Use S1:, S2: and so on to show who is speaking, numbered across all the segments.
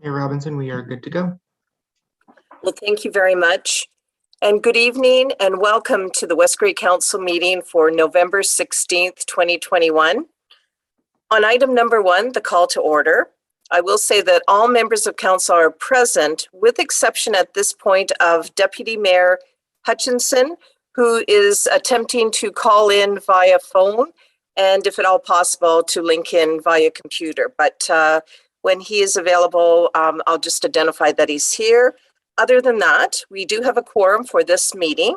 S1: Mayor Robinson, we are good to go.
S2: Well, thank you very much. And good evening and welcome to the West Grey Council meeting for November 16th, 2021. On item number 1, the call to order, I will say that all members of council are present, with exception at this point of Deputy Mayor Hutchinson, who is attempting to call in via phone and, if at all possible, to link in via computer. But when he is available, I'll just identify that he's here. Other than that, we do have a quorum for this meeting.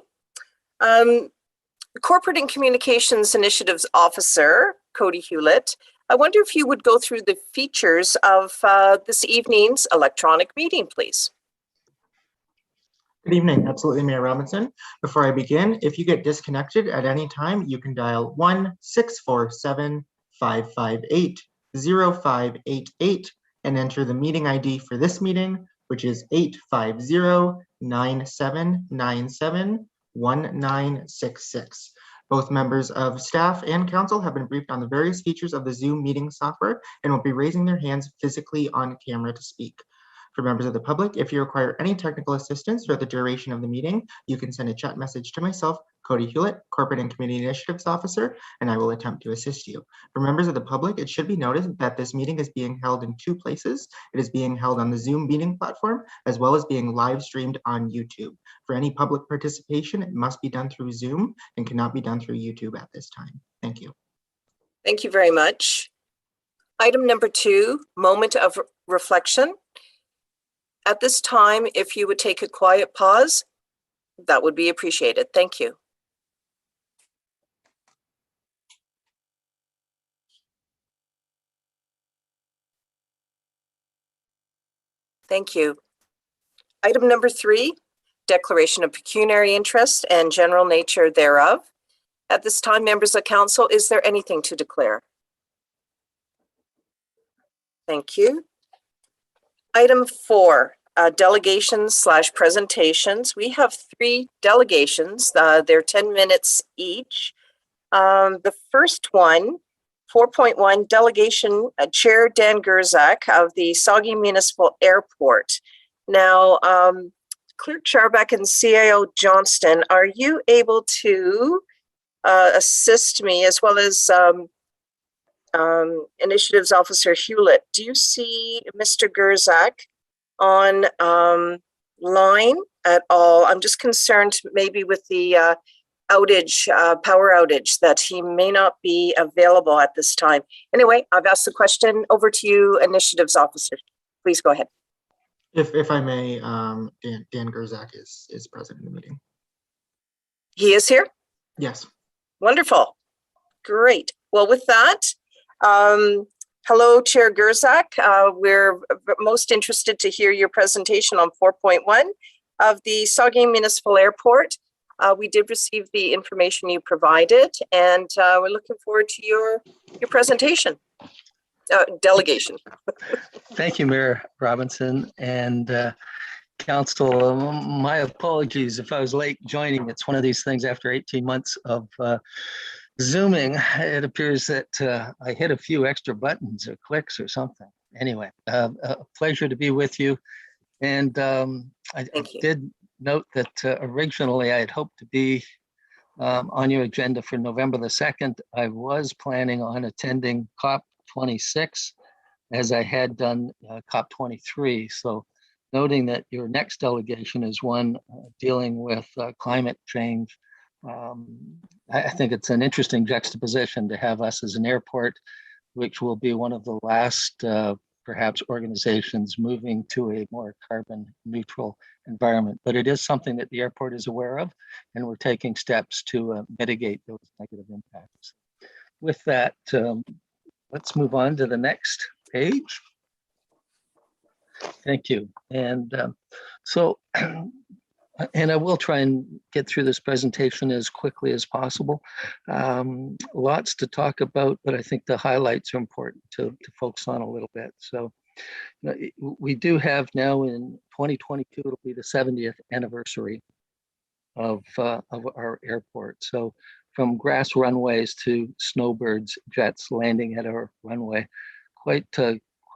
S2: Corporate and Communications Initiatives Officer, Cody Hewlett, I wonder if you would go through the features of this evening's electronic meeting, please.
S1: Good evening. Absolutely, Mayor Robinson. Before I begin, if you get disconnected at any time, you can dial 1-647-558-0588 and enter the meeting ID for this meeting, which is 850-9797-1966. Both members of staff and council have been briefed on the various features of the Zoom meeting software and will be raising their hands physically on camera to speak. For members of the public, if you require any technical assistance throughout the duration of the meeting, you can send a chat message to myself, Cody Hewlett, Corporate and Community Initiatives Officer, and I will attempt to assist you. For members of the public, it should be noted that this meeting is being held in 2 places. It is being held on the Zoom meeting platform, as well as being live streamed on YouTube. For any public participation, it must be done through Zoom and cannot be done through YouTube at this time. Thank you.
S2: Thank you very much. Item number 2, moment of reflection. At this time, if you would take a quiet pause, that would be appreciated. Thank you. Thank you. Item number 3, declaration of pecuniary interest and general nature thereof. At this time, members of council, is there anything to declare? Thank you. Item 4, delegations/presentations. We have 3 delegations. They're 10 minutes each. The first one, 4.1, delegation Chair Dan Gerzak of the Sauget Municipal Airport. Now, Clerk Charbeck and CIO Johnston, are you able to assist me, as well as Initiatives Officer Hewlett? Do you see Mr. Gerzak on line at all? I'm just concerned maybe with the outage, power outage, that he may not be available at this time. Anyway, I've asked the question. Over to you, Initiatives Officer. Please go ahead.
S1: If I may, Dan Gerzak is present in the meeting.
S2: He is here?
S1: Yes.
S2: Wonderful. Great. Well, with that, hello, Chair Gerzak. We're most interested to hear your presentation on 4.1 of the Sauget Municipal Airport. We did receive the information you provided, and we're looking forward to your presentation. Delegation.
S3: Thank you, Mayor Robinson and Council. My apologies if I was late joining. It's one of these things after 18 months of Zooming. It appears that I hit a few extra buttons or clicks or something. Anyway, a pleasure to be with you. And I did note that originally I had hoped to be on your agenda for November the 2nd. I was planning on attending COP26 as I had done COP23. So noting that your next delegation is one dealing with climate change, I think it's an interesting juxtaposition to have us as an airport, which will be one of the last perhaps organizations moving to a more carbon neutral environment. But it is something that the airport is aware of, and we're taking steps to mitigate those negative impacts. With that, let's move on to the next page. Thank you. And and I will try and get through this presentation as quickly as possible. Lots to talk about, but I think the highlights are important to focus on a little bit. So we do have now in 2022, it'll be the 70th anniversary of our airport. So from grass runways to snowbirds, jets landing at our runway, quite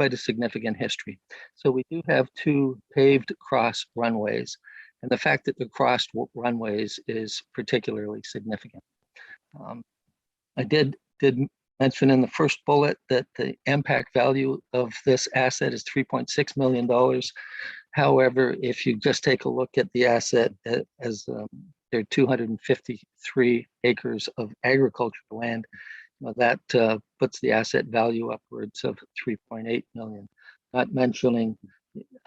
S3: quite a significant history. So we do have 2 paved cross runways, and the fact that they're crossed runways is particularly significant. I did mention in the first bullet that the impact value of this asset is $3.6 million. However, if you just take a look at the asset as there are 253 acres of agricultural land, that puts the asset value upwards of 3.8 million, not mentioning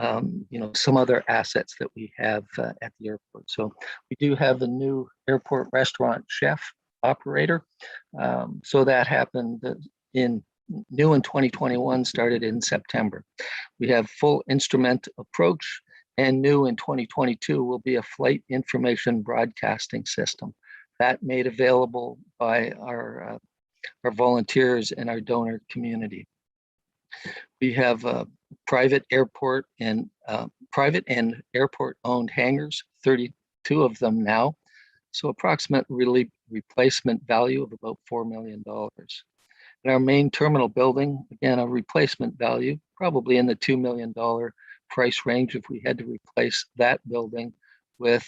S3: some other assets that we have at the airport. So we do have a new airport restaurant chef operator. So that happened new in 2021, started in September. We have full instrument approach, and new in 2022 will be a flight information broadcasting system that made available by our volunteers and our donor community. We have a private airport and airport owned hangars, 32 of them now. So approximate replacement value of about $4 million. And our main terminal building, again, a replacement value, probably in the $2 million price range if we had to replace that building with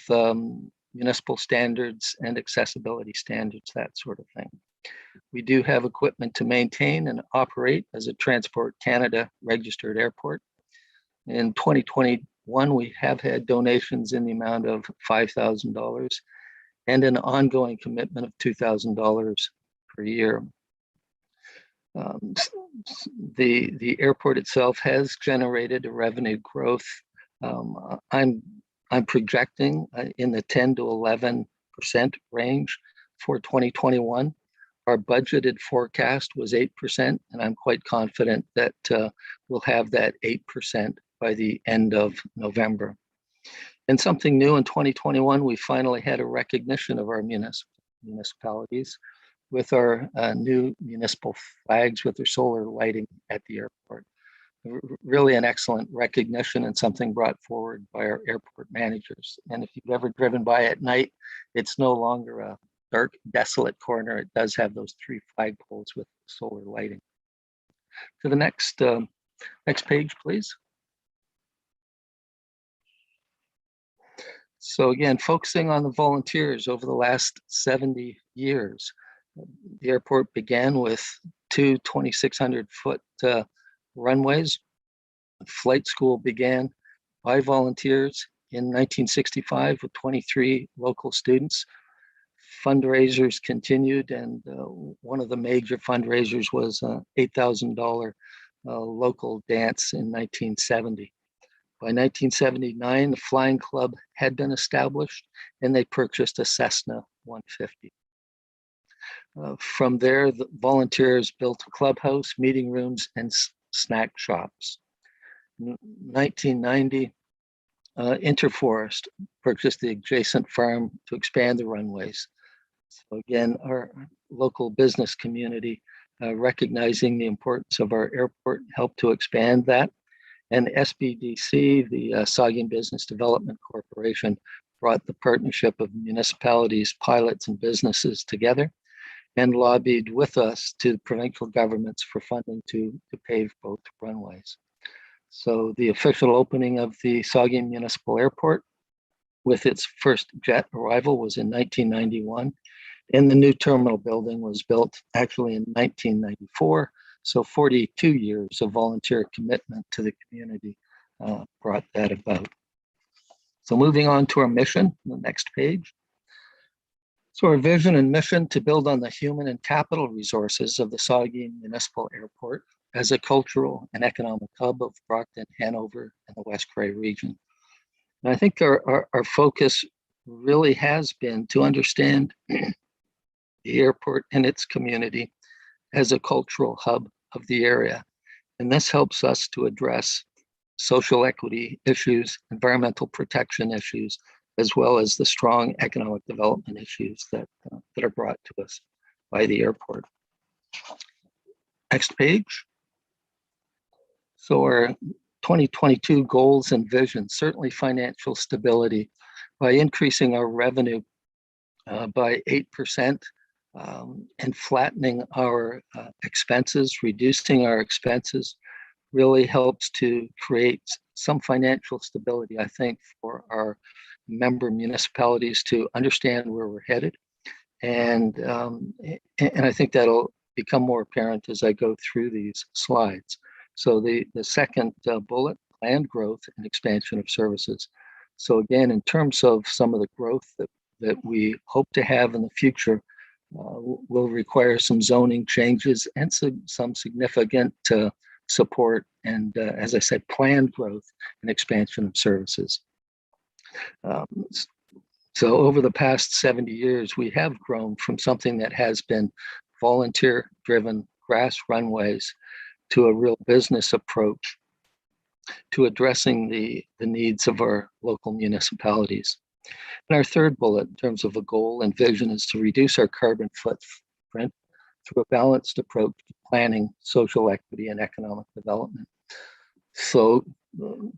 S3: municipal standards and accessibility standards, that sort of thing. We do have equipment to maintain and operate as a Transport Canada registered airport. In 2021, we have had donations in the amount of $5,000 and an ongoing commitment of $2,000 per year. The airport itself has generated a revenue growth. I'm projecting in the 10 to 11% range for 2021. Our budgeted forecast was 8%, and I'm quite confident that we'll have that 8% by the end of November. And something new in 2021, we finally had a recognition of our municipalities with our new municipal flags with their solar lighting at the airport. Really an excellent recognition and something brought forward by our airport managers. And if you've ever driven by at night, it's no longer a dark, desolate corner. It does have those 3 flagpoles with solar lighting. To the next page, please. So again, focusing on the volunteers over the last 70 years, the airport began with 2 2,600-foot runways. Flight school began by volunteers in 1965 with 23 local students. Fundraisers continued, and one of the major fundraisers was an $8,000 local dance in 1970. By 1979, the Flying Club had been established, and they purchased a Cessna 150. From there, the volunteers built a clubhouse, meeting rooms, and snack shops. In 1990, Interforest purchased the adjacent farm to expand the runways. So again, our local business community, recognizing the importance of our airport, helped to expand that. And SBDC, the Saugeen Business Development Corporation, brought the partnership of municipalities, pilots, and businesses together and lobbied with us to provincial governments for funding to pave both runways. So the official opening of the Saugeen Municipal Airport with its first jet arrival was in 1991. And the new terminal building was built actually in 1994. So 42 years of volunteer commitment to the community brought that about. So moving on to our mission, the next page. So our vision and mission to build on the human and capital resources of the Saugeen Municipal Airport as a cultural and economic hub of Brockton, Hanover, and the West Cray region. And I think our focus really has been to understand the airport and its community as a cultural hub of the area. And this helps us to address social equity issues, environmental protection issues, as well as the strong economic development issues that are brought to us by the airport. Next page. So our 2022 goals and vision, certainly financial stability by increasing our revenue by 8%, and flattening our expenses, reducing our expenses, really helps to create some financial stability, I think, for our member municipalities to understand where we're headed. And I think that'll become more apparent as I go through these slides. So the second bullet, planned growth and expansion of services. So again, in terms of some of the growth that we hope to have in the future, will require some zoning changes and some significant support and, as I said, planned growth and expansion of services. So over the past 70 years, we have grown from something that has been volunteer-driven grass runways to a real business approach to addressing the needs of our local municipalities. And our third bullet, in terms of a goal and vision, is to reduce our carbon footprint through a balanced approach to planning, social equity, and economic development. So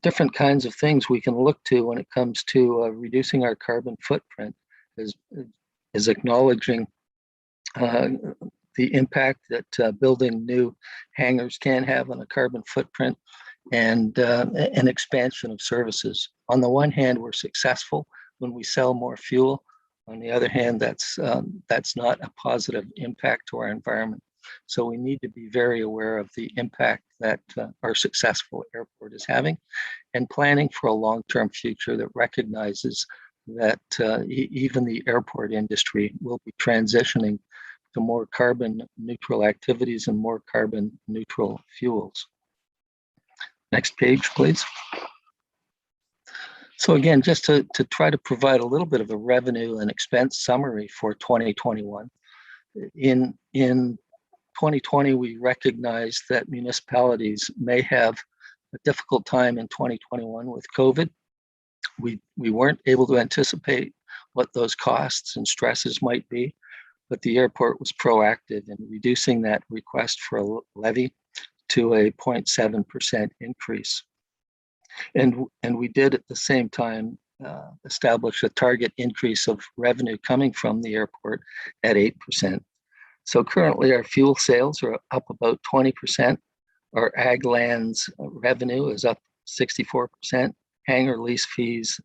S3: different kinds of things we can look to when it comes to reducing our carbon footprint is acknowledging the impact that building new hangars can have on a carbon footprint and an expansion of services. On the one hand, we're successful when we sell more fuel. On the other hand, that's not a positive impact to our environment. So we need to be very aware of the impact that our successful airport is having and planning for a long-term future that recognizes that even the airport industry will be transitioning to more carbon neutral activities and more carbon neutral fuels. Next page, please. So again, just to try to provide a little bit of a revenue and expense summary for 2021. In 2020, we recognized that municipalities may have a difficult time in 2021 with COVID. We weren't able to anticipate what those costs and stresses might be, but the airport was proactive in reducing that request for a levy to a 0.7% increase. And we did at the same time establish a target increase of revenue coming from the airport at 8%. So currently our fuel sales are up about 20%. Our ag lands revenue is up 64%. Hangar lease fees,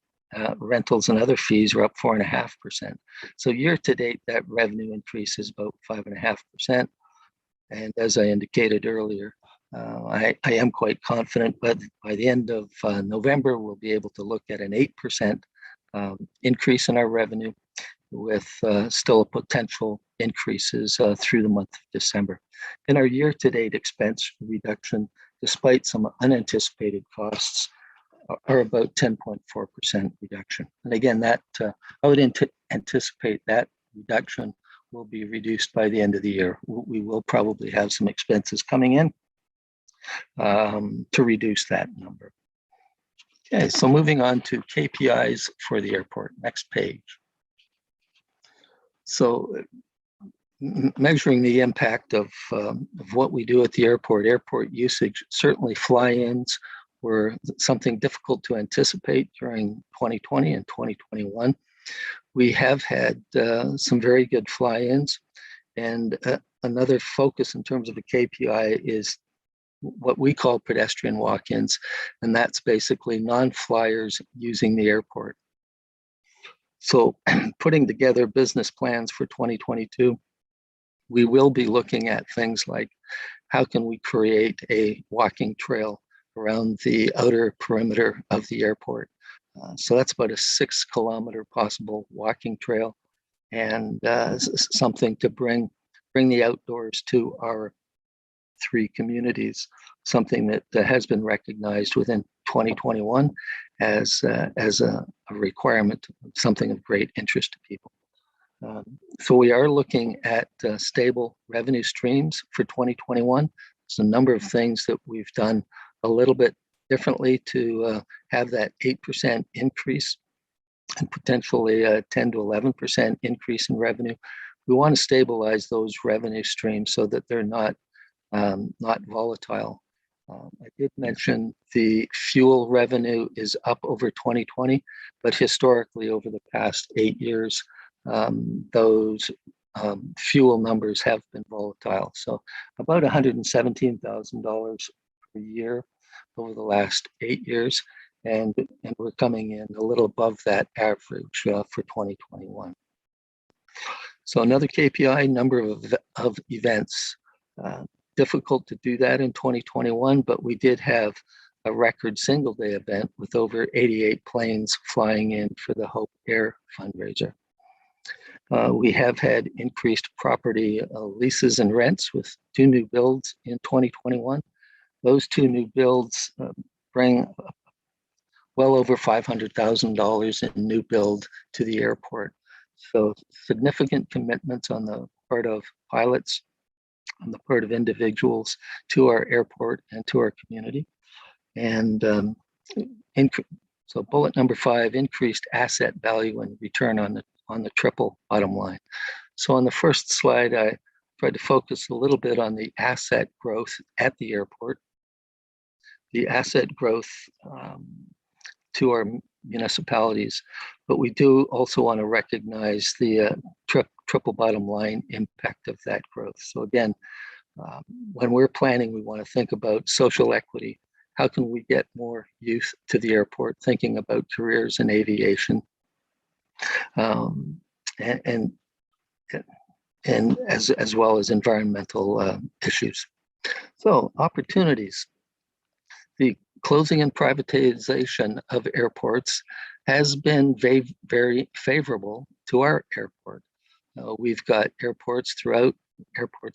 S3: rentals and other fees are up 4.5%. So year to date, that revenue increase is about 5.5%. And as I indicated earlier, I am quite confident, but by the end of November, we'll be able to look at an 8% increase in our revenue with still potential increases through the month of December. And our year-to-date expense reduction, despite some unanticipated costs, are about 10.4% reduction. And again, that I would anticipate that reduction will be reduced by the end of the year. We will probably have some expenses coming in to reduce that number. Okay, so moving on to KPIs for the airport. Next page. So measuring the impact of what we do at the airport usage, certainly fly-ins were something difficult to anticipate during 2020 and 2021. We have had some very good fly-ins, and another focus in terms of a KPI is what we call pedestrian walk-ins, and that's basically non-flyers using the airport. So putting together business plans for 2022, we will be looking at things like how can we create a walking trail around the outer perimeter of the airport. So that's about a 6-kilometer possible walking trail, and something to bring the outdoors to our 3 communities, something that has been recognized within 2021 as a requirement, something of great interest to people. So we are looking at stable revenue streams for 2021. There's a number of things that we've done a little bit differently to have that 8% increase and potentially a 10 to 11% increase in revenue. We want to stabilize those revenue streams so that they're not volatile. I did mention the fuel revenue is up over 2020, but historically over the past 8 years, those fuel numbers have been volatile. So about $117,000 per year over the last 8 years. And we're coming in a little above that average for 2021. So another KPI, number of events. Difficult to do that in 2021, but we did have a record single day event with over 88 planes flying in for the Hope Air fundraiser. We have had increased property leases and rents with 2 new builds in 2021. Those 2 new builds bring well over $500,000 in new build to the airport. So significant commitments on the part of pilots, on the part of individuals to our airport and to our community. And so bullet number 5, increased asset value and return on the triple bottom line. So on the first slide, I tried to focus a little bit on the asset growth at the airport. The asset growth to our municipalities, but we do also want to recognize the triple bottom line impact of that growth. So again, when we're planning, we want to think about social equity. How can we get more youth to the airport, thinking about careers in aviation, and as well as environmental issues. So opportunities. The closing and privatization of airports has been very favorable to our airport. We've got airports,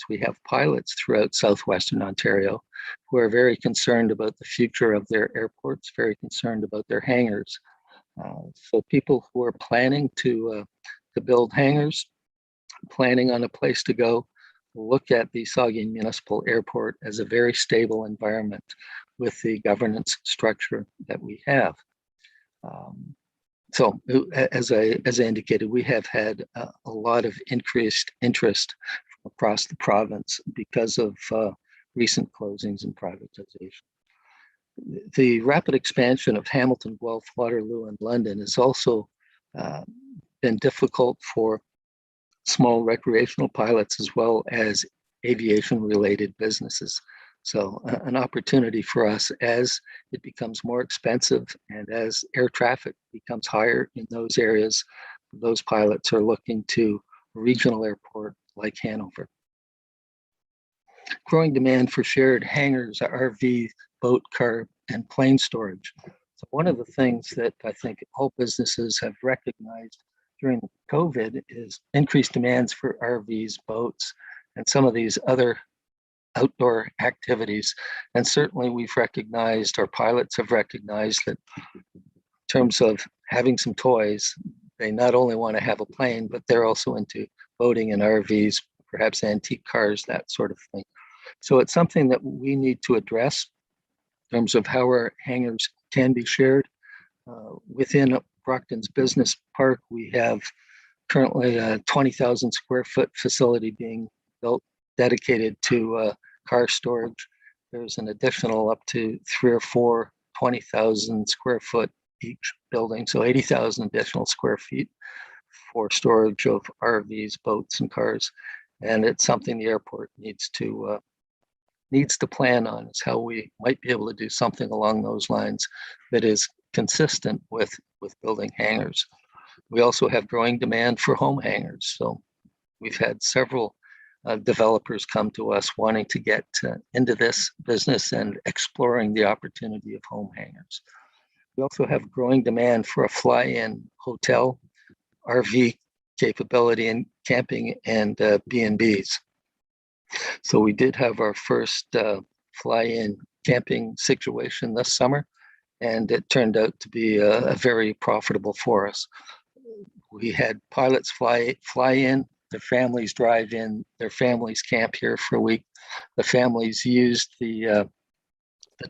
S3: we have pilots throughout Southwestern Ontario who are very concerned about the future of their airports, very concerned about their hangars. So people who are planning to build hangars, planning on a place to go, look at the Saugeen Municipal Airport as a very stable environment with the governance structure that we have. So as I indicated, we have had a lot of increased interest across the province because of recent closings and privatization. The rapid expansion of Hamilton, Guelph, Waterloo, and London has also been difficult for small recreational pilots as well as aviation-related businesses. So an opportunity for us as it becomes more expensive and as air traffic becomes higher in those areas, those pilots are looking to a regional airport like Hanover. Growing demand for shared hangars, RV, boat, car, and plane storage. So one of the things that I think all businesses have recognized during COVID is increased demands for RVs, boats, and some of these other outdoor activities. And certainly we've recognized, our pilots have recognized that in terms of having some toys, they not only want to have a plane, but they're also into boating and RVs, perhaps antique cars, that sort of thing. So it's something that we need to address in terms of how our hangars can be shared. Within Brockton's Business Park, we have currently a 20,000 square foot facility being built dedicated to car storage. There's an additional up to 3 or 4 20,000 square foot each building, so 80,000 additional square feet for storage of RVs, boats, and cars. And it's something the airport needs to plan on, is how we might be able to do something along those lines that is consistent with building hangars. We also have growing demand for home hangars. So we've had several developers come to us wanting to get into this business and exploring the opportunity of home hangars. We also have growing demand for a fly-in hotel, RV capability, and camping and B&Bs. So we did have our first fly-in camping situation this summer, and it turned out to be a very profitable for us. We had pilots fly in, their families drive in, their families camp here for a week. The families used the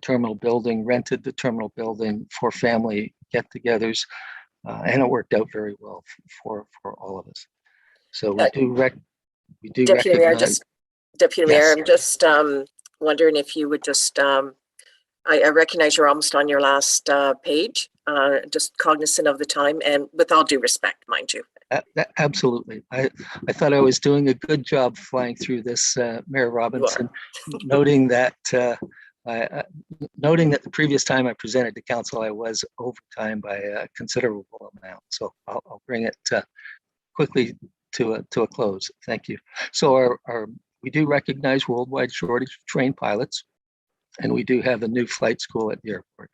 S3: terminal building, rented the terminal building for family get-togethers, and it worked out very well for all of us. So we do
S2: Deputy Mayor,
S3: recognize.
S2: Deputy
S3: Yes.
S2: Mayor, I'm just wondering if you would just, I recognize you're almost on your last page, just cognizant of the time, and with all due respect, mind you.
S3: Absolutely. I thought I was doing a good job flying through this, Mayor Robinson, noting that Noting that the previous time I presented to council, I was over time by a considerable amount. So I'll bring it quickly to a close. Thank you. So we do recognize worldwide shortage of trained pilots, and we do have a new flight school at the airport.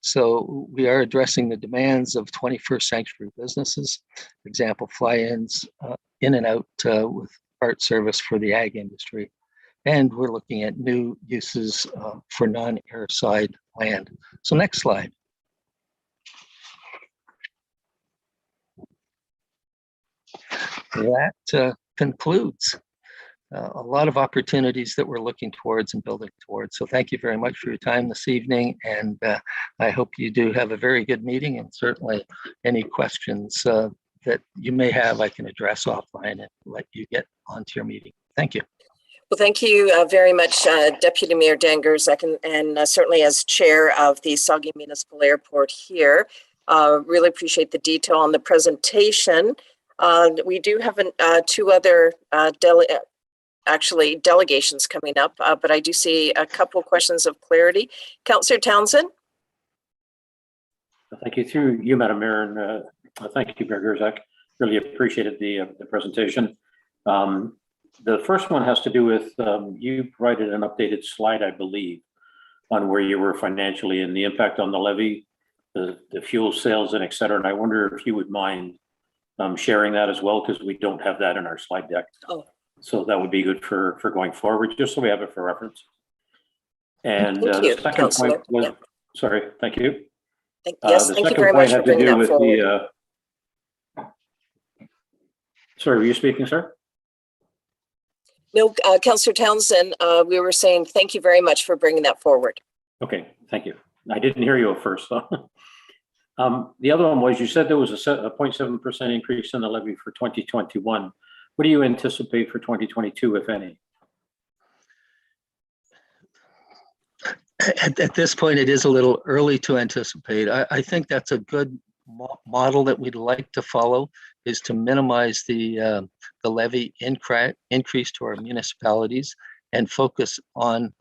S3: So we are addressing the demands of 21st century businesses, for example, fly-ins in and out with part service for the ag industry. And we're looking at new uses for non-airside land. So next slide. That concludes a lot of opportunities that we're looking towards and building towards. So thank you very much for your time this evening. And I hope you do have a very good meeting, and certainly any questions that you may have, I can address offline and let you get onto your meeting. Thank you.
S2: Well, thank you very much, Deputy Mayor Dangers, and certainly as chair of the Saugeen Municipal Airport here. Really appreciate the detail on the presentation. We do have two other delegations coming up, but I do see a couple questions of clarity. Councillor Townsend.
S4: Thank you. Through you, Madam Mayor, and thank you, Mayor Gerzak. Really appreciated the presentation. The first one has to do with, you provided an updated slide, I believe, on where you were financially and the impact on the levy, the fuel sales, and et cetera. And I wonder if you would mind sharing that as well, because we don't have that in our slide deck.
S2: Oh.
S4: So that would be good for going forward, just so we have it for reference. And
S2: Thank you,
S4: the second
S2: Councillor.
S4: point was,
S2: Yep.
S4: Sorry, thank you.
S2: Yes, thank you very much for bringing that forward.
S4: Sorry, were you speaking, sir?
S2: No, Councillor Townsend, we were saying thank you very much for bringing that forward.
S4: Okay, thank you. I didn't hear you at first, though. The other one was, you said there was a 0.7% increase in the levy for 2021. What do you anticipate for 2022, if any?
S3: At this point, it is a little early to anticipate. I think that's a good model that we'd like to follow, is to minimize the levy increase to our municipalities and focus on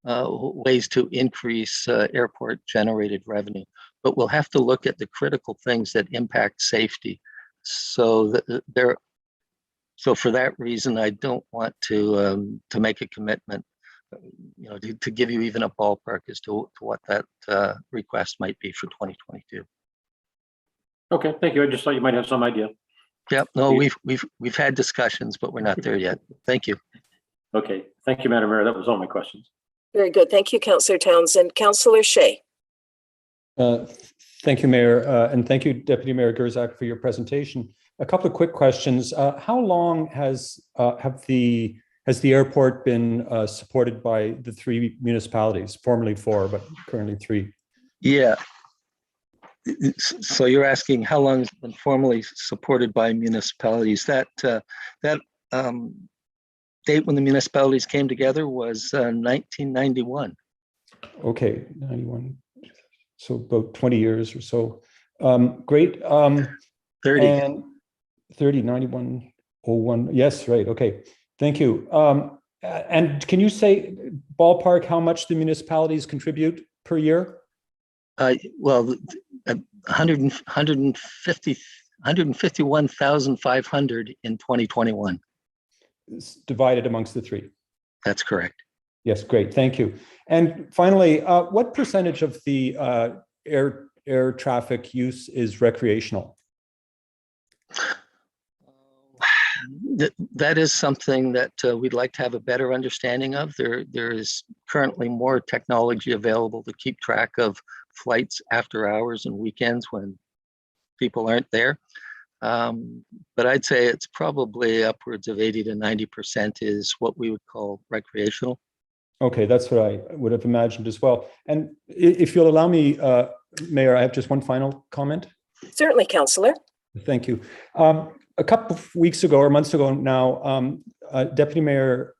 S3: ways to increase airport generated revenue. But we'll have to look at the critical things that impact safety. So for that reason, I don't want to make a commitment, to give you even a ballpark as to what that request might be for 2022.
S4: Okay, thank you. I just thought you might have some idea.
S3: Yep. No, we've had discussions, but we're not there yet. Thank you.
S4: Okay, thank you, Madam Mayor. That was all my questions.
S2: Very good. Thank you, Councillor Townsend. Councillor Shea.
S5: Thank you, Mayor, and thank you, Deputy Mayor Gerzak, for your presentation. A couple of quick questions. How long has the airport been supported by the 3 municipalities, formerly 4, but currently 3?
S3: Yeah. So you're asking how long it's been formally supported by municipalities. That date when the municipalities came together was 1991.
S5: Okay, 91. So about 20 years or so. Great.
S3: 30.
S5: And 30, 91, 01. Yes, right. Okay. Thank you. And can you say ballpark how much the municipalities contribute per year?
S3: Well, 151,500 in 2021.
S5: It's divided amongst the 3.
S3: That's correct.
S5: Yes, great. Thank you. And finally, what percentage of the air traffic use is recreational?
S3: That is something that we'd like to have a better understanding of. There is currently more technology available to keep track of flights after hours and weekends when people aren't there. But I'd say it's probably upwards of 80 to 90% is what we would call recreational. Okay, that's what I would have imagined as well. And if you'll allow me, Mayor, I have just one final comment.
S2: Certainly, Councillor.
S5: Thank you. A couple of weeks ago or months ago now, Deputy Mayor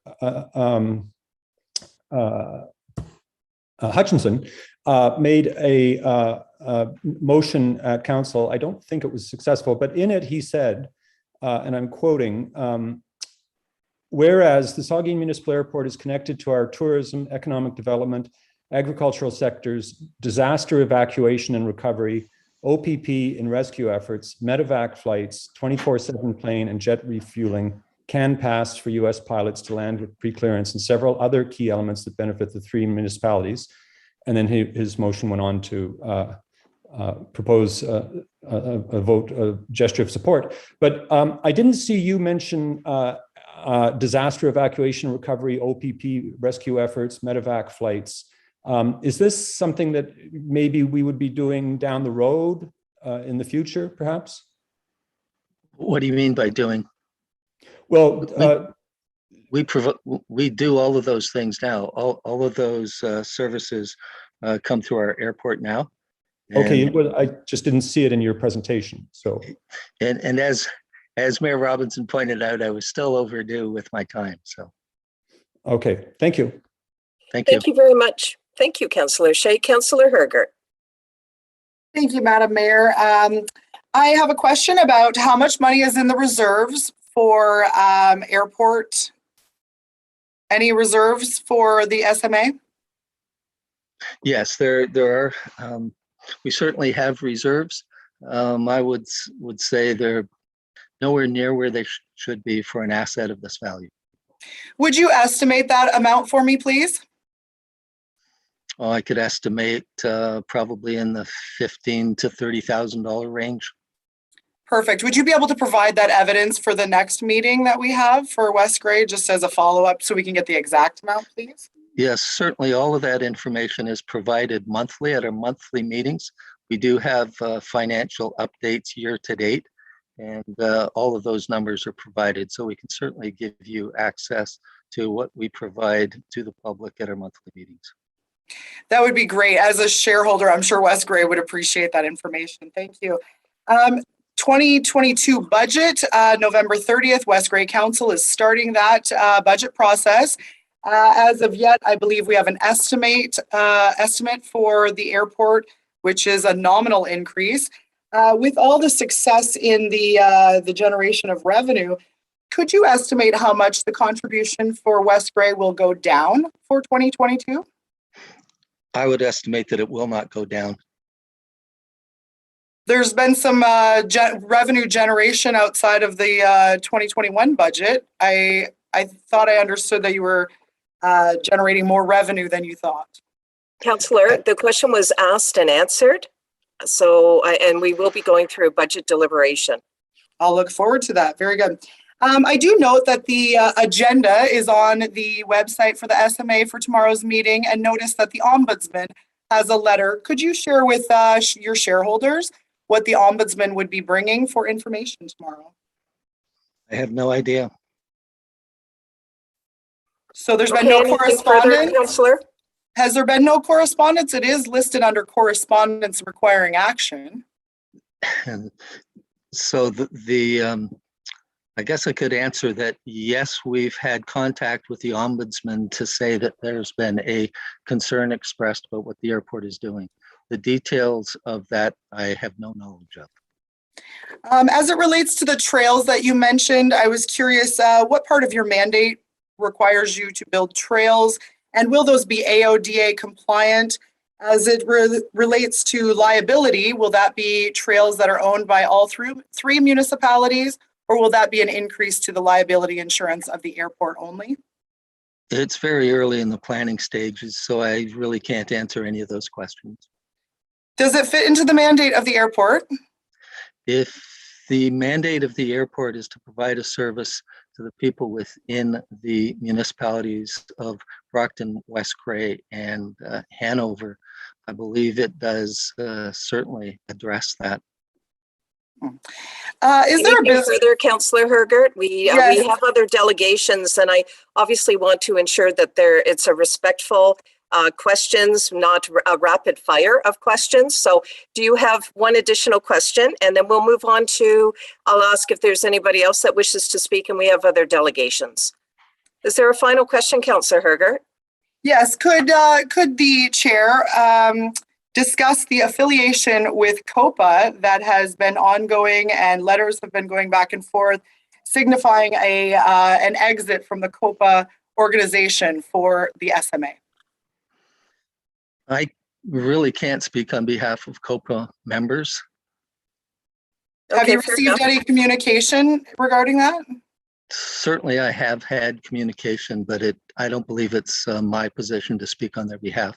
S5: Hutchinson made a motion at council. I don't think it was successful, but in it he said, and I'm quoting, whereas the Saugeen Municipal Airport is connected to our tourism, economic development, agricultural sectors, disaster evacuation and recovery, OPP and rescue efforts, medevac flights, 24/7 plane and jet refueling, can pass for US pilots to land with pre-clearance, and several other key elements that benefit the 3 municipalities. And then his motion went on to propose a vote, a gesture of support. But I didn't see you mention disaster evacuation, recovery, OPP, rescue efforts, medevac flights. Is this something that maybe we would be doing down the road in the future, perhaps?
S3: What do you mean by doing?
S5: Well,
S3: we do all of those things now. All of those services come through our airport now.
S5: okay,
S3: And,
S5: well, I just didn't see it in your presentation. So,
S3: and as Mayor Robinson pointed out, I was still overdue with my time. So,
S5: okay, thank you.
S3: thank you.
S2: Thank you very much. Thank you, Councillor Shea. Councillor Hergert.
S6: Thank you, Madam Mayor. I have a question about how much money is in the reserves for airport. Any reserves for the SMA?
S3: Yes, there are. We certainly have reserves. I would say they're nowhere near where they should be for an asset of this value.
S6: Would you estimate that amount for me, please?
S3: Oh, I could estimate probably in the $15,000 to $30,000 range.
S6: Perfect. Would you be able to provide that evidence for the next meeting that we have for West Grey, just as a follow-up so we can get the exact amount, please?
S3: Yes, certainly all of that information is provided monthly at our monthly meetings. We do have financial updates year to date, and all of those numbers are provided. So we can certainly give you access to what we provide to the public at our monthly meetings.
S6: That would be great. As a shareholder, I'm sure West Grey would appreciate that information. Thank you. 2022 budget, November 30th, West Grey Council is starting that budget process. As of yet, I believe we have an estimate for the airport, which is a nominal increase. With all the success in the generation of revenue, could you estimate how much the contribution for West Grey will go down for 2022?
S3: I would estimate that it will not go down.
S6: There's been some revenue generation outside of the 2021 budget. I thought I understood that you were generating more revenue than you thought.
S2: Councillor, the question was asked and answered. So, and we will be going through a budget deliberation.
S6: I'll look forward to that. Very good. I do note that the agenda is on the website for the SMA for tomorrow's meeting, and notice that the Ombudsman has a letter. Could you share with your shareholders what the Ombudsman would be bringing for information tomorrow?
S3: I have no idea.
S6: So there's been no correspondence?
S2: Councillor?
S6: Has there been no correspondence? It is listed under correspondence requiring action.
S3: And so I guess I could answer that, yes, we've had contact with the Ombudsman to say that there's been a concern expressed about what the airport is doing. The details of that, I have no knowledge of.
S6: As it relates to the trails that you mentioned, I was curious, what part of your mandate requires you to build trails, and will those be AODA compliant? As it relates to liability, will that be trails that are owned by all three municipalities, or will that be an increase to the liability insurance of the airport only?
S3: It's very early in the planning stages, so I really can't answer any of those questions.
S6: Does it fit into the mandate of the airport?
S3: If the mandate of the airport is to provide a service to the people within the municipalities of Brockton, West Grey, and Hanover, I believe it does certainly address that.
S6: Is there a business
S2: further, Councillor Hergert? We have other delegations, and I obviously want to ensure that it's a respectful questions, not a rapid fire of questions. So do you have one additional question? And then we'll move on to, I'll ask if there's anybody else that wishes to speak, and we have other delegations. Is there a final question, Councillor Hergert?
S6: Yes, could the chair discuss the affiliation with COPA that has been ongoing, and letters have been going back and forth signifying an exit from the COPA organization for the SMA?
S3: I really can't speak on behalf of COPA members.
S6: Have
S2: Okay,
S6: you
S2: fair
S6: received
S2: enough.
S6: any communication regarding that?
S3: Certainly, I have had communication, but I don't believe it's my position to speak on their behalf.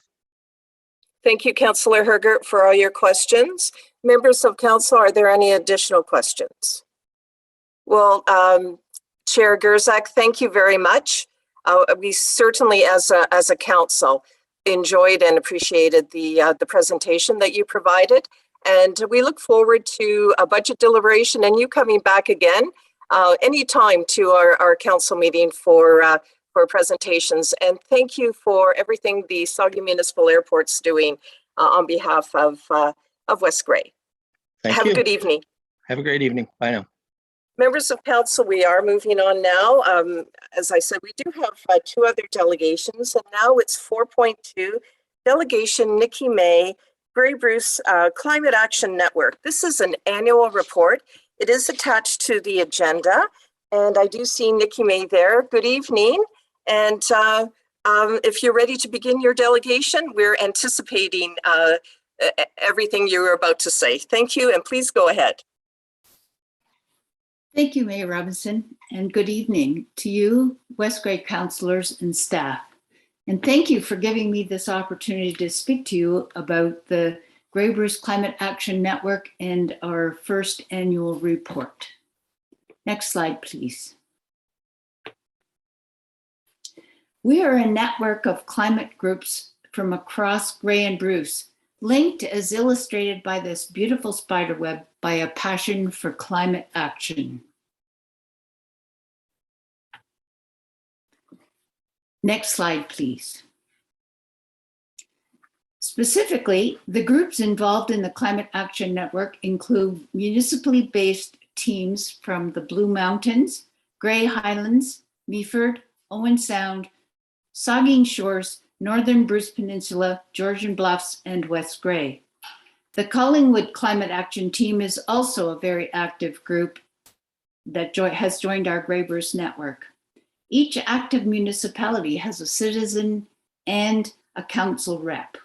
S2: Thank you, Councillor Hergert, for all your questions. Members of council, are there any additional questions? Well, Chair Gerzak, thank you very much. We certainly, as a council, enjoyed and appreciated the presentation that you provided, and we look forward to a budget deliberation and you coming back again anytime to our council meeting for presentations. And thank you for everything the Sauga Municipal Airport's doing on behalf of West Grey.
S3: Thank you.
S2: Have a good evening.
S3: Have a great evening. Bye now.
S2: Members of council, we are moving on now. As I said, we do have two other delegations, and now it's 4.2, Delegation Nikki May, Grey Bruce Climate Action Network. This is an annual report. It is attached to the agenda, and I do see Nikki May there. Good evening. And if you're ready to begin your delegation, we're anticipating everything you were about to say. Thank you, and please go ahead.
S7: Thank you, Mayor Robinson, and good evening to you, West Grey councillors and staff. And thank you for giving me this opportunity to speak to you about the Grey Bruce Climate Action Network and our first annual report. Next slide, please. We are a network of climate groups from across Grey and Bruce, linked as illustrated by this beautiful spider web by a passion for climate action. Next slide, please. Specifically, the groups involved in the Climate Action Network include municipally based teams from the Blue Mountains, Grey Highlands, Meaford, Owen Sound, Saugeen Shores, Northern Bruce Peninsula, Georgian Bluffs, and West Grey. The Collingwood Climate Action Team is also a very active group that has joined our Grey Bruce network. Each active municipality has a citizen and a council rep.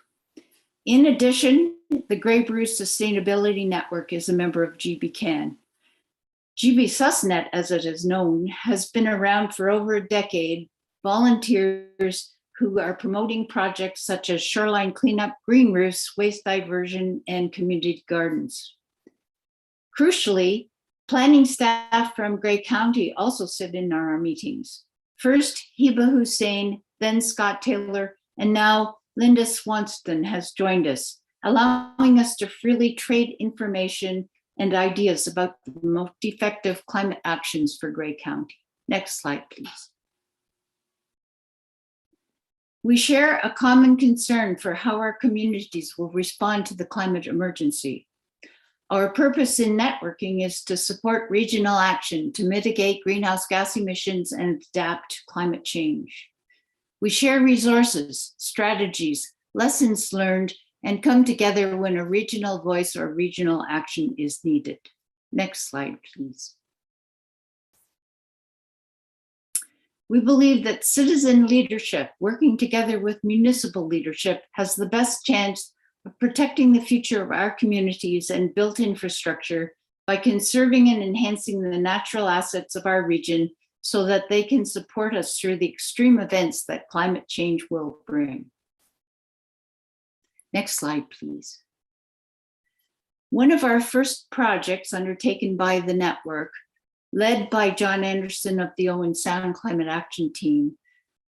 S7: In addition, the Grey Bruce Sustainability Network is a member of GBCAN. GB Susnet, as it is known, has been around for over a decade. Volunteers who are promoting projects such as shoreline cleanup, green roofs, waste diversion, and community gardens. Crucially, planning staff from Grey County also sit in our meetings. First, Hiba Hussein, then Scott Taylor, and now Linda Swanston has joined us, allowing us to freely trade information and ideas about the most effective climate actions for Grey County. Next slide, please. We share a common concern for how our communities will respond to the climate emergency. Our purpose in networking is to support regional action to mitigate greenhouse gas emissions and adapt to climate change. We share resources, strategies, lessons learned, and come together when a regional voice or regional action is needed. Next slide, please. We believe that citizen leadership, working together with municipal leadership, has the best chance of protecting the future of our communities and built infrastructure by conserving and enhancing the natural assets of our region so that they can support us through the extreme events that climate change will bring. Next slide, please. One of our first projects undertaken by the network, led by John Anderson of the Owen Sound Climate Action Team,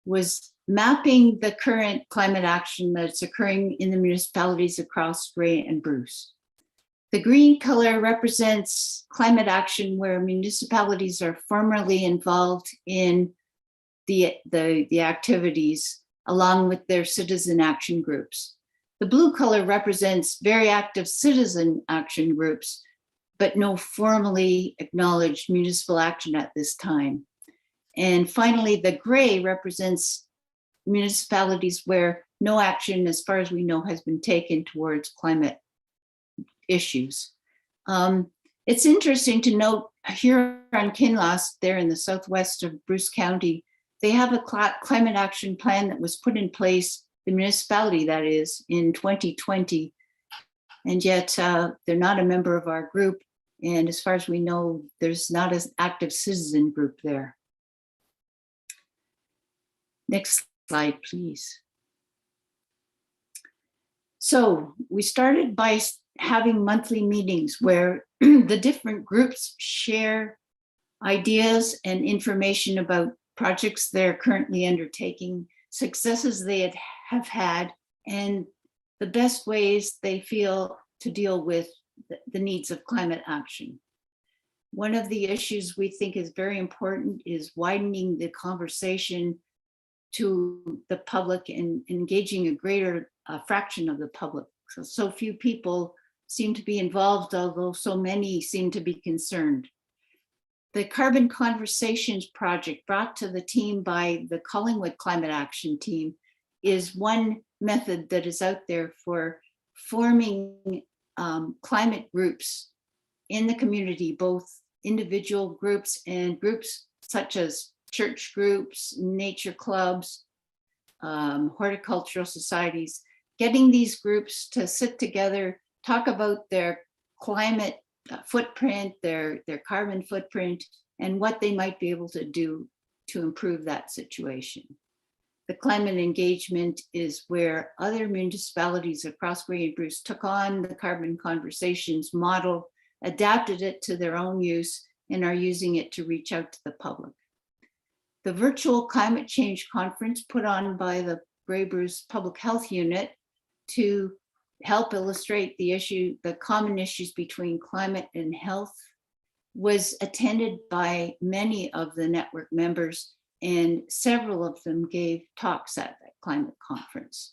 S7: was mapping the current climate action that's occurring in the municipalities across Grey and Bruce. The green color represents climate action where municipalities are formally involved in the activities along with their citizen action groups. The blue color represents very active citizen action groups, but no formally acknowledged municipal action at this time. And finally, the gray represents municipalities where no action, as far as we know, has been taken towards climate issues. It's interesting to note here on Kinloss, there in the southwest of Bruce County, they have a climate action plan that was put in place the municipality that is, in 2020. And yet they're not a member of our group. And as far as we know, there's not an active citizen group there. Next slide, please. So we started by having monthly meetings where the different groups share ideas and information about projects they're currently undertaking, successes they have had, and the best ways they feel to deal with the needs of climate action. One of the issues we think is very important is widening the conversation to the public and engaging a greater fraction of the public. So few people seem to be involved, although so many seem to be concerned. The Carbon Conversations project brought to the team by the Collingwood Climate Action team is one method that is out there for forming climate groups in the community, both individual groups and groups such as church groups, nature clubs, horticultural societies, getting these groups to sit together, talk about their climate footprint, their carbon footprint, and what they might be able to do to improve that situation. The climate engagement is where other municipalities across Grey and Bruce took on the Carbon Conversations model, adapted it to their own use, and are using it to reach out to the public. The virtual climate change conference put on by the Grey Bruce Public Health Unit to help illustrate the common issues between climate and health was attended by many of the network members, and several of them gave talks at that climate conference.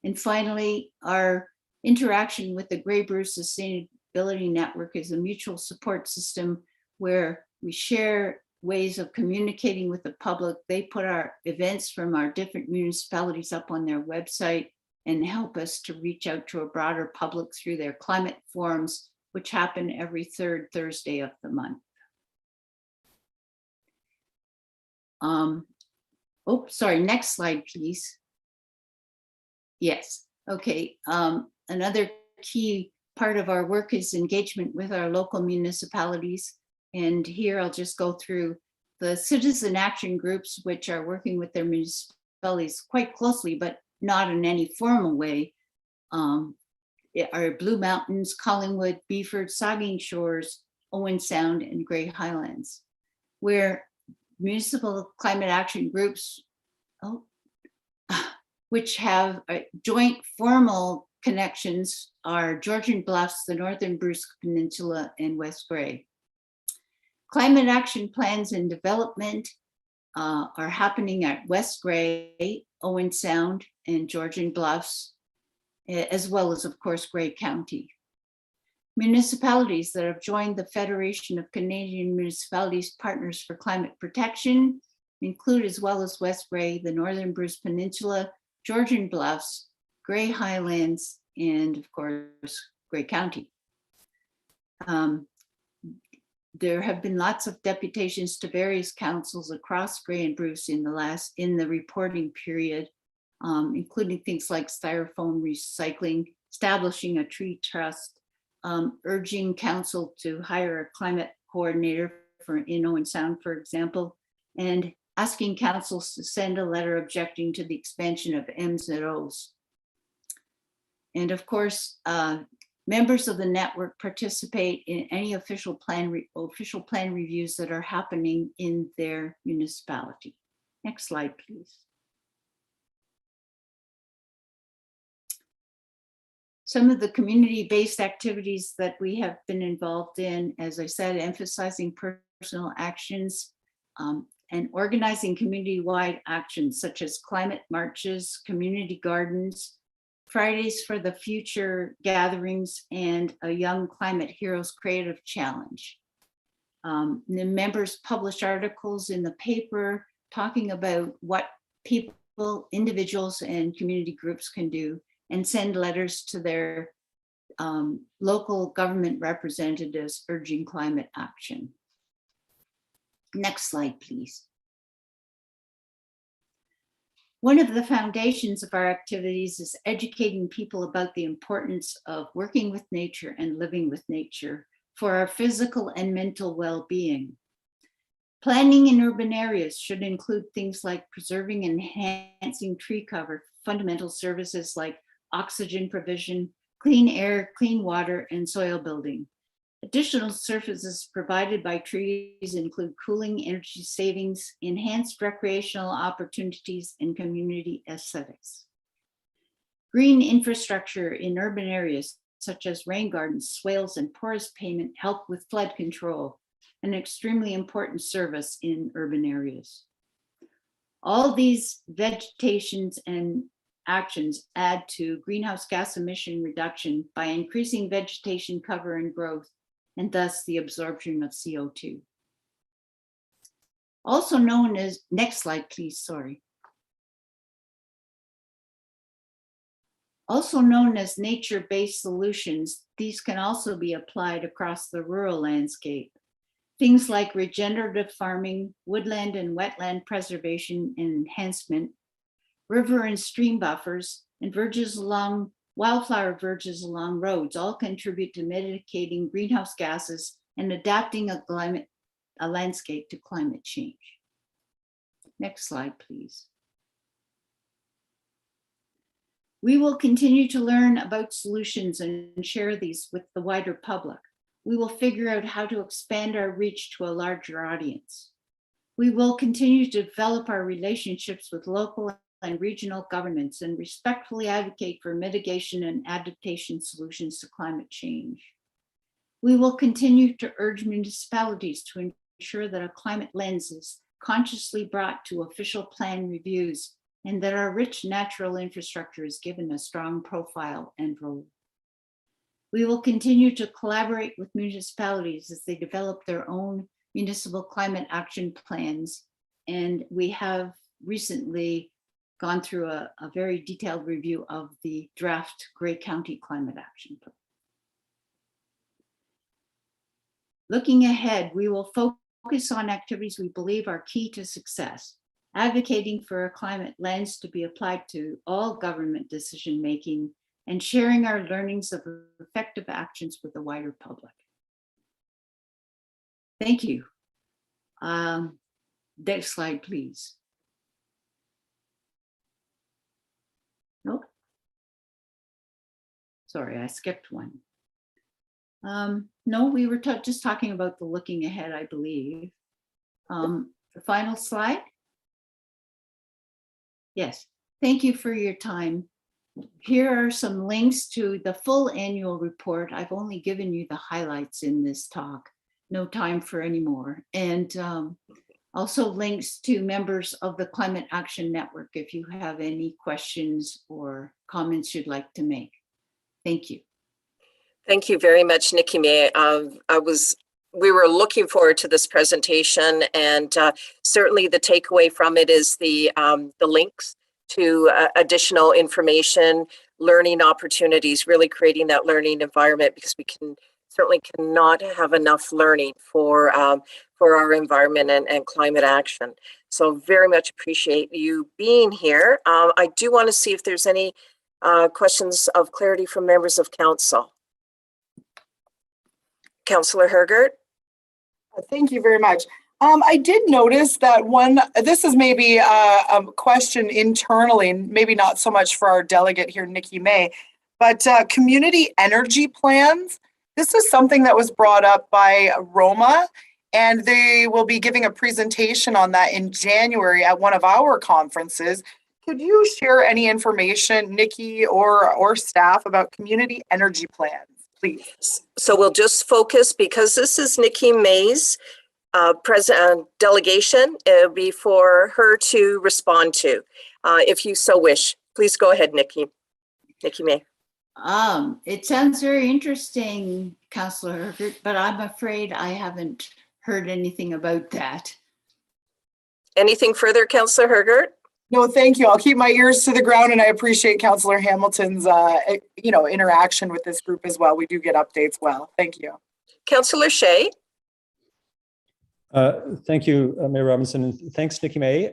S7: And finally, our interaction with the Grey Bruce Sustainability Network is a mutual support system where we share ways of communicating with the public. They put our events from our different municipalities up on their website and help us to reach out to a broader public through their climate forums, which happen every third Thursday of the month. Oh, sorry, next slide, please. Yes, okay. Another key part of our work is engagement with our local municipalities. And here I'll just go through the citizen action groups, which are working with their municipalities quite closely, but not in any formal way. Are Blue Mountains, Collingwood, Beeford, Saugeen Shores, Owen Sound, and Grey Highlands, where municipal climate action groups, which have joint formal connections, are Georgian Bluffs, the Northern Bruce Peninsula, and West Grey. Climate action plans and development are happening at West Grey, Owen Sound, and Georgian Bluffs, as well as, of course, Grey County. Municipalities that have joined the Federation of Canadian Municipalities Partners for Climate Protection include, as well as West Grey, the Northern Bruce Peninsula, Georgian Bluffs, Grey Highlands, and of course, Grey County. There have been lots of deputations to various councils across Grey and Bruce in the reporting period, including things like styrofoam recycling, establishing a tree trust, urging council to hire a climate coordinator in Owen Sound, for example, and asking councils to send a letter objecting to the expansion of M's and O's. And of course, members of the network participate in any official plan reviews that are happening in their municipality. Next slide, please. Some of the community-based activities that we have been involved in, as I said, emphasizing personal actions and organizing community-wide actions such as climate marches, community gardens, Fridays for the Future gatherings, and a Young Climate Heroes Creative Challenge. The members publish articles in the paper talking about what people, individuals, and community groups can do, and send letters to their local government representatives urging climate action. Next slide, please. One of the foundations of our activities is educating people about the importance of working with nature and living with nature for our physical and mental well-being. Planning in urban areas should include things like preserving and enhancing tree cover, fundamental services like oxygen provision, clean air, clean water, and soil building. Additional services provided by trees include cooling, energy savings, enhanced recreational opportunities, and community aesthetics. Green infrastructure in urban areas, such as rain gardens, swales, and porous pavement, help with flood control, an extremely important service in urban areas. All these vegetations and actions add to greenhouse gas emission reduction by increasing vegetation cover and growth, and thus the absorption of CO2. Also known as, next slide please, sorry. Also known as nature-based solutions, these can also be applied across the rural landscape. Things like regenerative farming, woodland and wetland preservation and enhancement, river and stream buffers, and wildflower verges along roads all contribute to mitigating greenhouse gases and adapting a landscape to climate change. Next slide, please. We will continue to learn about solutions and share these with the wider public. We will figure out how to expand our reach to a larger audience. We will continue to develop our relationships with local and regional governments and respectfully advocate for mitigation and adaptation solutions to climate change. We will continue to urge municipalities to ensure that a climate lens is consciously brought to official plan reviews and that our rich natural infrastructure is given a strong profile and role. We will continue to collaborate with municipalities as they develop their own municipal climate action plans. And we have recently gone through a very detailed review of the draft Grey County Climate Action Plan. Looking ahead, we will focus on activities we believe are key to success, advocating for a climate lens to be applied to all government decision-making, and sharing our learnings of effective actions with the wider public. Thank you. Next slide, please. Nope. Sorry, I skipped one. No, we were just talking about the looking ahead, I believe. The final slide. Yes, thank you for your time. Here are some links to the full annual report. I've only given you the highlights in this talk. No time for any more. And also links to members of the Climate Action Network if you have any questions or comments you'd like to make. Thank you.
S2: Thank you very much, Nikki May. We were looking forward to this presentation, and certainly the takeaway from it is the links to additional information, learning opportunities, really creating that learning environment, because we certainly cannot have enough learning for our environment and climate action. So very much appreciate you being here. I do want to see if there's any questions of clarity from members of council. Councillor Hergert.
S6: Thank you very much. I did notice that this is maybe a question internally, maybe not so much for our delegate here, Nikki May, but community energy plans. This is something that was brought up by Roma, and they will be giving a presentation on that in January at one of our conferences. Could you share any information, Nikki or staff, about community energy plans, please?
S2: So we'll just focus, because this is Nikki May's delegation. It'll be for her to respond to, if you so wish. Please go ahead, Nikki May.
S7: It sounds very interesting, Councillor Hergert, but I'm afraid I haven't heard anything about that.
S2: Anything further, Councillor Hergert?
S6: No, thank you. I'll keep my ears to the ground, and I appreciate Councillor Hamilton's interaction with this group as well. We do get updates well. Thank you.
S2: Councillor Shea.
S5: Thank you, Mayor Robinson, and thanks, Nikki May.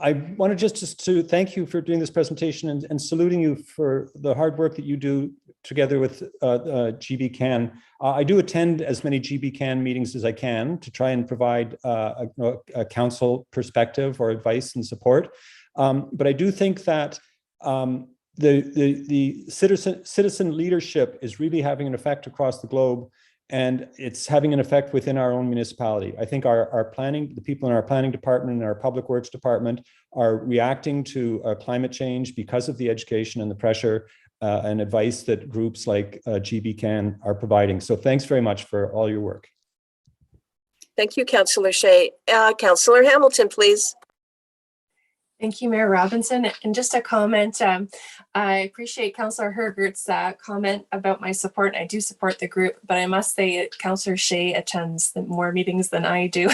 S5: I wanted just to thank you for doing this presentation and saluting you for the hard work that you do together with GB Can. I do attend as many GB Can meetings as I can to try and provide a council perspective or advice and support. But I do think that the citizen leadership is really having an effect across the globe, and it's having an effect within our own municipality. I think our planning, the people in our planning department and our public works department are reacting to climate change because of the education and the pressure and advice that groups like GB Can are providing. So thanks very much for all your work.
S2: Thank you, Councillor Shea. Councillor Hamilton, please.
S8: Thank you, Mayor Robinson. And just a comment, I appreciate Councillor Hergert's comment about my support. I do support the group, but I must say Councillor Shea attends more meetings than I do.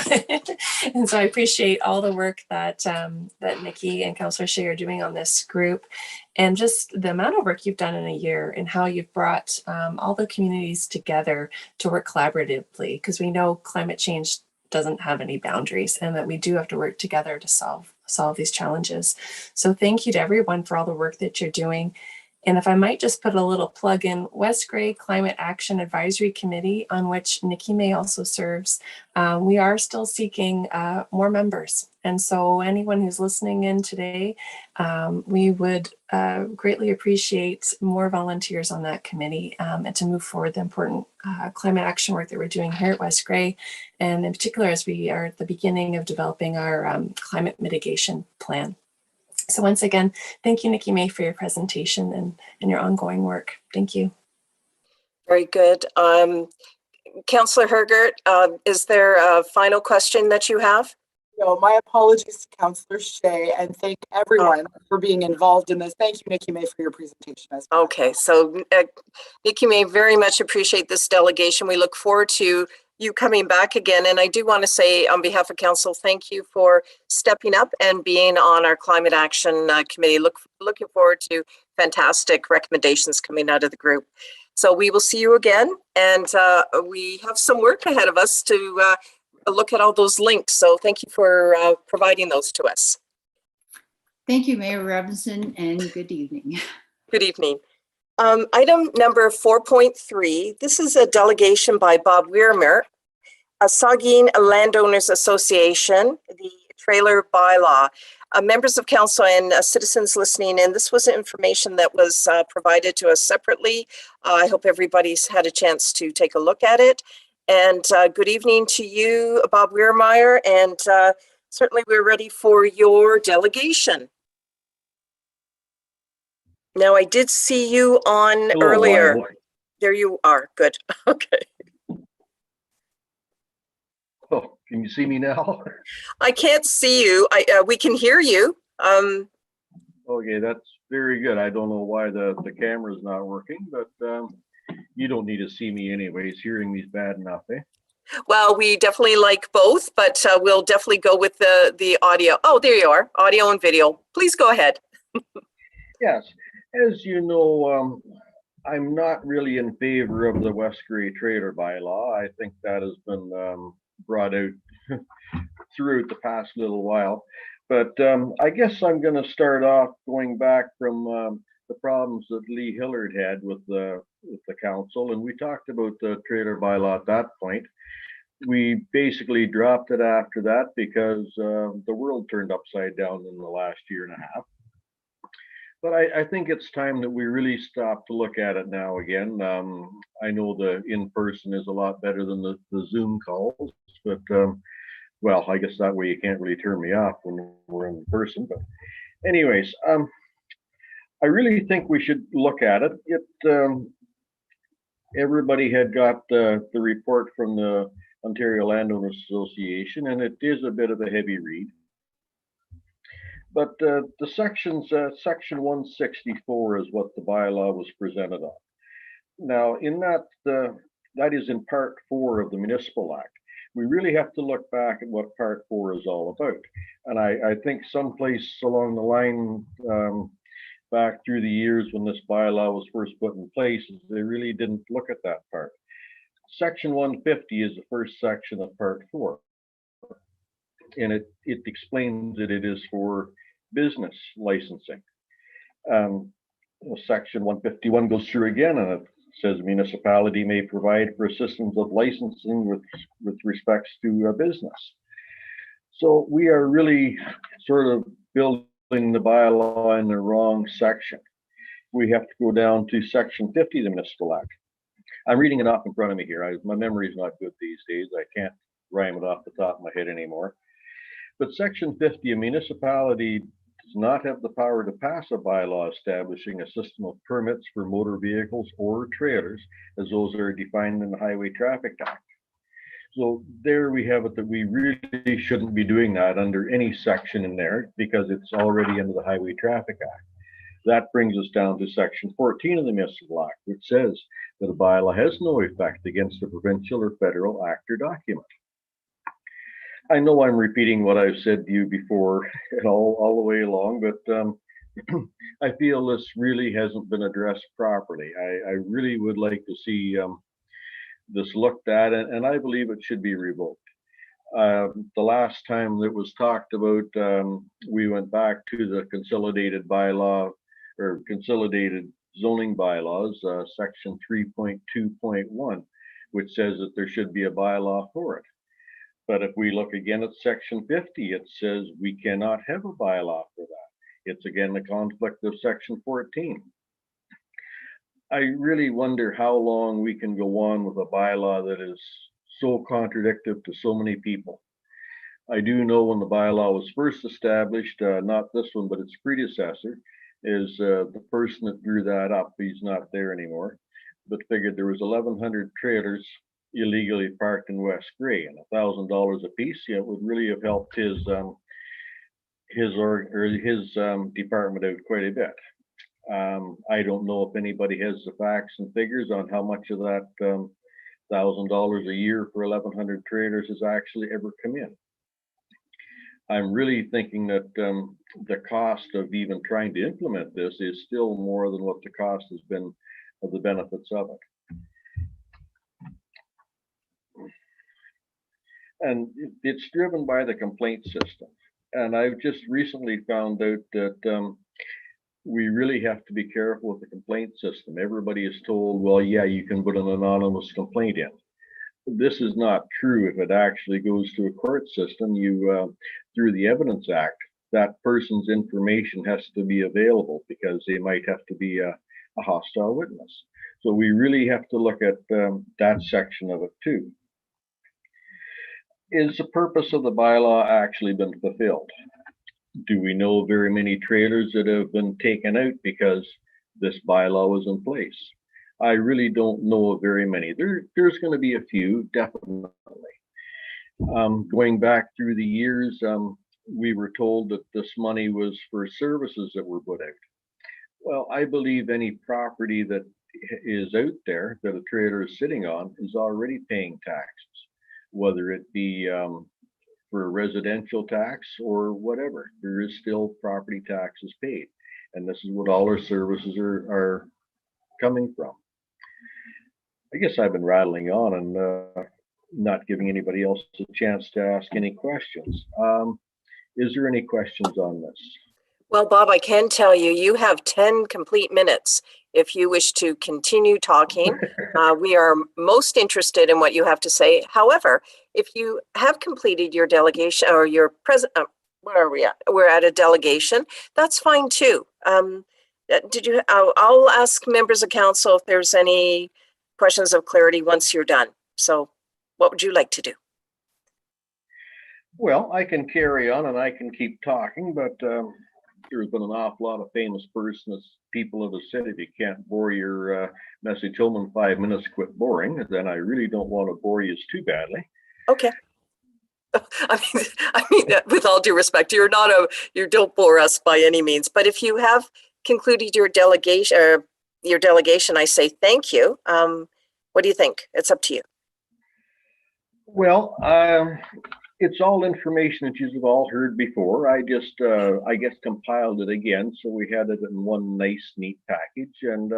S8: And so I appreciate all the work that that Nikki and Councillor Shea are doing on this group, and just the amount of work you've done in a year and how you've brought all the communities together to work collaboratively, because we know climate change doesn't have any boundaries and that we do have to work together to solve these challenges. So thank you to everyone for all the work that you're doing. And if I might just put a little plug in, West Grey Climate Action Advisory Committee, on which Nikki May also serves, we are still seeking more members. And so anyone who's listening in today, we would greatly appreciate more volunteers on that committee and to move forward the important climate action work that we're doing here at West Grey, and in particular as we are at the beginning of developing our climate mitigation plan. So once again, thank you, Nikki May, for your presentation and your ongoing work. Thank you.
S2: Very good. Councillor Hergert, is there a final question that you have?
S6: No, my apologies to Councillor Shea, and thank everyone for being involved in this. Thank you, Nikki May, for your presentation as well.
S2: Okay, so Nikki May, very much appreciate this delegation. We look forward to you coming back again. And I do want to say on behalf of council, thank you for stepping up and being on our climate action committee. Looking forward to fantastic recommendations coming out of the group. So we will see you again, and we have some work ahead of us to look at all those links. So thank you for providing those to us.
S7: Thank you, Mayor Robinson, and good evening.
S2: Good evening. Item number 4.3, this is a delegation by Bob Wiermer, Saugeen Landowners Association, the trailer bylaw. Members of council and citizens listening in, this was information that was provided to us separately. I hope everybody's had a chance to take a look at it. And good evening to you, Bob Wiermeyer, and certainly we're ready for your delegation. Now, I did see you on earlier. There you are. Good. Okay.
S9: Oh, can you see me now?
S2: I can't see you. We can hear you.
S9: Okay, that's very good. I don't know why the camera's not working, but you don't need to see me anyways. Hearing me's bad enough, eh?
S2: Well, we definitely like both, but we'll definitely go with the audio. Oh, there you are. Audio and video. Please go ahead.
S9: Yes. As you know, I'm not really in favor of the West Grey trailer bylaw. I think that has been brought out throughout the past little while. But I guess I'm going to start off going back from the problems that Lee Hillard had with the council. And we talked about the trailer bylaw at that point. We basically dropped it after that because the world turned upside down in the last year and a half. But I think it's time that we really stop to look at it now again. I know the in-person is a lot better than the Zoom calls, but well, I guess that way you can't really turn me off when we're in person. But anyways, I really think we should look at it. Everybody had got the report from the Ontario Landowners Association, and it is a bit of a heavy read. But the sections, section 164 is what the bylaw was presented on. Now, in that, that is in part 4 of the Municipal Act. We really have to look back at what part 4 is all about. And I think someplace along the line, back through the years when this bylaw was first put in place, they really didn't look at that part. Section 150 is the first section of part 4. and it explains that it is for business licensing. Section 151 goes through again, and it says municipality may provide for assistance of licensing with respects to a business. So we are really sort of building the bylaw in the wrong section. We have to go down to section 50 of the Municipal Act. I'm reading it off in front of me here. My memory is not good these days. I can't rhyme it off the top of my head anymore. But section 50, a municipality does not have the power to pass a bylaw establishing a system of permits for motor vehicles or trailers as those are defined in the Highway Traffic Act. So there we have it, that we really shouldn't be doing that under any section in there because it's already under the Highway Traffic Act. That brings us down to section 14 of the Municipal Act, which says that a bylaw has no effect against a provincial or federal act or document. I know I'm repeating what I've said to you before all the way along, but I feel this really hasn't been addressed properly. I really would like to see this looked at, and I believe it should be revoked. The last time that was talked about, we went back to the consolidated bylaw or consolidated zoning bylaws, section 3.2.1, which says that there should be a bylaw for it. But if we look again at section 50, it says we cannot have a bylaw for that. It's again the conflict of section 14. I really wonder how long we can go on with a bylaw that is so contradictory to so many people. I do know when the bylaw was first established, not this one, but its predecessor, is the person that drew that up. He's not there anymore, but figured there was 1,100 trailers illegally parked in West Grey, and $1,000 a piece. Yeah, it would really have helped his department out quite a bit. I don't know if anybody has the facts and figures on how much of that $1,000 a year for 1,100 trailers has actually ever come in. I'm really thinking that the cost of even trying to implement this is still more than what the cost has been of the benefits of it. And it's driven by the complaint system. And I've just recently found out that we really have to be careful with the complaint system. Everybody is told, well, yeah, you can put an anonymous complaint in. This is not true. If it actually goes to a court system, you through the Evidence Act, that person's information has to be available because they might have to be a hostile witness. So we really have to look at that section of it too. Is the purpose of the bylaw actually been fulfilled? Do we know very many trailers that have been taken out because this bylaw was in place? I really don't know of very many. There's going to be a few, definitely. Going back through the years, we were told that this money was for services that were put out. Well, I believe any property that is out there that a trailer is sitting on is already paying taxes, whether it be for residential tax or whatever. There is still property taxes paid, and this is what all our services are coming from. I guess I've been rattling on and not giving anybody else a chance to ask any questions. Is there any questions on this?
S2: Well, Bob, I can tell you, you have 10 complete minutes if you wish to continue talking. We are most interested in what you have to say. However, if you have completed your delegation or your where are we at? We're at a delegation. That's fine too. I'll ask members of council if there's any questions of clarity once you're done. So what would you like to do?
S9: Well, I can carry on and I can keep talking, but there's been an awful lot of famous persons, people of the city. If you can't bore your message home in 5 minutes, quit boring. Then I really don't want to bore you too badly.
S2: Okay. I mean, with all due respect, you don't bore us by any means. But if you have concluded your delegation, I say thank you. What do you think? It's up to you.
S9: Well, it's all information that you've all heard before. I just, I guess, compiled it again, so we had it in one nice, neat package. And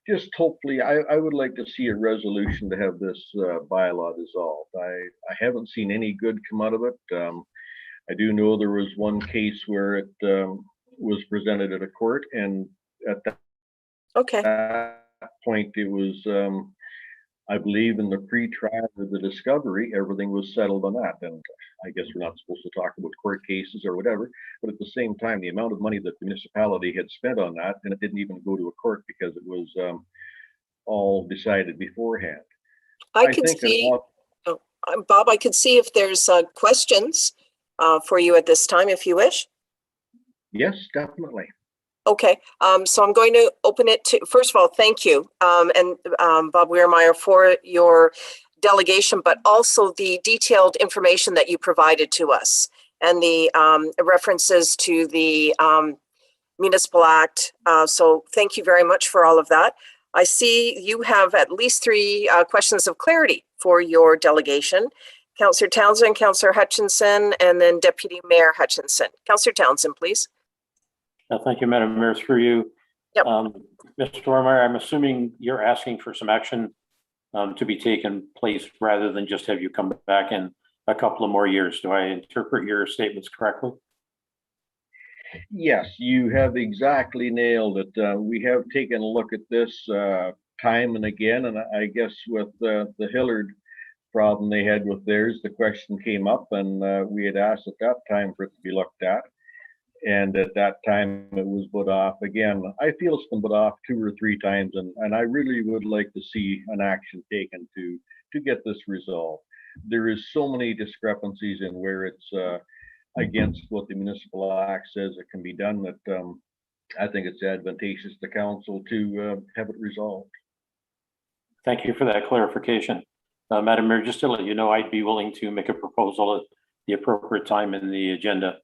S9: just hopefully, I would like to see a resolution to have this bylaw dissolved. I haven't seen any good come out of it. I do know there was one case where it was presented at a court, and at
S2: Okay,
S9: that point, it was, I believe, in the pre-trial or the discovery, everything was settled on that. And I guess we're not supposed to talk about court cases or whatever, but at the same time, the amount of money that the municipality had spent on that, and it didn't even go to a court because it was all decided beforehand.
S2: I can
S9: think an
S2: see,
S9: op-
S2: Bob, I could see if there's questions for you at this time, if you wish.
S9: Yes, definitely.
S2: Okay, so I'm going to open it to, first of all, thank you, and Bob Weirmeyer, for your delegation, but also the detailed information that you provided to us and the references to the Municipal Act. So thank you very much for all of that. I see you have at least 3 questions of clarity for your delegation. Councillor Townsend, Councillor Hutchinson, and then Deputy Mayor Hutchinson. Councillor Townsend, please.
S4: Thank you, Madam Mayor, through you.
S2: Yep.
S4: Mr. Weirmeyer, I'm assuming you're asking for some action to be taken place rather than just have you come back in a couple of more years. Do I interpret your statements correctly?
S9: Yes, you have exactly nailed it. We have taken a look at this time and again, and I guess with the Hillard problem they had with theirs, the question came up, and we had asked at that time for it to be looked at. And at that time, it was put off again. I feel it's been put off 2 or 3 times, and I really would like to see an action taken to get this resolved. There is so many discrepancies in where it's against what the Municipal Act says it can be done that I think it's advantageous to council to have it resolved.
S4: Thank you for that clarification. Madam Mayor, just to let you know, I'd be willing to make a proposal at the appropriate time in the agenda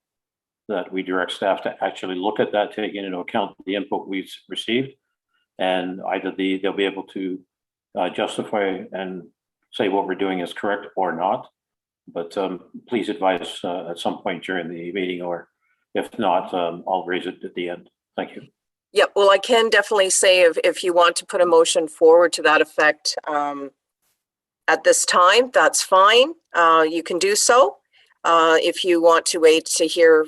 S4: that we direct staff to actually look at that, taking into account the input we've received, and either they'll be able to justify and say what we're doing is correct or not. But please advise at some point during the meeting, or if not, I'll raise it at the end. Thank you.
S2: Yeah, well, I can definitely say if you want to put a motion forward to that effect at this time, that's fine. You can do so. If you want to wait to hear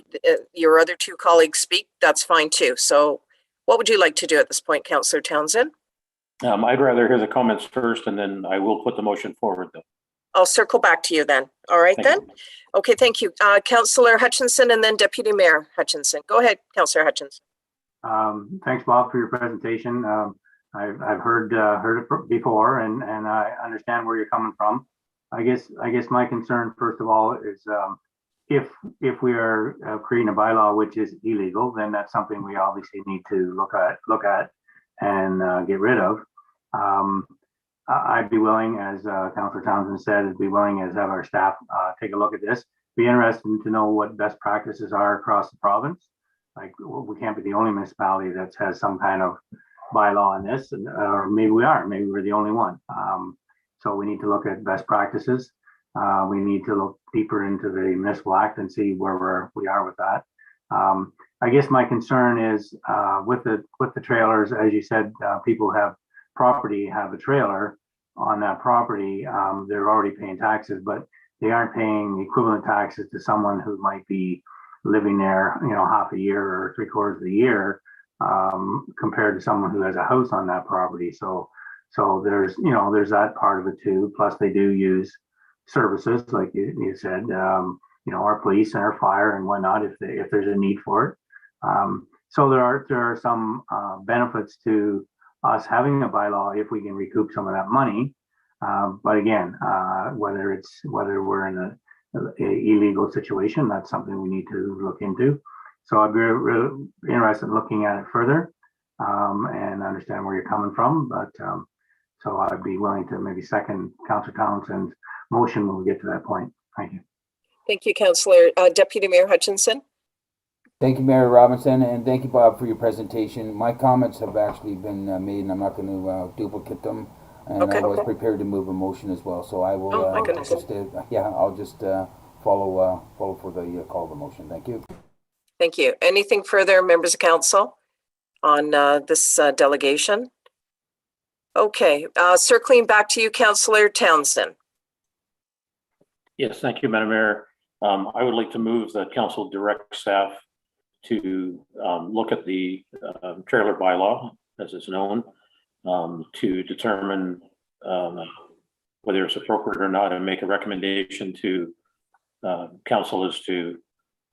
S2: your other 2 colleagues speak, that's fine too. So what would you like to do at this point, Councillor Townsend?
S4: I'd rather hear the comments first, and then I will put the motion forward, though.
S2: I'll circle back to you then. All right,
S4: Thank
S2: then.
S4: you.
S2: Okay, thank you. Councillor Hutchinson and then Deputy Mayor Hutchinson. Go ahead, Councillor Hutchinson.
S10: Thanks, Bob, for your presentation. I've heard it before, and I understand where you're coming from. I guess my concern, first of all, is if we are creating a bylaw which is illegal, then that's something we obviously need to look at and get rid of. I'd be willing, as Councillor Townsend said, I'd be willing as have our staff take a look at this. Be interested to know what best practices are across the province. Like, we can't be the only municipality that has some kind of bylaw on this, or maybe we are. Maybe we're the only one. So we need to look at best practices. We need to look deeper into the Municipal Act and see where we are with that. I guess my concern is with the trailers, as you said, people have a trailer on that property. They're already paying taxes, but they aren't paying the equivalent taxes to someone who might be living there, half a year or 3/4 of the year, compared to someone who has a house on that property. So there's that part of it too. Plus they do use services, like you said, our police and our fire and whatnot, if there's a need for it. So there are some benefits to us having a bylaw if we can recoup some of that money. But again, whether we're in a illegal situation, that's something we need to look into. So I'd be really interested in looking at it further and understand where you're coming from. But so I'd be willing to maybe second Councillor Townsend's motion when we get to that point. Thank you.
S2: Thank you, Councillor. Deputy Mayor Hutchinson.
S11: Thank you, Mayor Robinson, and thank you, Bob, for your presentation. My comments have actually been made, and I'm not going to duplicate them. And
S2: Okay.
S11: I was prepared to move a motion as well, so I will.
S2: Oh, my goodness.
S11: I'll just follow for the call of the motion. Thank you.
S2: Thank you. Anything further, members of council, on this delegation? Okay, circling back to you, Councillor Townsend.
S4: Yes, thank you, Madam Mayor. I would like to move that council direct staff to look at the trailer bylaw, as it's known, to determine whether it's appropriate or not, and make a recommendation to council as to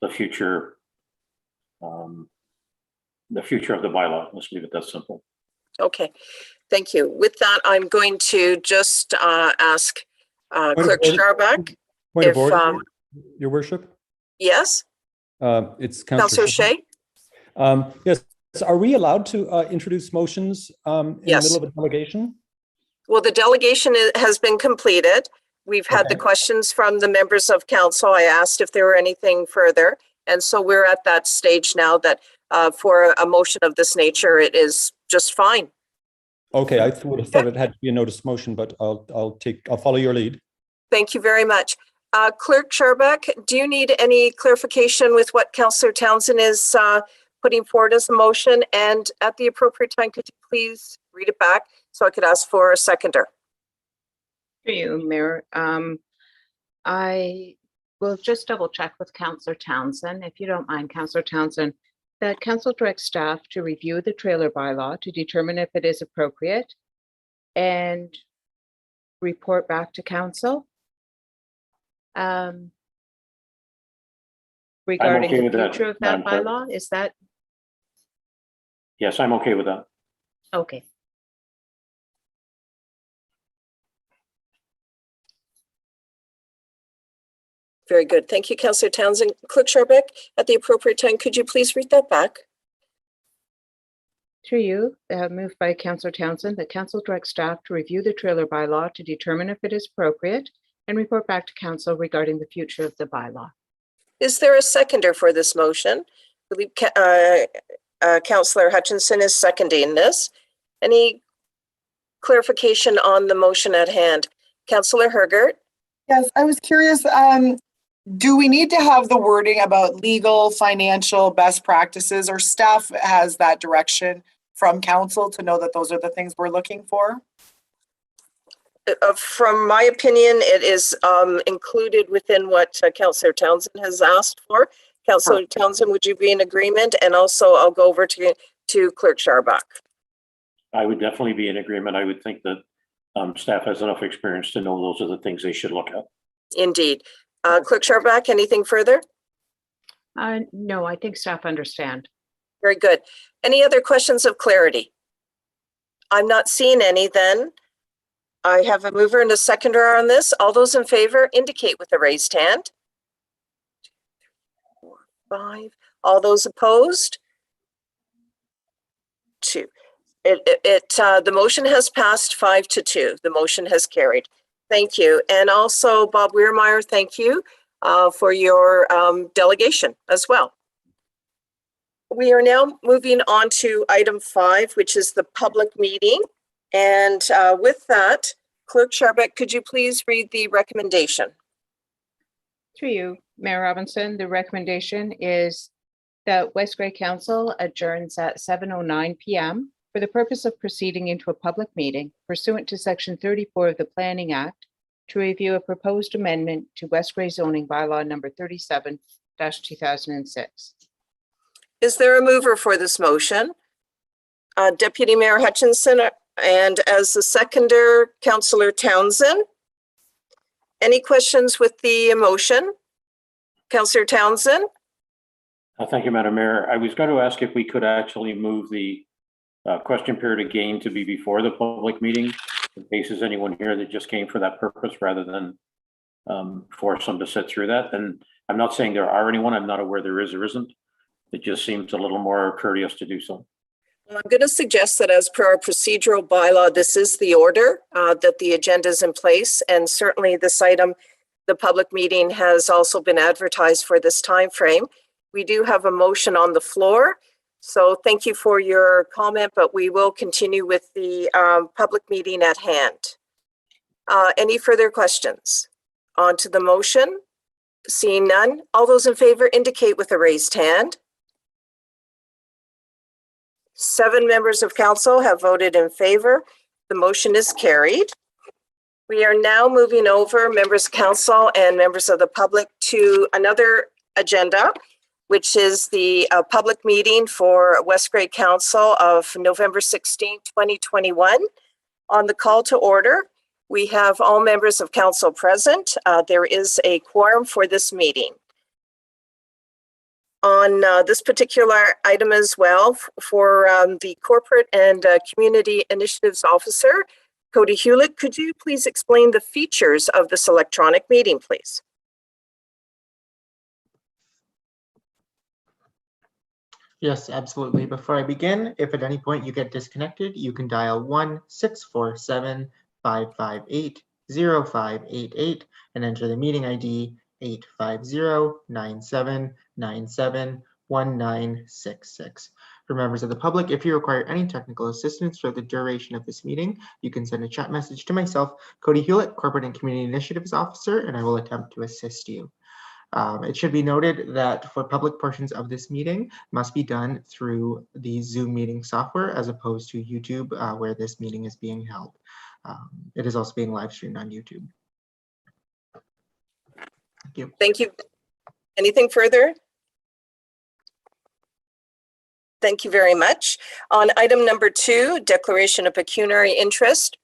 S4: the future of the bylaw. Let's leave it that simple.
S2: Okay, thank you. With that, I'm going to just ask Clerk Scharbeck.
S5: Point
S2: if,
S5: of order, Your Worship.
S2: Yes,
S5: It's
S2: Councillor
S5: Councillor
S2: Shea.
S5: Yes. Are we allowed to introduce motions in the
S2: Yes.
S5: middle of a delegation?
S2: Well, the delegation has been completed. We've had the
S5: Okay.
S2: questions from the members of council. I asked if there were anything further. And so we're at that stage now that for a motion of this nature, it is just fine.
S5: Okay, I would have thought it had to be a notice motion, but I'll follow your lead.
S2: Thank you very much. Clerk Scharbeck, do you need any clarification with what Councillor Townsend is putting forward as a motion? And at the appropriate time, could you please read it back so I could ask for a seconder?
S12: For you, Mayor. I will just double check with Councillor Townsend, if you don't mind, Councillor Townsend, that council directs staff to review the trailer bylaw to determine if it is appropriate and report back to council. Regarding
S4: okay
S12: the
S4: with that,
S12: future of
S4: Madam
S12: that
S4: Clerk.
S12: bylaw, is that
S4: Yes, I'm okay with that.
S12: okay?
S2: Very good. Thank you, Councillor Townsend. Clerk Scharbeck, at the appropriate time, could you please read that back?
S12: Through you, moved by Councillor Townsend, that council directs staff to review the trailer bylaw to determine if it is appropriate and report back to council regarding the future of the bylaw.
S2: Is there a seconder for this motion? I believe Councillor Hutchinson is seconding this. Any clarification on the motion at hand? Councillor Hergert?
S6: Yes, I was curious, do we need to have the wording about legal, financial, best practices, or staff has that direction from council to know that those are the things we're looking for?
S2: From my opinion, it is included within what Councillor Townsend has asked for. Councillor Townsend, would you be in agreement? And also I'll go over to Clerk Scharbeck.
S4: I would definitely be in agreement. I would think that staff has enough experience to know those are the things they should look at.
S2: Indeed. Clerk Scharbeck, anything further?
S12: No, I think staff understand.
S2: Very good. Any other questions of clarity? I'm not seeing any then. I have a mover and a seconder on this. All those in favor indicate with a raised hand. 2, 3, 4, 5. All those opposed? 2. The motion has passed 5-2. The motion has carried. Thank you. And also Bob Weirmeyer, thank you for your delegation as well. We are now moving on to item 5, which is the public meeting. And with that, Clerk Scharbeck, could you please read the recommendation?
S12: Through you, Mayor Robinson, the recommendation is that West Grey Council adjourns at 7:09 p.m. for the purpose of proceeding into a public meeting pursuant to Section 34 of the Planning Act to review a proposed amendment to West Grey zoning bylaw number 37-2006.
S2: Is there a mover for this motion? Deputy Mayor Hutchinson, and as the seconder, Councillor Townsend. Any questions with the motion? Councillor Townsend?
S4: Thank you, Madam Mayor. I was going to ask if we could actually move the question period again to be before the public meeting, in case there's anyone here that just came for that purpose, rather than force them to sit through that. And I'm not saying there are anyone. I'm not aware there is or isn't. It just seems a little more courteous to do so.
S2: Well, I'm going to suggest that as per our procedural bylaw, this is the order, that the agenda is in place. And certainly this item, the public meeting has also been advertised for this time frame. We do have a motion on the floor. So thank you for your comment, but we will continue with the public meeting at hand. Any further questions? On to the motion. Seeing none, all those in favor indicate with a raised hand. 7 members of council have voted in favor. The motion is carried. We are now moving over, members of council and members of the public, to another agenda, which is the public meeting for West Grey Council of November 16, 2021. On the call to order, we have all members of council present. There is a quorum for this meeting. On this particular item as well, for the Corporate and Community Initiatives Officer, Cody Hewlett, could you please explain the features of this electronic meeting, please?
S1: Yes, absolutely. Before I begin, if at any point you get disconnected, you can dial 1-647-558-0588 and enter the meeting ID 850-9797-1966. For members of the public, if you require any technical assistance for the duration of this meeting, you can send a chat message to myself, Cody Hewlett, Corporate and Community Initiatives Officer, and I will attempt to assist you. It should be noted that for public portions of this meeting must be done through the Zoom meeting software as opposed to YouTube, where this meeting is being held. It is also being live streamed on YouTube. Thank you.
S2: Thank you. Anything further? Thank you very much. On item number 2, declaration of pecuniary interest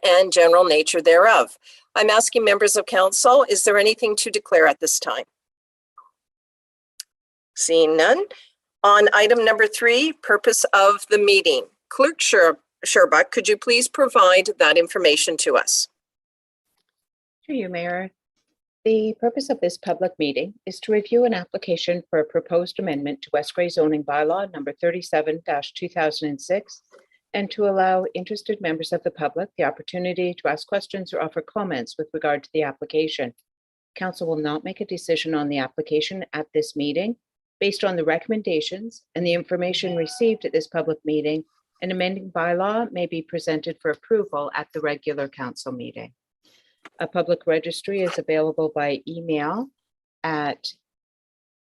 S2: and general nature thereof. I'm asking members of council, is there anything to declare at this time? Seeing none. On item number 3, purpose of the meeting. Clerk Sherbuck, could you please provide that information to us?
S12: Through you, Mayor. The purpose of this public meeting is to review an application for a proposed amendment to West Grey zoning bylaw number 37-2006 and to allow interested members of the public the opportunity to ask questions or offer comments with regard to the application. Council will not make a decision on the application at this meeting. Based on the recommendations and the information received at this public meeting, an amending bylaw may be presented for approval at the regular council meeting. A public registry is available by email at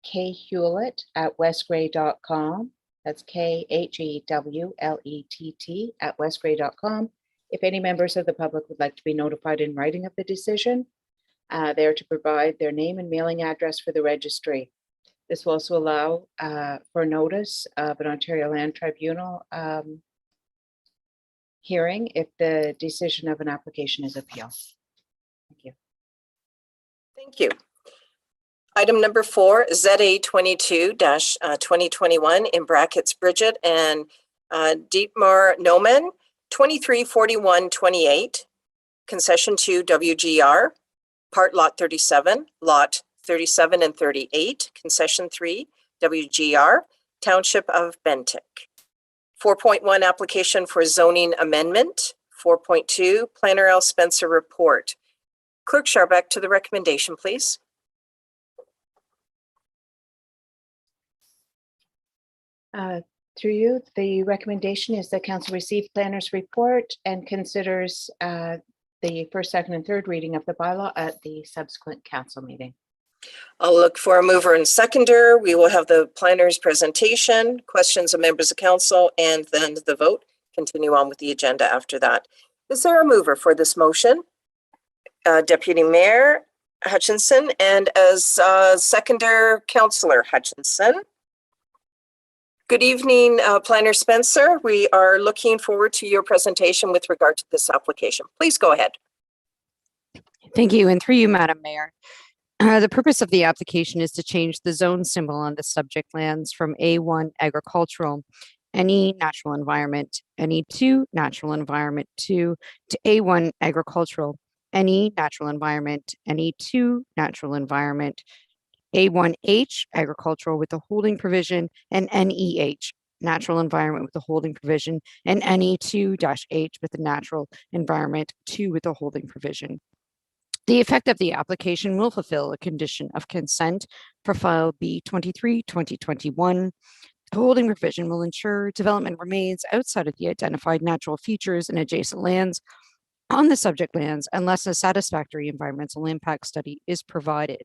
S12: khewlett@westgrey.com. That's KHEWLETT@westgrey.com. If any members of the public would like to be notified in writing of the decision, they are to provide their name and mailing address for the registry. This will also allow for notice of an Ontario Land Tribunal hearing if the decision of an application is appealed. Thank you.
S2: Thank you. Item number 4, ZA 22-2021 in brackets Bridget and Dietmar Nomen, 234128, concession to WGR, part lot 37, lot 37 and 38, concession 3, WGR, Township of Bentic. 4.1 application for zoning amendment. 4.2 Planner L. Spencer report. Clerk Sharbeck to the recommendation, please.
S12: Through you, the recommendation is that council receive planner's report and considers the first, second, and third reading of the bylaw at the subsequent council meeting.
S2: I'll look for a mover and seconder. We will have the planner's presentation, questions of members of council, and then the vote. Continue on with the agenda after that. Is there a mover for this motion? Deputy Mayor Hutchinson, and as seconder, Councillor Hutchinson. Good evening, Planner Spencer. We are looking forward to your presentation with regard to this application. Please go ahead.
S13: Thank you, and through you, Madam Mayor. The purpose of the application is to change the zone symbol on the subject lands from A1 agricultural, NE natural environment, NE2 natural environment to A1 agricultural, NE natural environment, NE2 natural environment, A1H agricultural with the holding provision, and NEH natural environment with the holding provision, and NE2-H with the natural environment 2 with the holding provision. The effect of the application will fulfill a condition of consent for file B23-2021. The holding provision will ensure development remains outside of the identified natural features and adjacent lands on the subject lands unless a satisfactory environmental impact study is provided.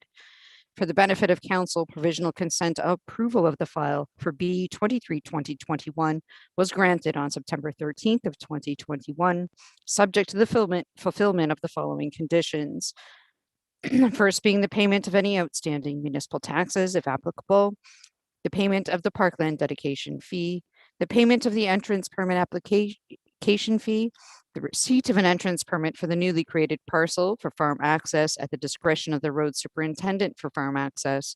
S13: For the benefit of council, provisional consent approval of the file for B 23/2021 was granted on September 13th of 2021, subject to the fulfillment of the following conditions. First being the payment of any outstanding municipal taxes, if applicable, the payment of the parkland dedication fee, the payment of the entrance permit application fee, the receipt of an entrance permit for the newly created parcel for farm access at the discretion of the road superintendent for farm access,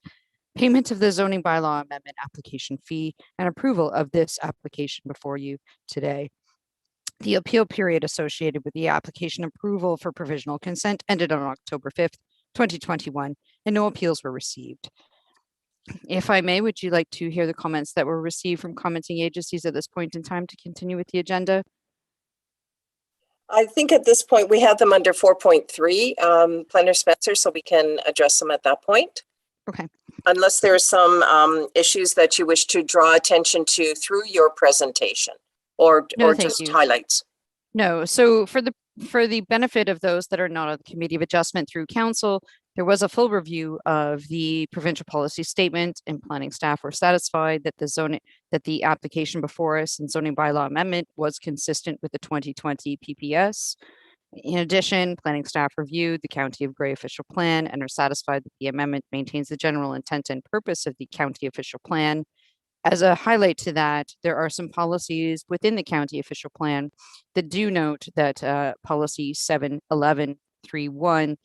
S13: payment of the zoning bylaw amendment application fee, and approval of this application before you today. The appeal period associated with the application approval for provisional consent ended on October 5th, 2021, and no appeals were received. If I may, would you like to hear the comments that were received from commenting agencies at this point in time to continue with the agenda?
S2: I think at this point we have them under 4.3, Planner Spencer, so we can address them at that point.
S13: Okay.
S2: Unless there are some issues that you wish to draw attention to through your presentation or
S13: thank
S2: just
S13: you.
S2: highlights.
S13: No, so for the benefit of those that are not on the Committee of Adjustment through Council, there was a full review of the provincial policy statement, and planning staff were satisfied that the application before us and zoning bylaw amendment was consistent with the 2020 PPS. In addition, planning staff reviewed the County of Grey official plan and are satisfied that the amendment maintains the general intent and purpose of the county official plan. As a highlight to that, there are some policies within the county official plan that do note that policy 71131,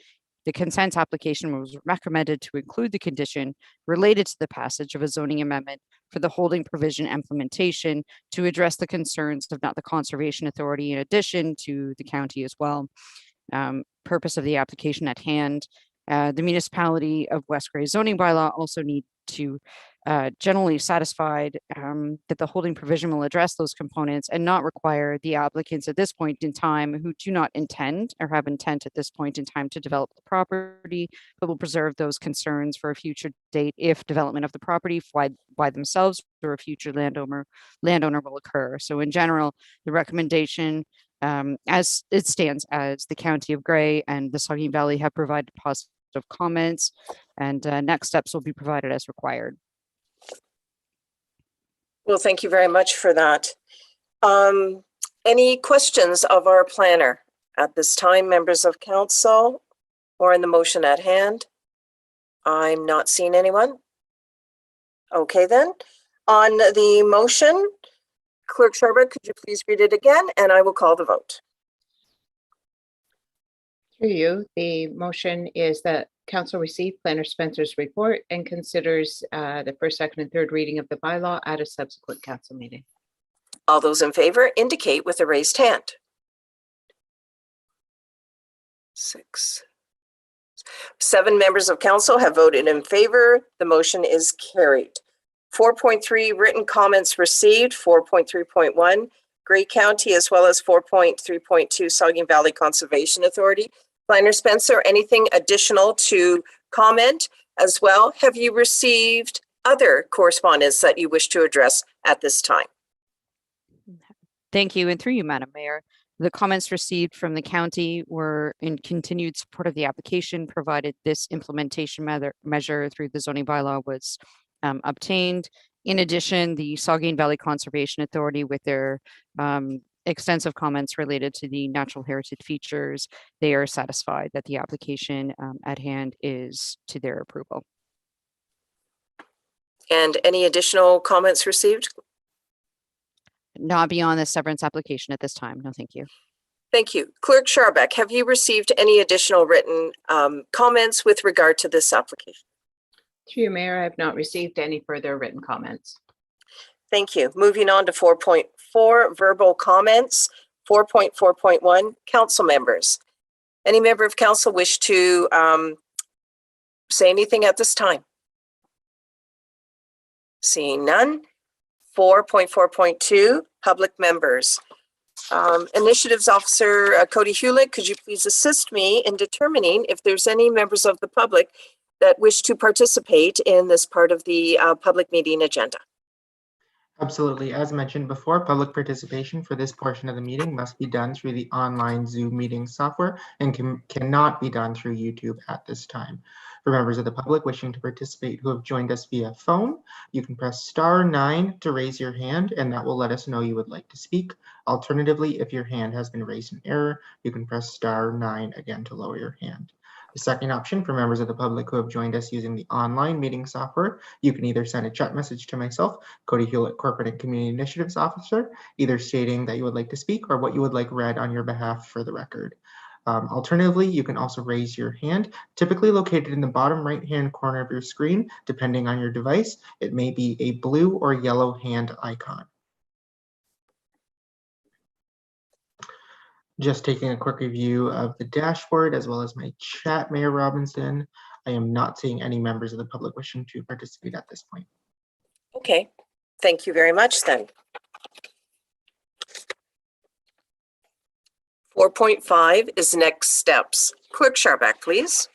S13: the consent application was recommended to include the condition related to the passage of a zoning amendment for the holding provision implementation to address the concerns of not the Conservation Authority in addition to the county as well. Purpose of the application at hand. The municipality of West Grey zoning bylaw also need to generally satisfied that the holding provision will address those components and not require the applicants at this point in time who do not intend or have intent at this point in time to develop the property, but will preserve those concerns for a future date if development of the property by themselves or a future landowner will occur. So in general, the recommendation as it stands as the County of Grey and the Saugeen Valley have provided positive comments, and next steps will be provided as required.
S2: Well, thank you very much for that. Any questions of our planner at this time, members of council, or in the motion at hand? I'm not seeing anyone. Okay, then. On the motion, Clerk Sharbuck, could you please read it again, and I will call the vote.
S12: Through you, the motion is that council receive Planner Spencer's report and considers the first, second, and third reading of the bylaw at a subsequent council meeting.
S2: All those in favor indicate with a raised hand. 6. 7 members of council have voted in favor. The motion is carried. 4.3 written comments received, 4.3.1 Grey County, as well as 4.3.2 Saugeen Valley Conservation Authority. Planner Spencer, anything additional to comment as well? Have you received other correspondence that you wish to address at this time?
S13: Thank you, and through you, Madam Mayor. The comments received from the county were in continued support of the application, provided this implementation measure through the zoning bylaw was obtained. In addition, the Saugeen Valley Conservation Authority, with their extensive comments related to the natural heritage features, they are satisfied that the application at hand is to their approval.
S2: And any additional comments received?
S13: Not beyond the severance application at this time. No, thank you.
S2: Thank you. Clerk Sharbuck, have you received any additional written comments with regard to this application?
S12: Through you, Mayor, I have not received any further written comments.
S2: Thank you. Moving on to 4.4, verbal comments. 4.4.1, council members. Any member of council wish to say anything at this time? Seeing none. 4.4.2, public members. Initiatives Officer Cody Hewlett, could you please assist me in determining if there's any members of the public that wish to participate in this part of the public meeting agenda?
S1: Absolutely. As mentioned before, public participation for this portion of the meeting must be done through the online Zoom meeting software and cannot be done through YouTube at this time. For members of the public wishing to participate who have joined us via phone, you can press *9 to raise your hand, and that will let us know you would like to speak. Alternatively, if your hand has been raised in error, you can press *9 again to lower your hand. The second option for members of the public who have joined us using the online meeting software, you can either send a chat message to myself, Cody Hewlett, Corporate and Community Initiatives Officer, either stating that you would like to speak or what you would like read on your behalf for the record. Alternatively, you can also raise your hand, typically located in the bottom right-hand corner of your screen. Depending on your device, it may be a blue or yellow hand icon. Just taking a quick review of the dashboard as well as my chat, Mayor Robinson. I am not seeing any members of the public wishing to participate at this point.
S2: Okay, thank you very much then. 4.5 is next steps. Clerk Scharbeck, please.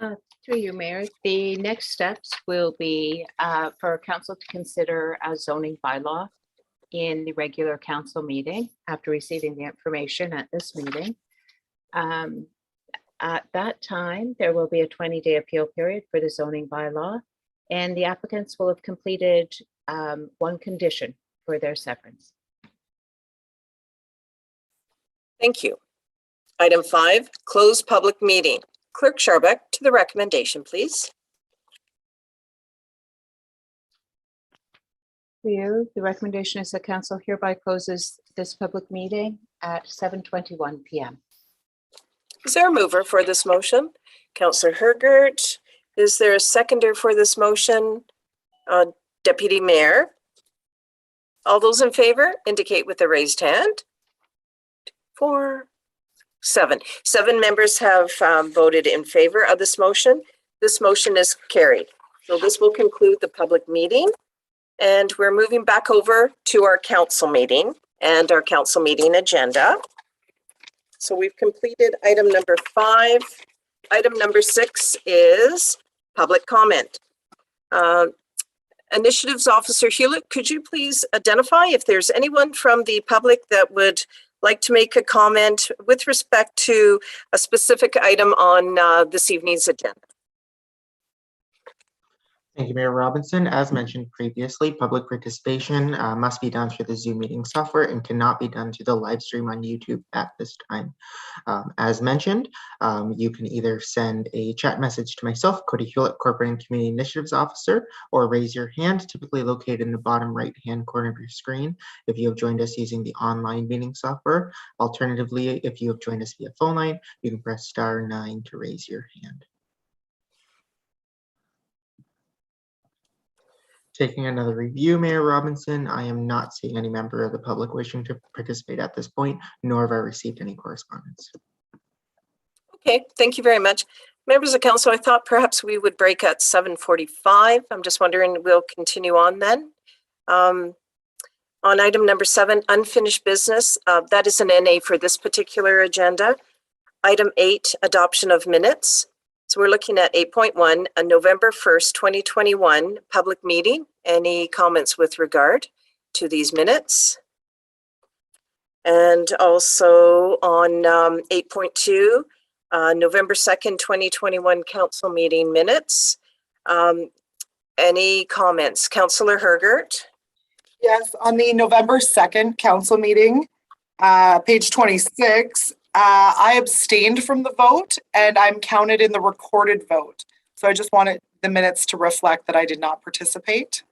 S12: Through you, Mayor, the next steps will be for council to consider a zoning bylaw in the regular council meeting after receiving the information at this meeting. At that time, there will be a 20-day appeal period for the zoning bylaw, and the applicants will have completed one condition for their severance.
S2: Thank you. Item 5, close public meeting. Clerk Scharbeck, to the recommendation, please.
S12: For you, the recommendation is that council hereby closes this public meeting at 7:21 p.m.
S2: Is there a mover for this motion? Councillor Hergert. Is there a seconder for this motion? Deputy Mayor. All those in favor indicate with a raised hand. 4, 7. 7 members have voted in favor of this motion. This motion is carried. So this will conclude the public meeting. And we're moving back over to our council meeting and our council meeting agenda. So we've completed item number 5. Item number 6 is public comment. Initiatives Officer Hewlett, could you please identify if there's anyone from the public that would like to make a comment with respect to a specific item on this evening's agenda?
S1: Thank you, Mayor Robinson. As mentioned previously, public participation must be done through the Zoom meeting software and cannot be done through the live stream on YouTube at this time. As mentioned, you can either send a chat message to myself, Cody Hewlett, Corporate and Community Initiatives Officer, or raise your hand, typically located in the bottom right-hand corner of your screen if you have joined us using the online meeting software. Alternatively, if you have joined us via phone line, you can press *9 to raise your hand. Taking another review, Mayor Robinson, I am not seeing any member of the public wishing to participate at this point, nor have I received any correspondence.
S2: Okay, thank you very much. Members of council, I thought perhaps we would break at 7:45. I'm just wondering, we'll continue on then. On item number 7, unfinished business, that is an NA for this particular agenda. Item 8, adoption of minutes. So we're looking at 8.1, a November 1st, 2021 public meeting. Any comments with regard to these minutes? And also on 8.2, November 2nd, 2021 council meeting minutes. Any comments? Councillor Hergert?
S6: Yes, on the November 2nd council meeting, page 26, I abstained from the vote and I'm counted in the recorded vote. So I just wanted the minutes to reflect that I did not participate.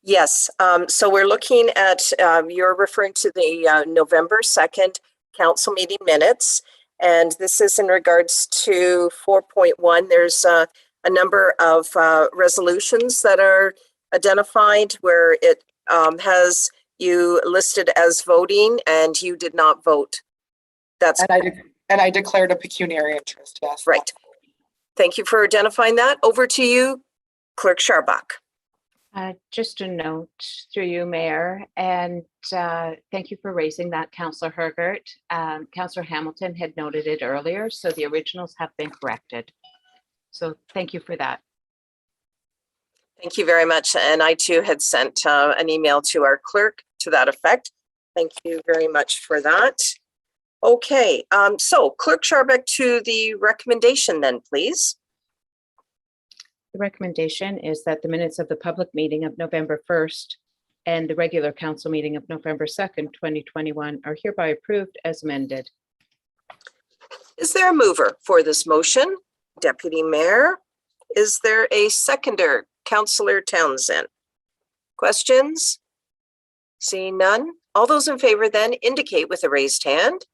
S2: Yes, so we're looking at, you're referring to the November 2nd council meeting minutes. And this is in regards to 4.1. There's a number of resolutions that are identified where it has you listed as voting and you did not vote. That's
S6: and I declared a pecuniary interest. Yes.
S2: Right. Thank you for identifying that. Over to you, Clerk Scharbeck.
S12: Just a note through you, Mayor, and thank you for raising that, Councillor Hergert. Councillor Hamilton had noted it earlier, so the originals have been corrected. So thank you for that.
S2: Thank you very much. And I too had sent an email to our clerk to that effect. Thank you very much for that. Okay, so Clerk Scharbeck to the recommendation then, please.
S12: The recommendation is that the minutes of the public meeting of November 1st and the regular council meeting of November 2nd, 2021 are hereby approved as amended.
S2: Is there a mover for this motion? Deputy Mayor, is there a seconder? Councillor Townsend. Questions? Seeing none. All those in favor then indicate with a raised hand.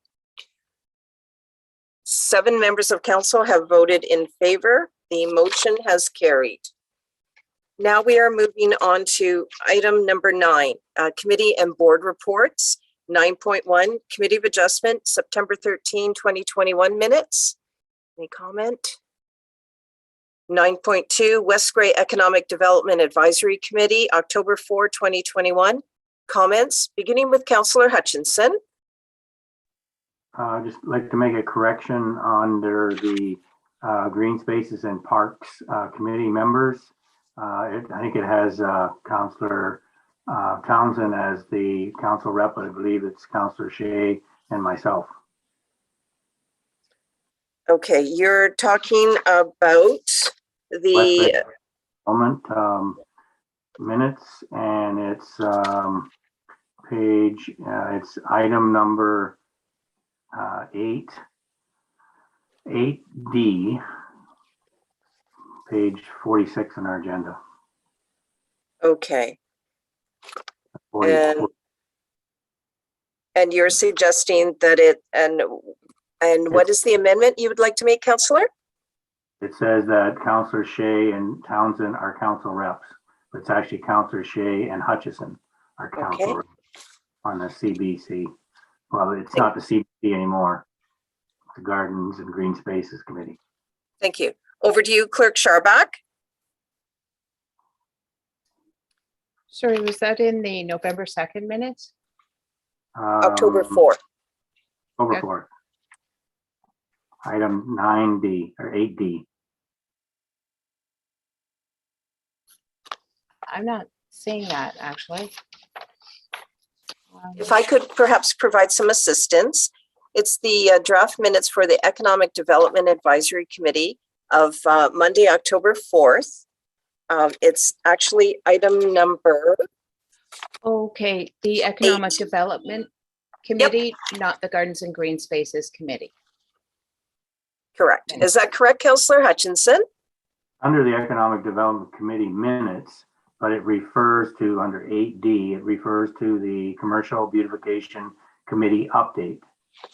S2: 7 members of council have voted in favor. The motion has carried. Now we are moving on to item number 9, committee and board reports. 9.1, Committee of Adjustment, September 13, 2021 minutes. Any comment? 9.2, West Grey Economic Development Advisory Committee, October 4, 2021. Comments, beginning with Councillor Hutchinson.
S10: Just like to make a correction under the Green Spaces and Parks Committee members. I think it has Councillor Townsend as the council rep, but I believe it's Councillor Shea and myself.
S2: Okay, you're talking about the
S10: minutes, and it's page, it's item number 8D, page 46 in our agenda.
S2: okay.
S10: 40.
S2: And you're suggesting that it, and what is the amendment you would like to make, Councillor?
S10: It says that Councillor Shea and Townsend are council reps, but it's actually Councillor Shea and Hutchison are council reps on the CBC. Well, it's not the CBC anymore. It's the Gardens and Green Spaces Committee.
S2: Thank you. Over to you, Clerk Scharbeck.
S12: Sorry, was that in the November 2nd minutes?
S2: October 4th.
S10: October 4th. Item 9D or 8D.
S12: I'm not seeing that actually.
S2: If I could perhaps provide some assistance, it's the draft minutes for the Economic Development Advisory Committee of Monday, October 4th. It's actually item number.
S12: Okay, the Economic Development Committee, not the Gardens and Green Spaces Committee.
S2: Correct. Is that correct, Councillor Hutchinson?
S10: Under the Economic Development Committee minutes, but it refers to, under 8D, it refers to the Commercial Beautification Committee update.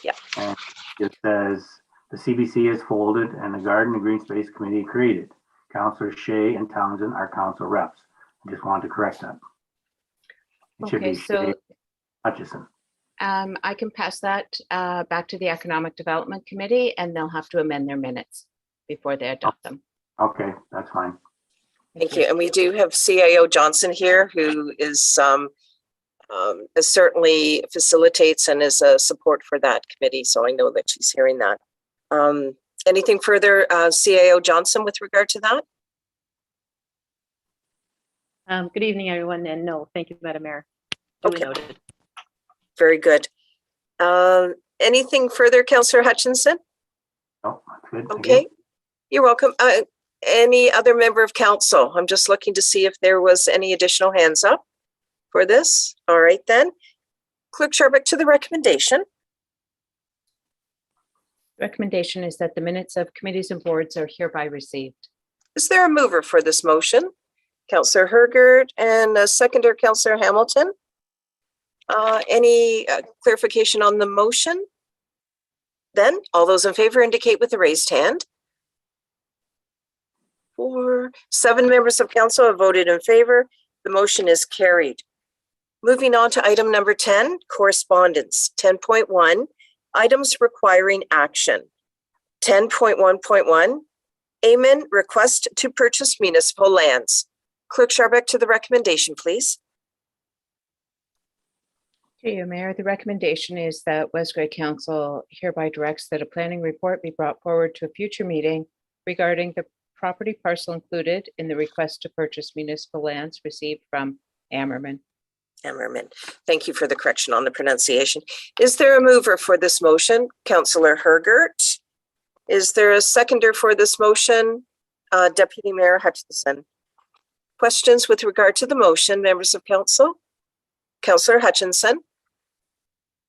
S2: Yeah.
S10: And it says the CBC is folded and the Garden and Green Space Committee created. Councillor Shea and Townsend are council reps. I just wanted to correct that. It should
S12: Okay,
S10: be Shea, Hutchison.
S12: I can pass that back to the Economic Development Committee and they'll have to amend their minutes before they adopt them.
S10: Okay, that's fine.
S2: Thank you. And we do have CAO Johnson here, who is certainly facilitates and is a support for that committee. So I know that she's hearing that. Anything further, CAO Johnson, with regard to that?
S14: Good evening, everyone. And no, thank you, Madam Mayor. Duly noted.
S2: Very good. Anything further, Councillor Hutchinson?
S10: No, that's good.
S2: Okay, you're welcome. Any other member of council? I'm just looking to see if there was any additional hands up for this. All right, then. Clerk Scharbeck to the recommendation.
S12: Recommendation is that the minutes of committees and boards are hereby received.
S2: Is there a mover for this motion? Councillor Hergert and a seconder, Councillor Hamilton. Any clarification on the motion? Then all those in favor indicate with a raised hand. 7 members of council have voted in favor. The motion is carried. Moving on to item number 10, correspondence. 10.1, items requiring action. 10.1.1, Amen, request to purchase municipal lands. Clerk Scharbeck to the recommendation, please.
S12: To you, Mayor, the recommendation is that West Grey Council hereby directs that a planning report be brought forward to a future meeting regarding the property parcel included in the request to purchase municipal lands received from Ammerman.
S2: Ammerman. Thank you for the correction on the pronunciation. Is there a mover for this motion? Councillor Hergert. Is there a seconder for this motion? Deputy Mayor Hutchinson. Questions with regard to the motion, members of council? Councillor Hutchinson.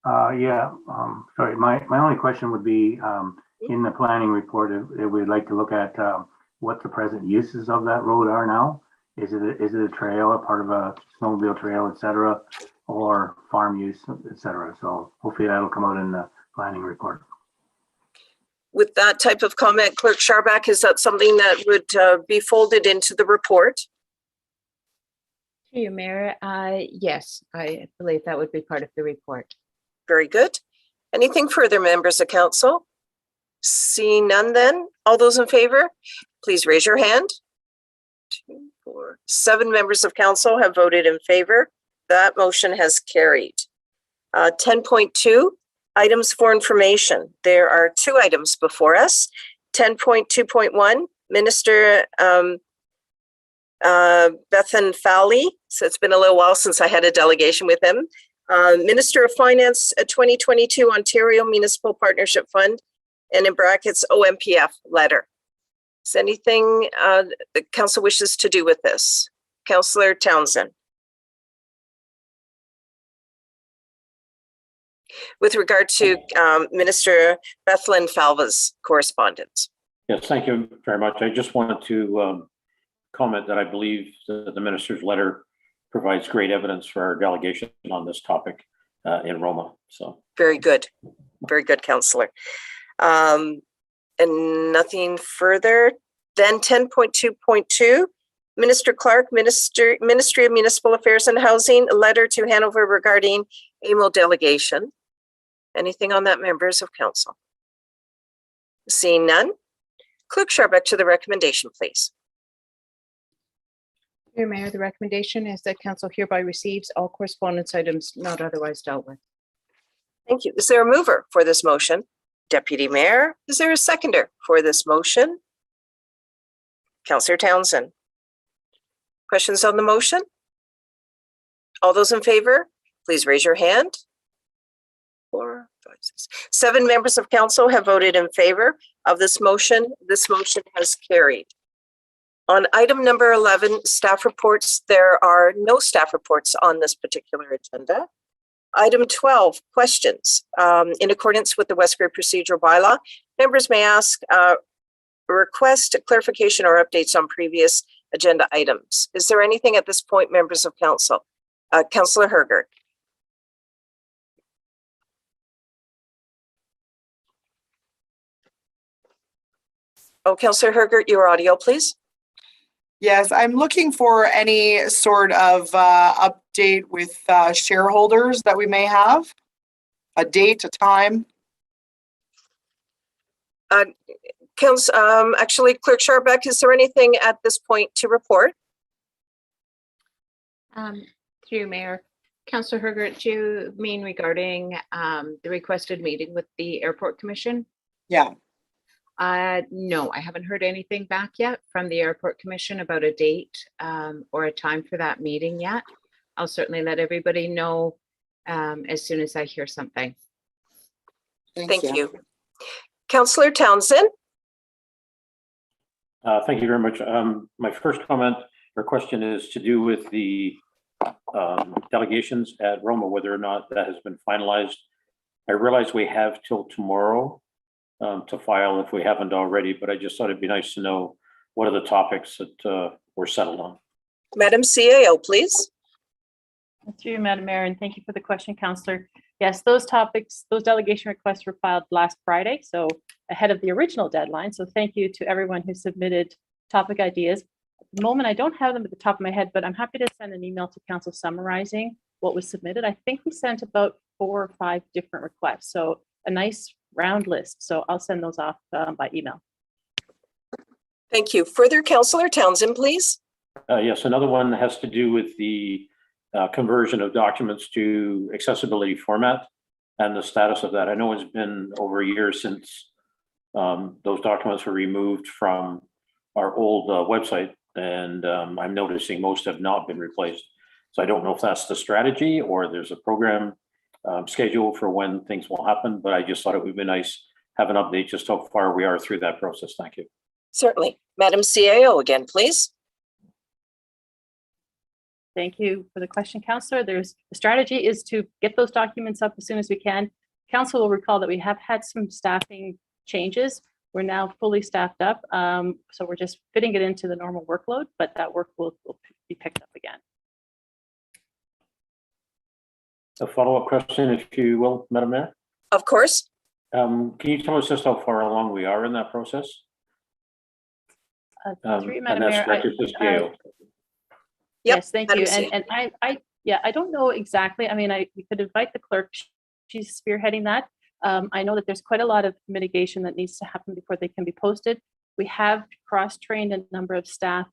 S10: Sorry, my only question would be, in the planning report, if we'd like to look at what the present uses of that road are now. Is it a trail, a part of a snowmobile trail, et cetera, or farm use, et cetera? So hopefully that'll come out in the planning report.
S2: With that type of comment, Clerk Scharbeck, is that something that would be folded into the report?
S12: To you, Mayor. Yes, I believe that would be part of the report.
S2: Very good. Anything further, members of council? Seeing none then, all those in favor, please raise your hand. 2, 4, 7 members of council have voted in favor. That motion has carried. 10.2, items for information. There are 2 items before us. 10.2.1, Minister Bethan Fowley. So it's been a little while since I had a delegation with him. Minister of Finance, 2022 Ontario Municipal Partnership Fund, and in brackets, OMPF letter. Is anything the council wishes to do with this? Councillor Townsend. With regard to Minister Bethlyn Falva's correspondence.
S4: Yes, thank you very much. I just wanted to comment that I believe the minister's letter provides great evidence for our delegation on this topic in Roma. So
S2: very good, Councillor. And nothing further. Then 10.2.2, Minister Clark, Ministry of Municipal Affairs and Housing, a letter to Hanover regarding AMO delegation. Anything on that, members of council? Seeing none, Clerk Scharbeck to the recommendation, please.
S12: Dear Mayor, the recommendation is that council hereby receives all correspondence items not otherwise dealt with.
S2: Thank you. Is there a mover for this motion? Deputy Mayor, is there a seconder for this motion? Councillor Townsend. Questions on the motion? All those in favor, please raise your hand. 4, 5, 6. 7 members of council have voted in favor of this motion. This motion has carried. On item number 11, staff reports, there are no staff reports on this particular agenda. Item 12, questions. In accordance with the West Grey Procedural Bylaw, members may ask, request clarification or updates on previous agenda items. Is there anything at this point, members of council? Councillor Hergert. Oh, Councillor Hergert, your audio, please.
S6: Yes, I'm looking for any sort of update with shareholders that we may have. A date, a time.
S2: Actually, Clerk Scharbeck, is there anything at this point to report?
S12: Through Mayor, Councillor Hergert, do you mean regarding the requested meeting with the Airport Commission?
S6: Yeah.
S12: No, I haven't heard anything back yet from the Airport Commission about a date or a time for that meeting yet. I'll certainly let everybody know as soon as I hear something.
S2: Thank you. Councillor Townsend.
S4: Thank you very much. My first comment or question is to do with the delegations at Roma, whether or not that has been finalized. I realize we have till tomorrow to file if we haven't already, but I just thought it'd be nice to know what are the topics that were settled on.
S2: Madam CAO, please.
S14: Through you, Madam Mayor, and thank you for the question, Councillor. Yes, those topics, those delegation requests were filed last Friday, so ahead of the original deadline. So thank you to everyone who submitted topic ideas. At the moment, I don't have them at the top of my head, but I'm happy to send an email to council summarizing what was submitted. I think we sent about 4 or 5 different requests, so a nice round list. So I'll send those off by email.
S2: Thank you. Further, Councillor Townsend, please.
S4: Yes, another one has to do with the conversion of documents to accessibility format and the status of that. I know it's been over a year since those documents were removed from our old website, and I'm noticing most have not been replaced. So I don't know if that's the strategy or there's a program schedule for when things will happen, but I just thought it would be nice have an update just how far we are through that process. Thank you.
S2: Certainly. Madam CAO again, please.
S14: Thank you for the question, Councillor. The strategy is to get those documents up as soon as we can. Council will recall that we have had some staffing changes. We're now fully staffed up. So we're just fitting it into the normal workload, but that work will be picked up again.
S4: A follow-up question, if you will, Madam Mayor.
S2: Of course.
S4: Can you tell us just how far along we are in that process?
S14: Through you,
S4: And
S14: Madam
S4: that's
S14: Mayor,
S4: directed to CAO.
S14: yes, thank you.
S2: Madam
S14: And I don't know exactly. I mean, we could invite the clerk. She's spearheading that. I know that there's quite a lot of mitigation that needs to happen before they can be posted. We have cross-trained a number of staff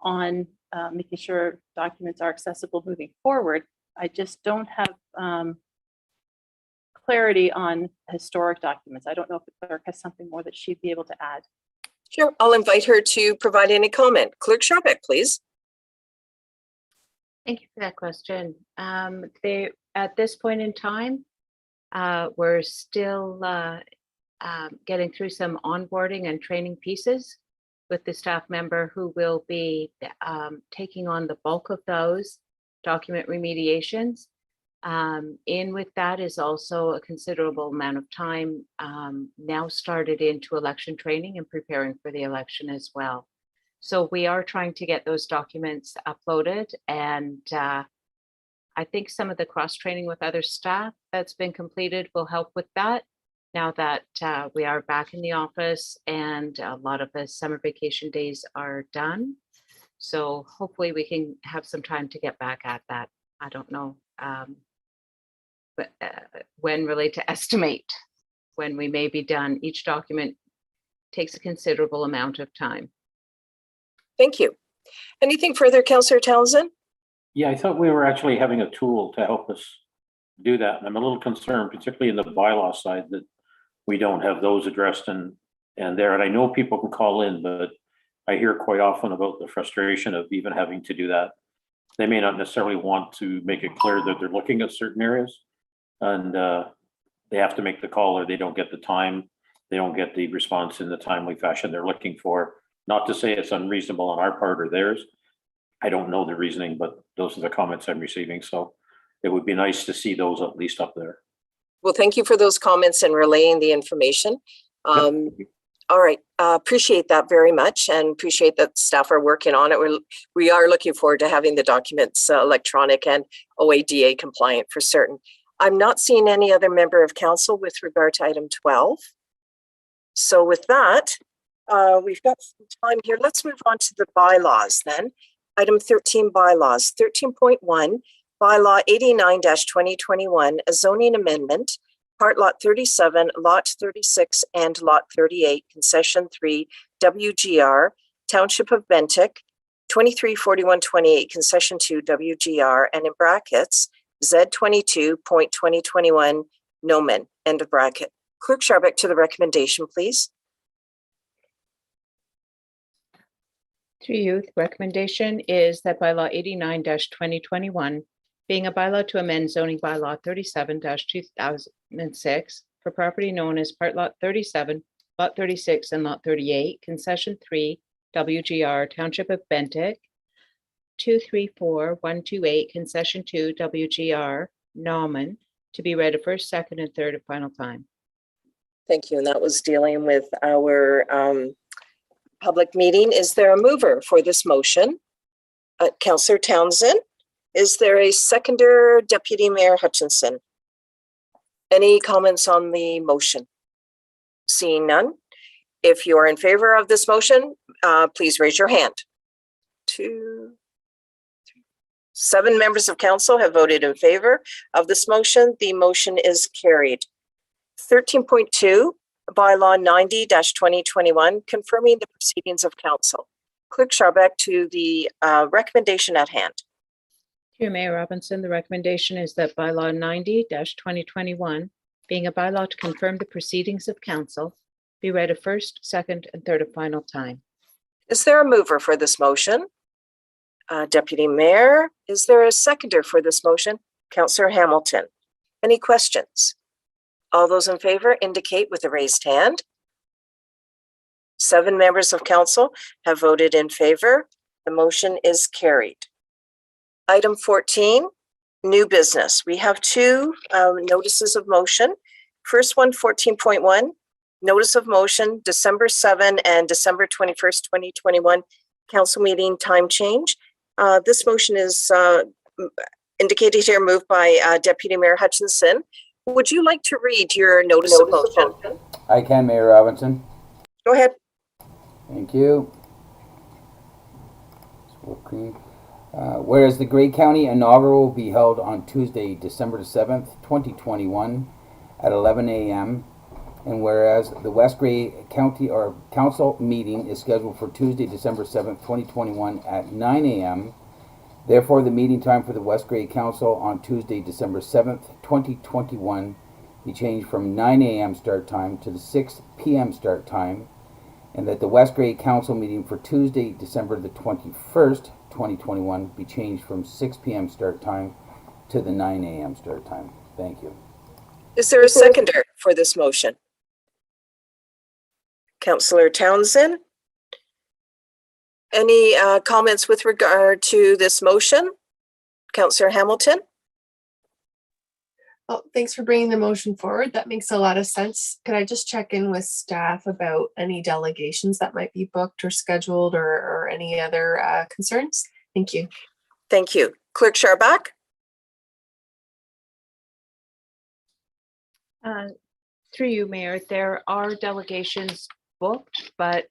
S14: on making sure documents are accessible moving forward. I just don't have clarity on historic documents. I don't know if the clerk has something more that she'd be able to add.
S2: Sure, I'll invite her to provide any comment. Clerk Sharbeck, please.
S12: Thank you for that question. At this point in time, we're still getting through some onboarding and training pieces with the staff member who will be taking on the bulk of those document remediations. In with that is also a considerable amount of time now started into election training and preparing for the election as well. So we are trying to get those documents uploaded, and I think some of the cross-training with other staff that's been completed will help with that now that we are back in the office and a lot of the summer vacation days are done. So hopefully we can have some time to get back at that. I don't know but when really to estimate when we may be done. Each document takes a considerable amount of time.
S2: Thank you. Anything further, Councillor Townsend?
S4: Yeah, I thought we were actually having a tool to help us do that. And I'm a little concerned, particularly in the bylaw side, that we don't have those addressed and there. And I know people can call in, but I hear quite often about the frustration of even having to do that. They may not necessarily want to make it clear that they're looking at certain areas, and they have to make the call, or they don't get the time. They don't get the response in the timely fashion they're looking for. Not to say it's unreasonable on our part or theirs. I don't know the reasoning, but those are the comments I'm receiving. So it would be nice to see those at least up there.
S2: Well, thank you for those comments and relaying the information. All right, appreciate that very much, and appreciate that staff are working on it. We are looking forward to having the documents electronic and OADA compliant for certain. I'm not seeing any other member of council with regard to item 12. So with that, we've got some time here. Let's move on to the bylaws then. Item 13, bylaws. 13.1, bylaw 89-2021, a zoning amendment, part lot 37, lot 36, and lot 38, concession 3, WGR, Township of Bentic, 234128, concession 2, WGR, and in brackets, Z22.2021, Nomen, end of bracket. Clerk Sharbeck to the recommendation, please.
S12: Through you, the recommendation is that bylaw 89-2021, being a bylaw to amend zoning bylaw 37-2006 for property known as part lot 37, lot 36, and lot 38, concession 3, WGR, Township of Bentic, 234128, concession 2, WGR, Nauman, to be read a first, second, and third and final time.
S2: Thank you. And that was dealing with our public meeting. Is there a mover for this motion? Councillor Townsend. Is there a seconder, Deputy Mayor Hutchinson? Any comments on the motion? Seeing none. If you are in favor of this motion, please raise your hand. 2, 3, 7 members of council have voted in favor of this motion. The motion is carried. 13.2, bylaw 90-2021, confirming the proceedings of council. Clerk Sharbeck to the recommendation at hand.
S12: Through Mayor Robinson, the recommendation is that bylaw 90-2021, being a bylaw to confirm the proceedings of council, be read a first, second, and third and final time.
S2: Is there a mover for this motion? Deputy Mayor, is there a seconder for this motion? Councillor Hamilton. Any questions? All those in favor indicate with a raised hand. 7 members of council have voted in favor. The motion is carried. Item 14, new business. We have 2 notices of motion. First one, 14.1, notice of motion, December 7 and December 21st, 2021, council meeting time change. This motion is indicated here, moved by Deputy Mayor Hutchinson. Would you like to read your notice of motion?
S11: I can, Mayor Robinson.
S2: Go ahead.
S11: Thank you. Whereas the Grey County inaugural will be held on Tuesday, December 7th, 2021 at 11 a.m. And whereas the West Grey County or Council meeting is scheduled for Tuesday, December 7th, 2021 at 9 a.m. Therefore, the meeting time for the West Grey Council on Tuesday, December 7th, 2021 be changed from 9 a.m. start time to the 6 p.m. start time, and that the West Grey Council meeting for Tuesday, December the 21st, 2021 be changed from 6 p.m. start time to the 9 a.m. start time. Thank you.
S2: Is there a seconder for this motion? Councillor Townsend. Any comments with regard to this motion? Councillor Hamilton.
S8: Oh, thanks for bringing the motion forward. That makes a lot of sense. Could I just check in with staff about any delegations that might be booked or scheduled or any other concerns? Thank you.
S2: Thank you. Clerk Sharbach.
S12: Through you, Mayor, there are delegations booked, but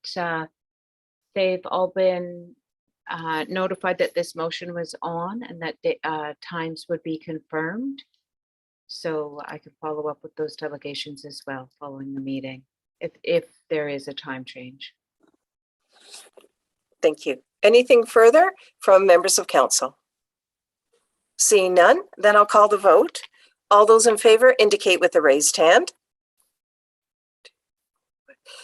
S12: they've all been notified that this motion was on and that times would be confirmed. So I can follow up with those delegations as well following the meeting, if there is a time change.
S2: Thank you. Anything further from members of council? Seeing none, then I'll call the vote. All those in favor indicate with a raised hand.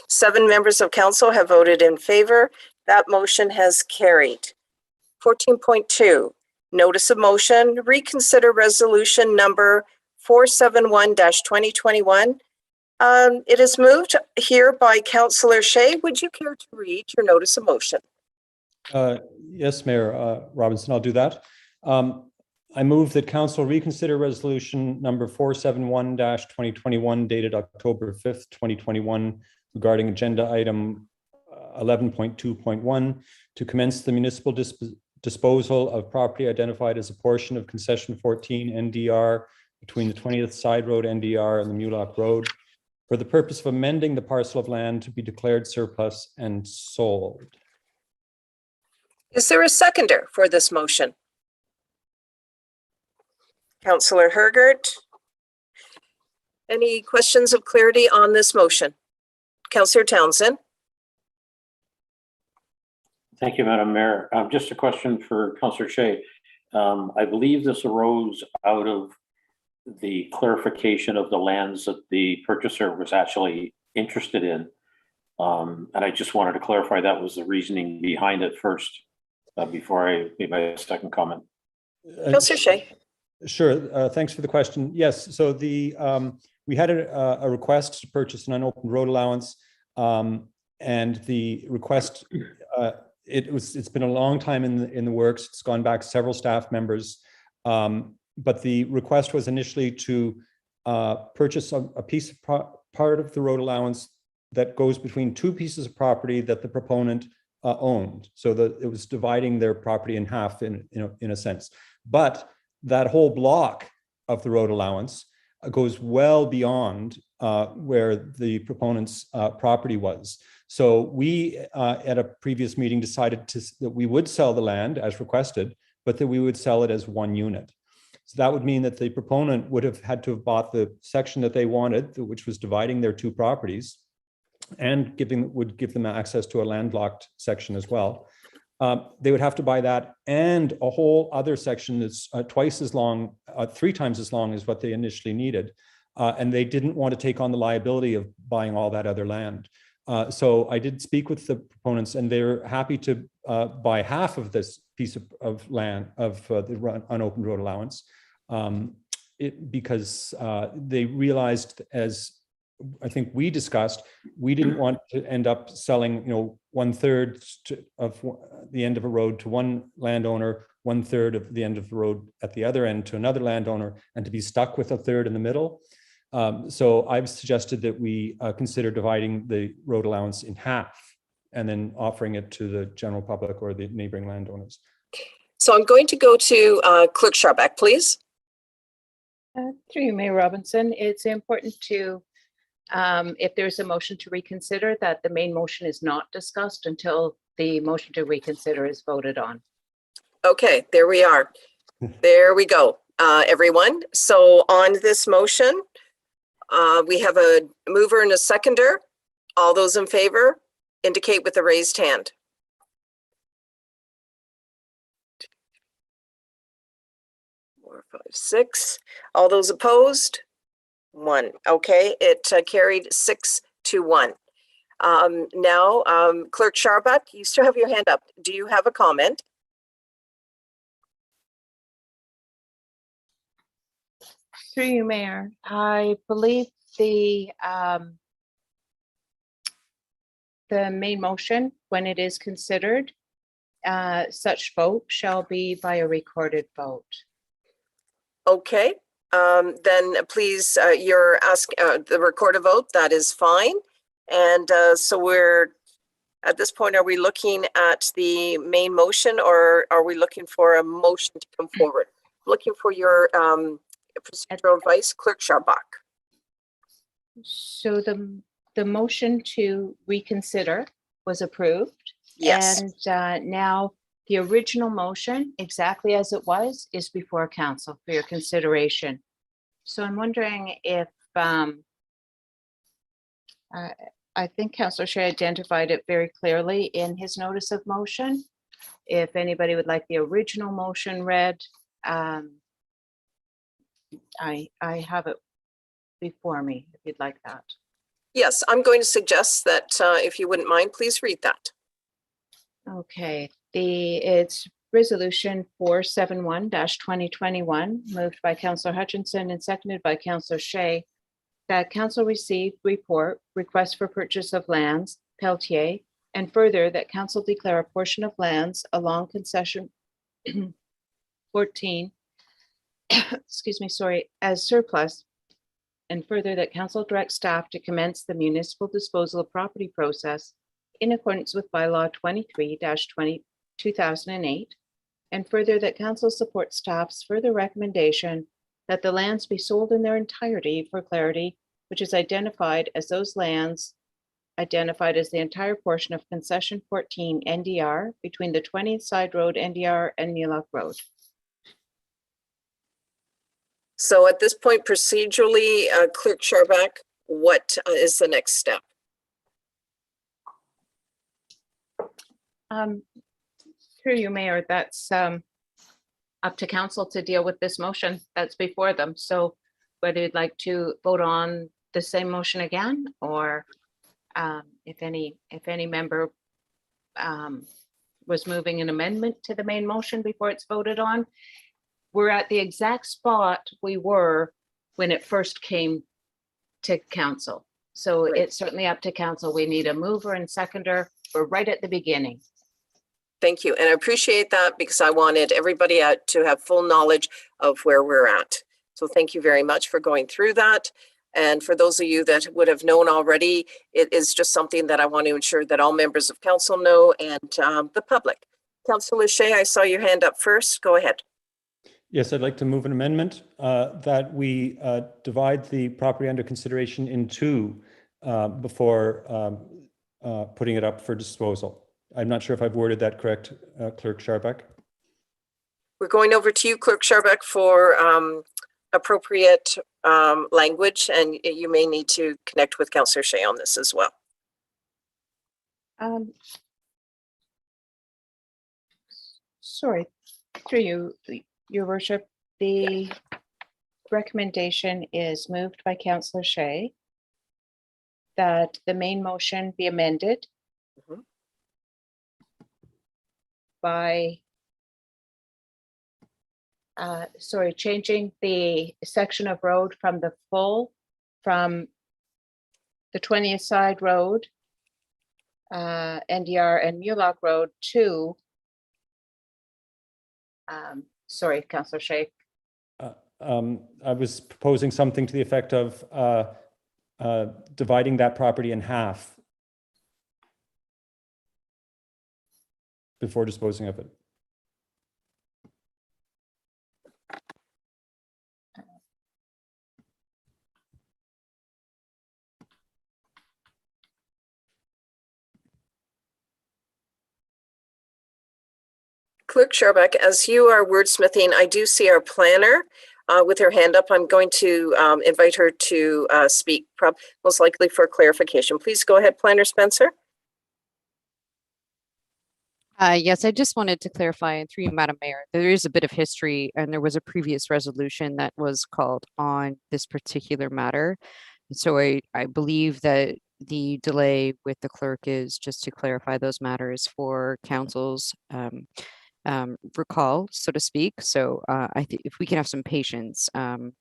S2: 7 members of council have voted in favor. That motion has carried. 14.2, notice of motion, reconsider resolution number 471-2021. It is moved here by Councillor Shea. Would you care to read your notice of motion?
S5: Yes, Mayor Robinson, I'll do that. I move that council reconsider resolution number 471-2021 dated October 5th, 2021 regarding agenda item 11.2.1 to commence the municipal disposal of property identified as a portion of concession 14 NDR between the 20th Side Road NDR and the Mulock Road for the purpose of amending the parcel of land to be declared surplus and sold.
S2: Is there a seconder for this motion? Councillor Hergert. Any questions of clarity on this motion? Councillor Townsend.
S4: Thank you, Madam Mayor. Just a question for Councillor Shea. I believe this arose out of the clarification of the lands that the purchaser was actually interested in. And I just wanted to clarify that was the reasoning behind it first, before I made my second comment.
S2: Councillor Shea.
S5: Sure. Thanks for the question. Yes. So the we had a request to purchase an unopened road allowance, and the request it's been a long time in the works. It's gone back several staff members, but the request was initially to purchase a piece of part of the road allowance that goes between 2 pieces of property that the proponent owned. So that it was dividing their property in half in a sense, but that whole block of the road allowance goes well beyond where the proponent's property was. So we, at a previous meeting, decided that we would sell the land as requested, but that we would sell it as 1 unit. So that would mean that the proponent would have had to have bought the section that they wanted, which was dividing their 2 properties, and would give them access to a landlocked section as well. They would have to buy that and a whole other section that's twice as long, 3 times as long as what they initially needed. And they didn't want to take on the liability of buying all that other land. So I did speak with the proponents, and they're happy to buy half of this piece of land of the unopened road allowance, because they realized, as I think we discussed, we didn't want to end up selling, 1/3 of the end of a road to one landowner, 1/3 of the end of the road at the other end to another landowner, and to be stuck with 1/3 in the middle. So I've suggested that we consider dividing the road allowance in half and then offering it to the general public or the neighboring landowners.
S2: So I'm going to go to Clerk Scharbeck, please.
S12: Through you, Mayor Robinson, it's important to, if there's a motion to reconsider, that the main motion is not discussed until the motion to reconsider is voted on.
S2: Okay, there we are. There we go, everyone. So on this motion, we have a mover and a seconder. All those in favor indicate with a raised hand. Four, five, six. All those opposed? One. Okay, it carried 6-1. Now, Clerk Scharbeck, you still have your hand up. Do you have a comment?
S12: Through you, Mayor, I believe the main motion, when it is considered, such vote shall be by a recorded vote.
S2: Okay, then please, you're asking the recorded vote, that is fine. And so we're, at this point, are we looking at the main motion, or are we looking for a motion to come forward? Looking for your procedural advice, Clerk Scharbeck.
S12: So the motion to reconsider was approved.
S2: Yes.
S12: And now the original motion, exactly as it was, is before council for your consideration. So I'm wondering if, I think Councillor Shea identified it very clearly in his notice of motion. If anybody would like the original motion read, I have it before me, if you'd like that.
S2: Yes, I'm going to suggest that if you wouldn't mind, please read that.
S12: Okay, it's resolution 471-2021, moved by Councillor Hutchinson and seconded by Councillor Shea, that council received report, request for purchase of lands, Peltier, and further that council declare a portion of lands along concession 14, excuse me, sorry, as surplus, and further that council direct staff to commence the municipal disposal of property process in accordance with bylaw 23-2008, and further that council supports staff's further recommendation that the lands be sold in their entirety for clarity, which is identified as those lands identified as the entire portion of concession 14 NDR between the 20th Side Road NDR and Neelock Road.
S2: So at this point, procedurally, Clerk Scharbeck, what is the next step?
S12: Through you, Mayor, that's up to council to deal with this motion that's before them. So whether you'd like to vote on the same motion again, or if any member was moving an amendment to the main motion before it's voted on, we're at the exact spot we were when it first came to council. So it's certainly up to council. We need a mover and seconder. We're right at the beginning.
S2: Thank you. And I appreciate that, because I wanted everybody out to have full knowledge of where we're at. So thank you very much for going through that. And for those of you that would have known already, it is just something that I want to ensure that all members of council know, and the public. Councillor Shea, I saw your hand up first. Go ahead.
S5: Yes, I'd like to move an amendment that we divide the property under consideration in two before putting it up for disposal. I'm not sure if I've worded that correct, Clerk Scharbeck.
S2: We're going over to you, Clerk Scharbeck, for appropriate language, and you may need to connect with Councillor Shea on this as well.
S12: Sorry, through you, Your Worship, the recommendation is moved by Councillor Shea, that the main motion be amended
S2: Mhm.
S12: by changing the section of road from the 20th Side Road, NDR and Mulock Road to, sorry, Councillor Shea.
S5: I was proposing something to the effect of dividing that property in half before disposing of it.
S2: Clerk Sharbeck, as you are wordsmithing, I do see our planner with her hand up. I'm going to invite her to speak, most likely for clarification. Please go ahead, Planner Spencer.
S13: Yes, I just wanted to clarify through you, Madam Mayor, there is a bit of history and there was a previous resolution that was called on this particular matter. So I believe that the delay with the clerk is just to clarify those matters for council's recall, so to speak. So I think if we can have some patience, I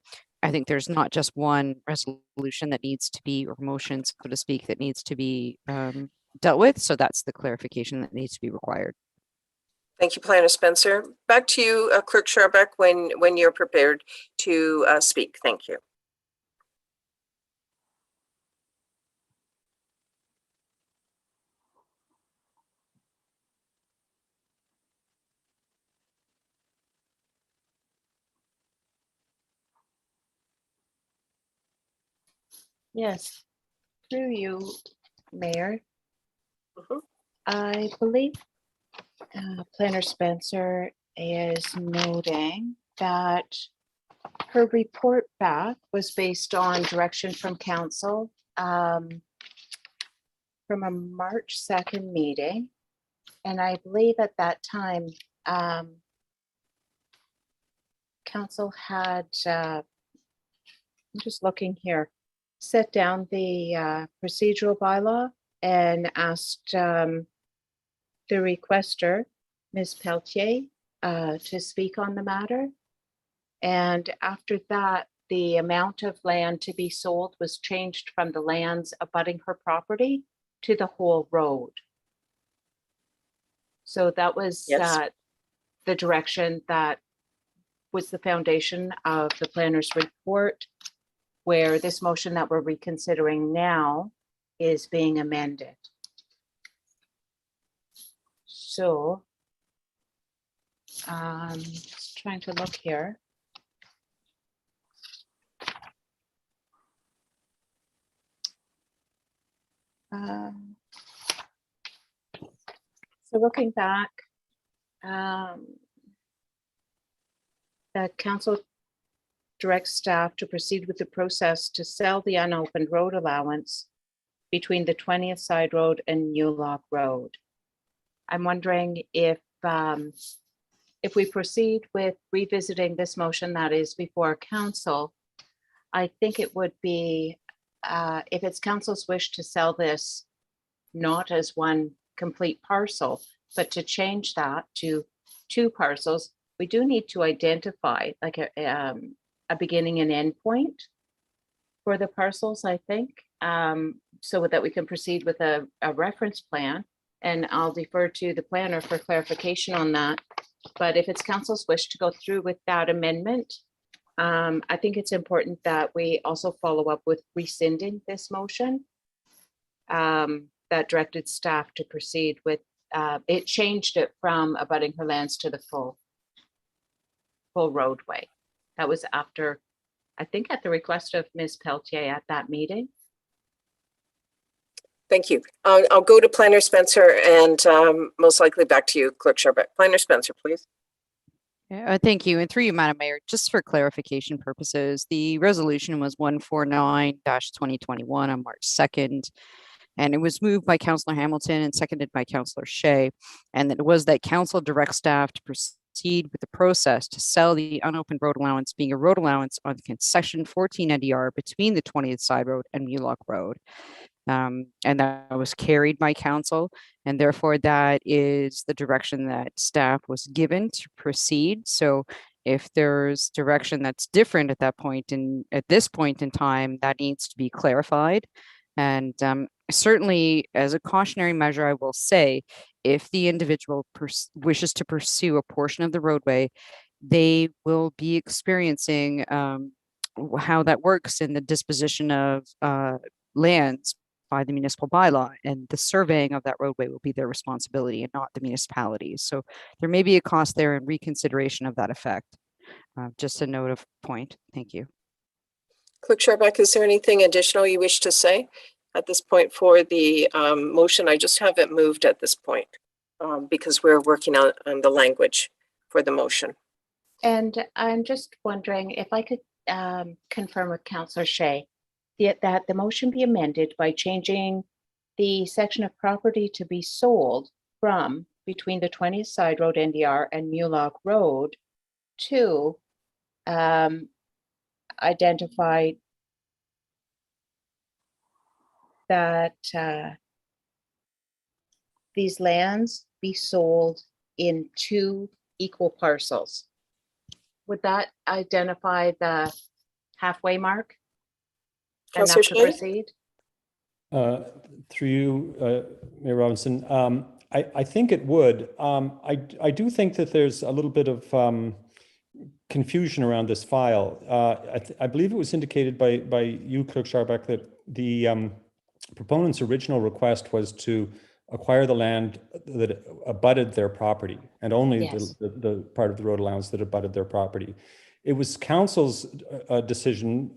S13: think there's not just one resolution that needs to be, or motion, so to speak, that needs to be dealt with. So that's the clarification that needs to be required.
S2: Thank you, Planner Spencer. Back to you, Clerk Sharbeck, when you're prepared to speak. Thank you.
S12: Yes, through you, Mayor.
S2: Mhm.
S12: I believe Planner Spencer is noting that her report back was based on direction from council from a March 2nd meeting. And I believe at that time, council had, I'm just looking here, set down the procedural bylaw and asked the requester, Ms. Pelletier, to speak on the matter. And after that, the amount of land to be sold was changed from the lands abutting her property to the whole road. So that was
S2: Yes.
S12: the direction that was the foundation of the planner's report, where this motion that we're reconsidering now is being amended. So, just trying to look here. So looking back, that council directs staff to proceed with the process to sell the unopened road allowance between the 20th Side Road and Mulock Road. I'm wondering if we proceed with revisiting this motion that is before council, I think it would be, if it's council's wish to sell this not as one complete parcel, but to change that to 2 parcels, we do need to identify like a beginning and end point for the parcels, I think, so that we can proceed with a reference plan. And I'll defer to the planner for clarification on that. But if it's council's wish to go through with that amendment, I think it's important that we also follow up with rescinding this motion that directed staff to proceed with. It changed it from abutting her lands to the full roadway. That was after, I think, at the request of Ms. Pelletier at that meeting.
S2: Thank you. I'll go to Planner Spencer and most likely back to you, Clerk Sharbeck. Planner Spencer, please.
S13: Thank you. And through you, Madam Mayor, just for clarification purposes, the resolution was 149-2021 on March 2nd. And it was moved by Councillor Hamilton and seconded by Councillor Shea. And it was that council direct staff to proceed proceed with the process to sell the unopened road allowance, being a road allowance on section 14 NDR between the 20th Side Road and Mulock Road. And that was carried by council, and therefore that is the direction that staff was given to proceed. So if there's direction that's different at this point in time, that needs to be clarified. And certainly, as a cautionary measure, I will say, if the individual wishes to pursue a portion of the roadway, they will be experiencing how that works in the disposition of lands by the municipal bylaw, and the surveying of that roadway will be their responsibility and not the municipalities. So there may be a cost there in reconsideration of that effect. Just a note of point. Thank you.
S2: Clerk Sharbuck, is there anything additional you wish to say at this point for the motion? I just have it moved at this point because we're working on the language for the motion.
S12: And I'm just wondering if I could confirm with Councillor Shea that the motion be amended by changing the section of property to be sold from between the 20th Side Road NDR and Mulock Road to identify that these lands be sold in 2 equal parcels. Would that identify the halfway mark? Enough to proceed?
S5: Through you, Mayor Robinson, I think it would. I do think that there's a little bit of confusion around this file. I believe it was indicated by you, Clerk Sharbuck, that the proponent's original request was to acquire the land that abutted their property, and only
S12: Yes.
S5: the part of the road allowance that abutted their property. It was council's decision,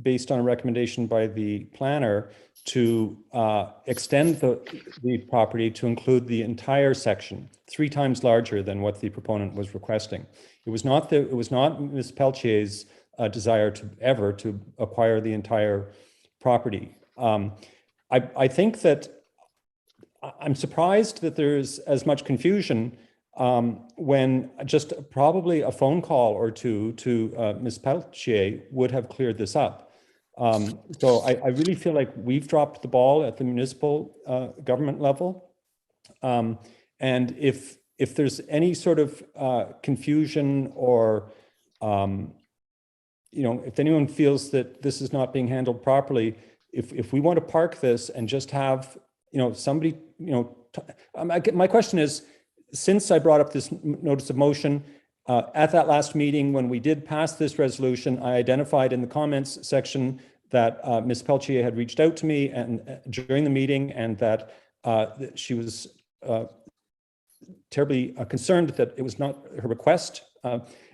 S5: based on a recommendation by the planner, to extend the property to include the entire section, 3 times larger than what the proponent was requesting. It was not Ms. Peltier's desire to acquire the entire property. I think that I'm surprised that there's as much confusion when just probably a phone call or two to Ms. Peltier would have cleared this up. So I really feel like we've dropped the ball at the municipal government level. And if there's any sort of confusion or, if anyone feels that this is not being handled properly, if we want to park this and just have, somebody, my question is, since I brought up this notice of motion, at that last meeting, when we did pass this resolution, I identified in the comments section that Ms. Peltier had reached out to me and during the meeting, and that she was terribly concerned that it was not her request,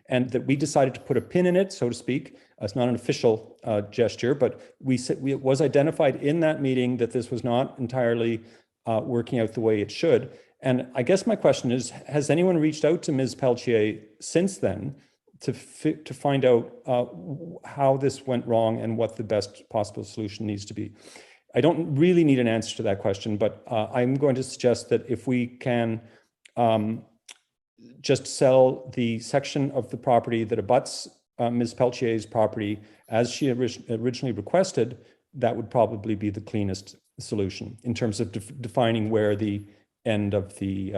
S5: and that we decided to put a pin in it, so to speak. It's not an official gesture, but it was identified in that meeting that this was not entirely working out the way it should. And I guess my question is, has anyone reached out to Ms. Peltier since then to find out how this went wrong and what the best possible solution needs to be? I don't really need an answer to that question, but I'm going to suggest that if we can just sell the section of the property that abuts Ms. Peltier's property as she originally requested, that would probably be the cleanest solution in terms of defining where the end of the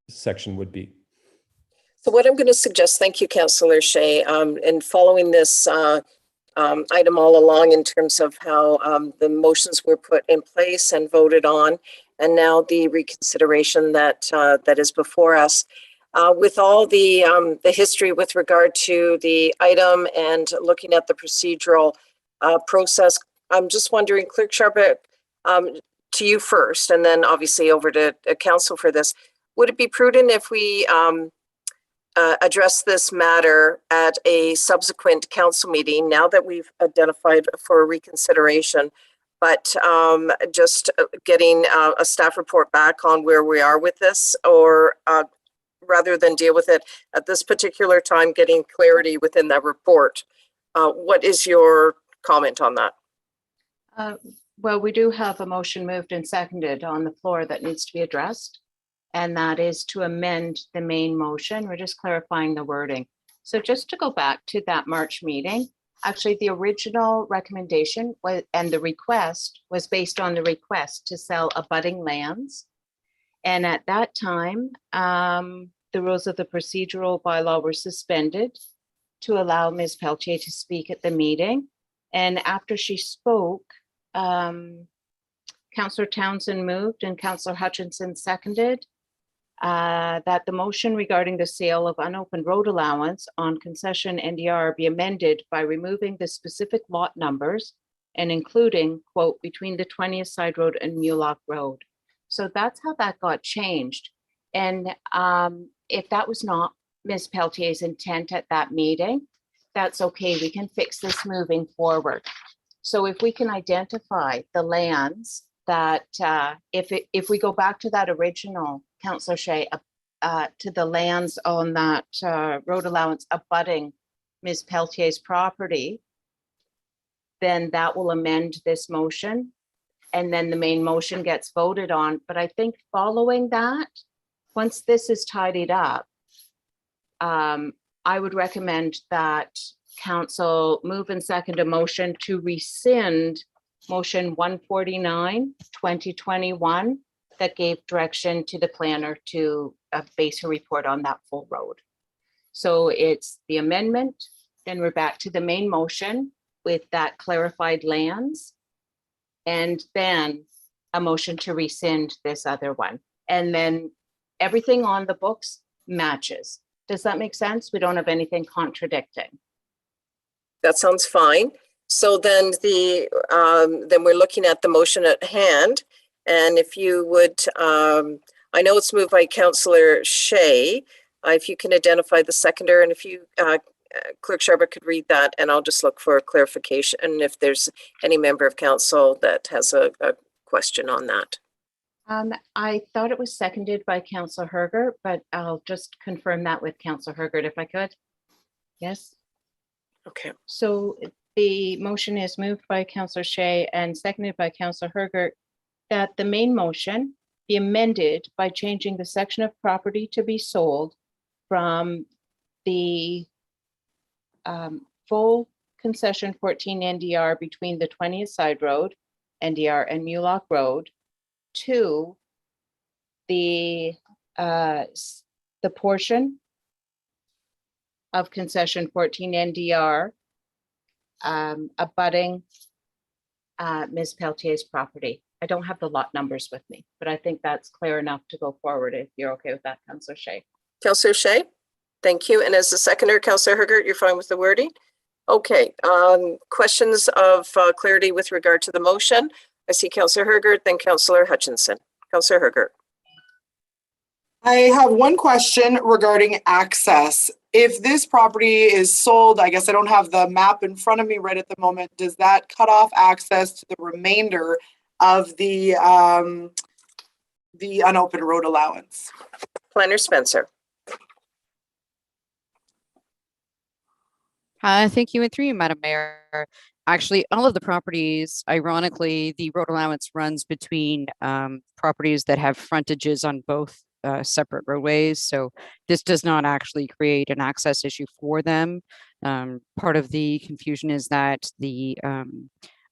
S5: section would be.
S2: So what I'm going to suggest, thank you, Councillor Shea, and following this item all along in terms of how the motions were put in place and voted on, and now the reconsideration that is before us. With all the history with regard to the item and looking at the procedural process, I'm just wondering, Clerk Sharbuck, to you first, and then obviously over to Council for this. Would it be prudent if we address this matter at a subsequent council meeting, now that we've identified for reconsideration, but just getting a staff report back on where we are with this, or rather than deal with it at this particular time, getting clarity within that report? What is your comment on that?
S12: Well, we do have a motion moved and seconded on the floor that needs to be addressed. and that is to amend the main motion. We're just clarifying the wording. So just to go back to that March meeting, actually the original recommendation was, and the request was based on the request to sell abutting lands. And at that time, the rules of the procedural bylaw were suspended to allow Ms. Pelletier to speak at the meeting. And after she spoke, Councillor Townsend moved and Councillor Hutchinson seconded that the motion regarding the sale of unopened road allowance on concession NDR be amended by removing the specific lot numbers and including, quote, between the 20th Side Road and Mulock Road. So that's how that got changed. And if that was not Ms. Peltier's intent at that meeting, that's okay. We can fix this moving forward. So if we can identify the lands that, if we go back to that original, Councillor Shea, to the lands on that road allowance abutting Ms. Peltier's property, then that will amend this motion. And then the main motion gets voted on. But I think following that, once this is tidied up, I would recommend that council move and second a motion to rescind motion 149, 2021, that gave direction to the planner to base her report on that full road. So it's the amendment, then we're back to the main motion with that clarified lands, and then a motion to rescind this other one. And then everything on the books matches. Does that make sense? We don't have anything contradicting.
S2: That sounds fine. So then then we're looking at the motion at hand. And if you would, I know it's moved by Councillor Shea. If you can identify the seconder, and if you, Clerk Sharber could read that, and I'll just look for clarification. And if there's any member of council that has a question on that.
S12: I thought it was seconded by Councillor Hergert, but I'll just confirm that with Councillor Hergert if I could. Yes.
S2: Okay.
S12: So the motion is moved by Councillor Shea and seconded by Councillor Hergert that the main motion be amended by changing the section of property to be sold from the full concession 14 NDR between the 20th Side Road, NDR, and Mulock Road to the portion of concession 14 NDR abutting Ms. Peltier's property. I don't have the lot numbers with me, but I think that's clear enough to go forward if you're okay with that, Councillor Shea.
S2: Councillor Shea, thank you. And as the seconder, Councillor Hergert, you're fine with the wording? Okay, questions of clarity with regard to the motion? I see Councillor Hergert, then Councillor Hutchinson. Councillor Hergert.
S6: I have one question regarding access. If this property is sold, I guess I don't have the map in front of me right at the moment, does that cut off access to the remainder of the unopened road allowance?
S2: Planner Spencer.
S13: Thank you, and through you, Madam Mayor. Actually, all of the properties, ironically, the road allowance runs between properties that have frontages on both separate roadways. So this does not actually create an access issue for them. Part of the confusion is that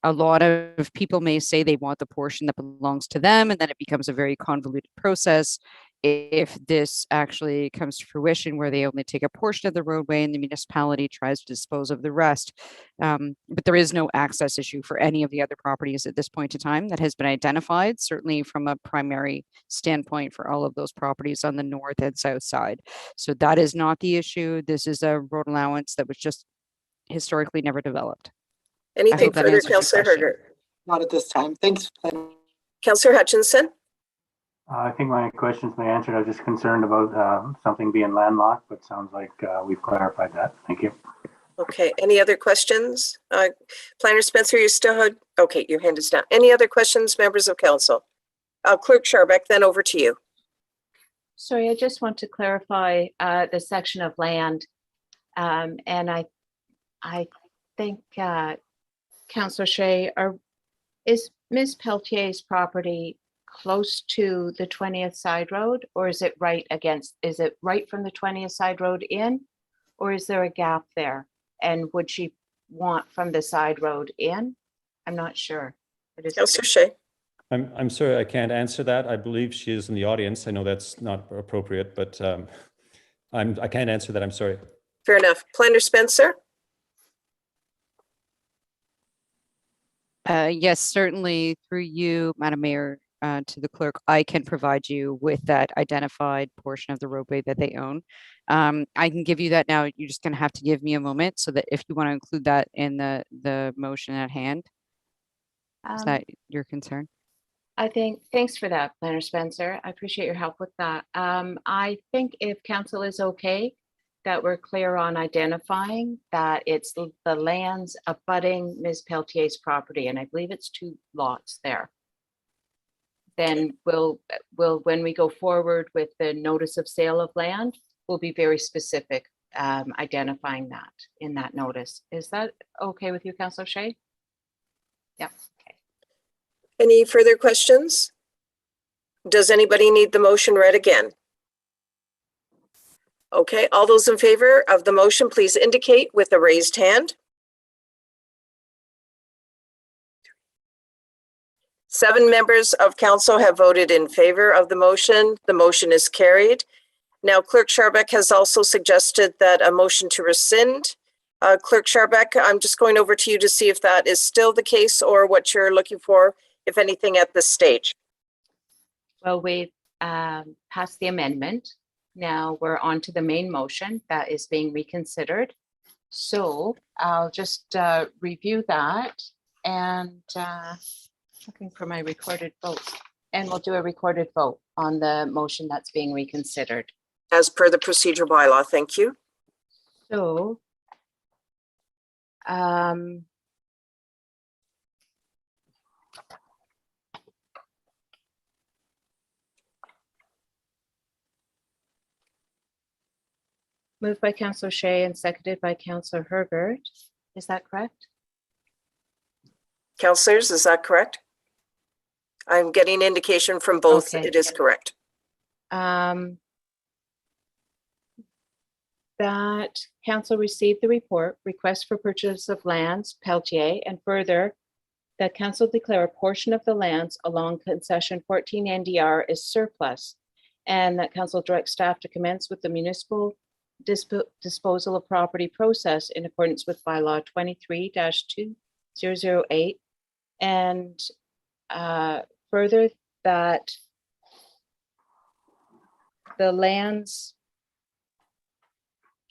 S13: a lot of people may say they want the portion that belongs to them, and then it becomes a very convoluted process if this actually comes to fruition where they only take a portion of the roadway and the municipality tries to dispose of the rest. But there is no access issue for any of the other properties at this point in time that has been identified, certainly from a primary standpoint for all of those properties on the north and south side. So that is not the issue. This is a road allowance that was just historically never developed.
S2: Anything further, Councillor Hergert?
S6: Not at this time. Thanks.
S2: Councillor Hutchinson?
S10: I think my question's been answered. I was just concerned about something being landlocked, but sounds like we've clarified that. Thank you.
S2: Okay, any other questions? Planner Spencer, you still had, okay, your hand is down. Any other questions, members of council? Clerk Sharbeck, then over to you.
S12: Sorry, I just want to clarify the section of land. And I think Councillor Shea, is Ms. Peltier's property close to the 20th side road, or is it right against, is it right from the 20th side road in? Or is there a gap there? And would she want from the side road in? I'm not sure.
S2: Councillor Shay.
S5: I'm sorry, I can't answer that. I believe she is in the audience. I know that's not appropriate, but I can't answer that. I'm sorry.
S2: Fair enough. Planner Spencer?
S13: Yes, certainly through you, Madam Mayor, to the clerk, I can provide you with that identified portion of the roadway that they own. I can give you that now. You're just going to have to give me a moment so that if you want to include that in the motion at hand. Is that your concern?
S12: I think, thanks for that, Planner Spencer. I appreciate your help with that. I think if council is okay, that we're clear on identifying that it's the lands abutting Ms. Peltier's property, and I believe it's 2 lots there. Then we'll, when we go forward with the notice of sale of land, we'll be very specific, identifying that in that notice. Is that okay with you, Councillor Shay? Yeah. Okay.
S2: Any further questions? Does anybody need the motion read again? Okay, all those in favor of the motion, please indicate with a raised hand. 7 members of council have voted in favor of the motion. The motion is carried. Now, Clerk Scharbeck has also suggested that a motion to rescind. Clerk Scharbeck, I'm just going over to you to see if that is still the case or what you're looking for, if anything, at this stage.
S12: Well, we've passed the amendment. Now we're on to the main motion that is being reconsidered. So I'll just review that and looking for my recorded vote. And we'll do a recorded vote on the motion that's being reconsidered.
S2: As per the procedural bylaw, thank you.
S12: So moved by Councillor Shay and seconded by Councillor Hergert. Is that correct?
S2: Councillors, is that correct? I'm getting indication from both.
S12: Okay.
S2: It is correct.
S12: That council received the report, request for purchase of lands, Peltier, and further that council declare a portion of the lands along concession 14 NDR is surplus, and that council directs staff to commence with the municipal disposal of property process in accordance with bylaw 23-2008, and further that the lands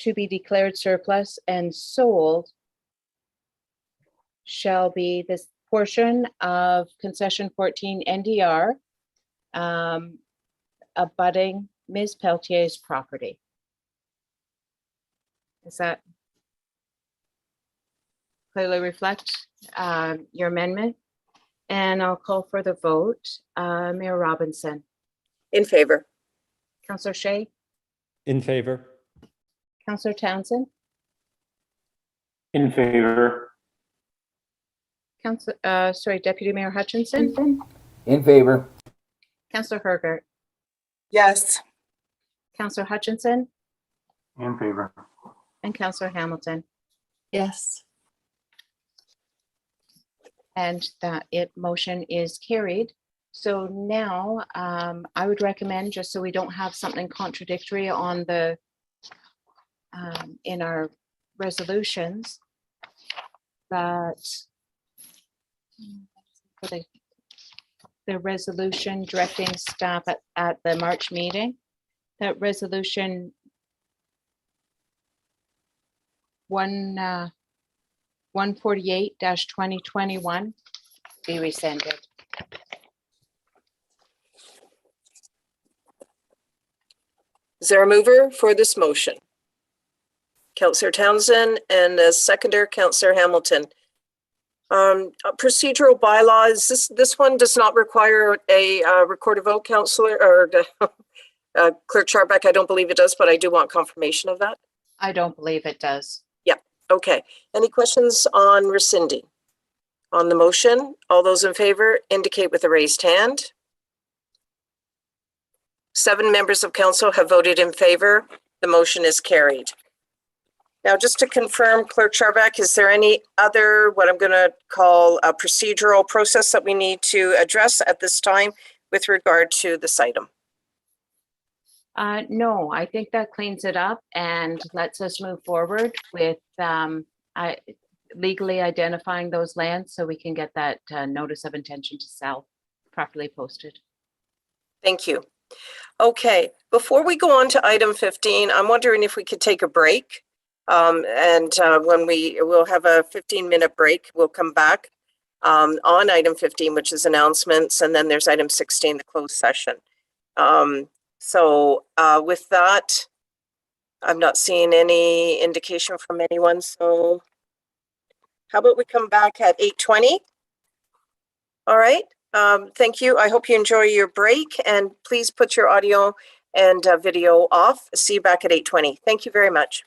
S12: to be declared surplus and sold shall be this portion of concession 14 NDR abutting Ms. Peltier's property. Does that clearly reflect your amendment? And I'll call for the vote. Mayor Robinson.
S2: In favor.
S12: Councillor Shay.
S5: In favor.
S12: Councillor Townsend.
S4: In favor.
S12: Deputy Mayor Hutchinson.
S11: In favor.
S12: Councillor Hergert.
S6: Yes.
S12: Councillor Hutchinson.
S10: In favor.
S12: And Councillor Hamilton.
S8: Yes.
S12: And that motion is carried. So now I would recommend, just so we don't have something contradictory on the in our resolutions, that the resolution directing staff at the March meeting, that resolution 148-2021 be rescinded.
S2: Is there a mover for this motion? Councillor Townsend, and as seconder, Councillor Hamilton. Procedural bylaws, this one does not require a recorded vote, Councillor, or Clerk Scharbeck, I don't believe it does, but I do want confirmation of that.
S12: I don't believe it does.
S2: Yeah, okay. Any questions on rescinding? On the motion, all those in favor indicate with a raised hand. 7 members of council have voted in favor. The motion is carried. Now, just to confirm, Clerk Charbeck, is there any other, what I'm going to call a procedural process that we need to address at this time with regard to this item?
S12: No, I think that cleans it up and lets us move forward with legally identifying those lands so we can get that notice of intention to sell properly posted.
S2: Thank you. Okay, before we go on to item 15, I'm wondering if we could take a break. When we'll have a 15-minute break, we'll come back on item 15, which is announcements, and then there's item 16, the closed session. With that, I'm not seeing any indication from anyone. So how about we come back at 8:20? All right. Thank you. I hope you enjoy your break, and please put your audio and video off. See you back at 8:20. Thank you very much.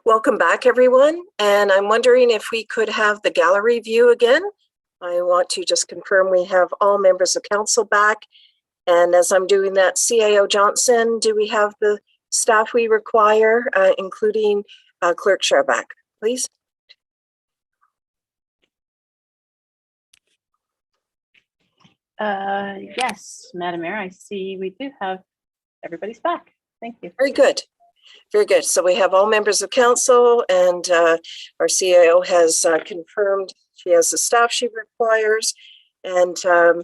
S2: Welcome back, everyone. And I'm wondering if we could have the gallery view again. I want to just confirm we have all members of council back. And as I'm doing that, CAO Johnson, do we have the staff we require, including Clerk Sharback, please?
S14: Yes, Madam Mayor, I see we do have everybody's back. Thank you.
S2: Very good. Very good. So we have all members of council, and our CAO has confirmed she has the staff she requires. And I'm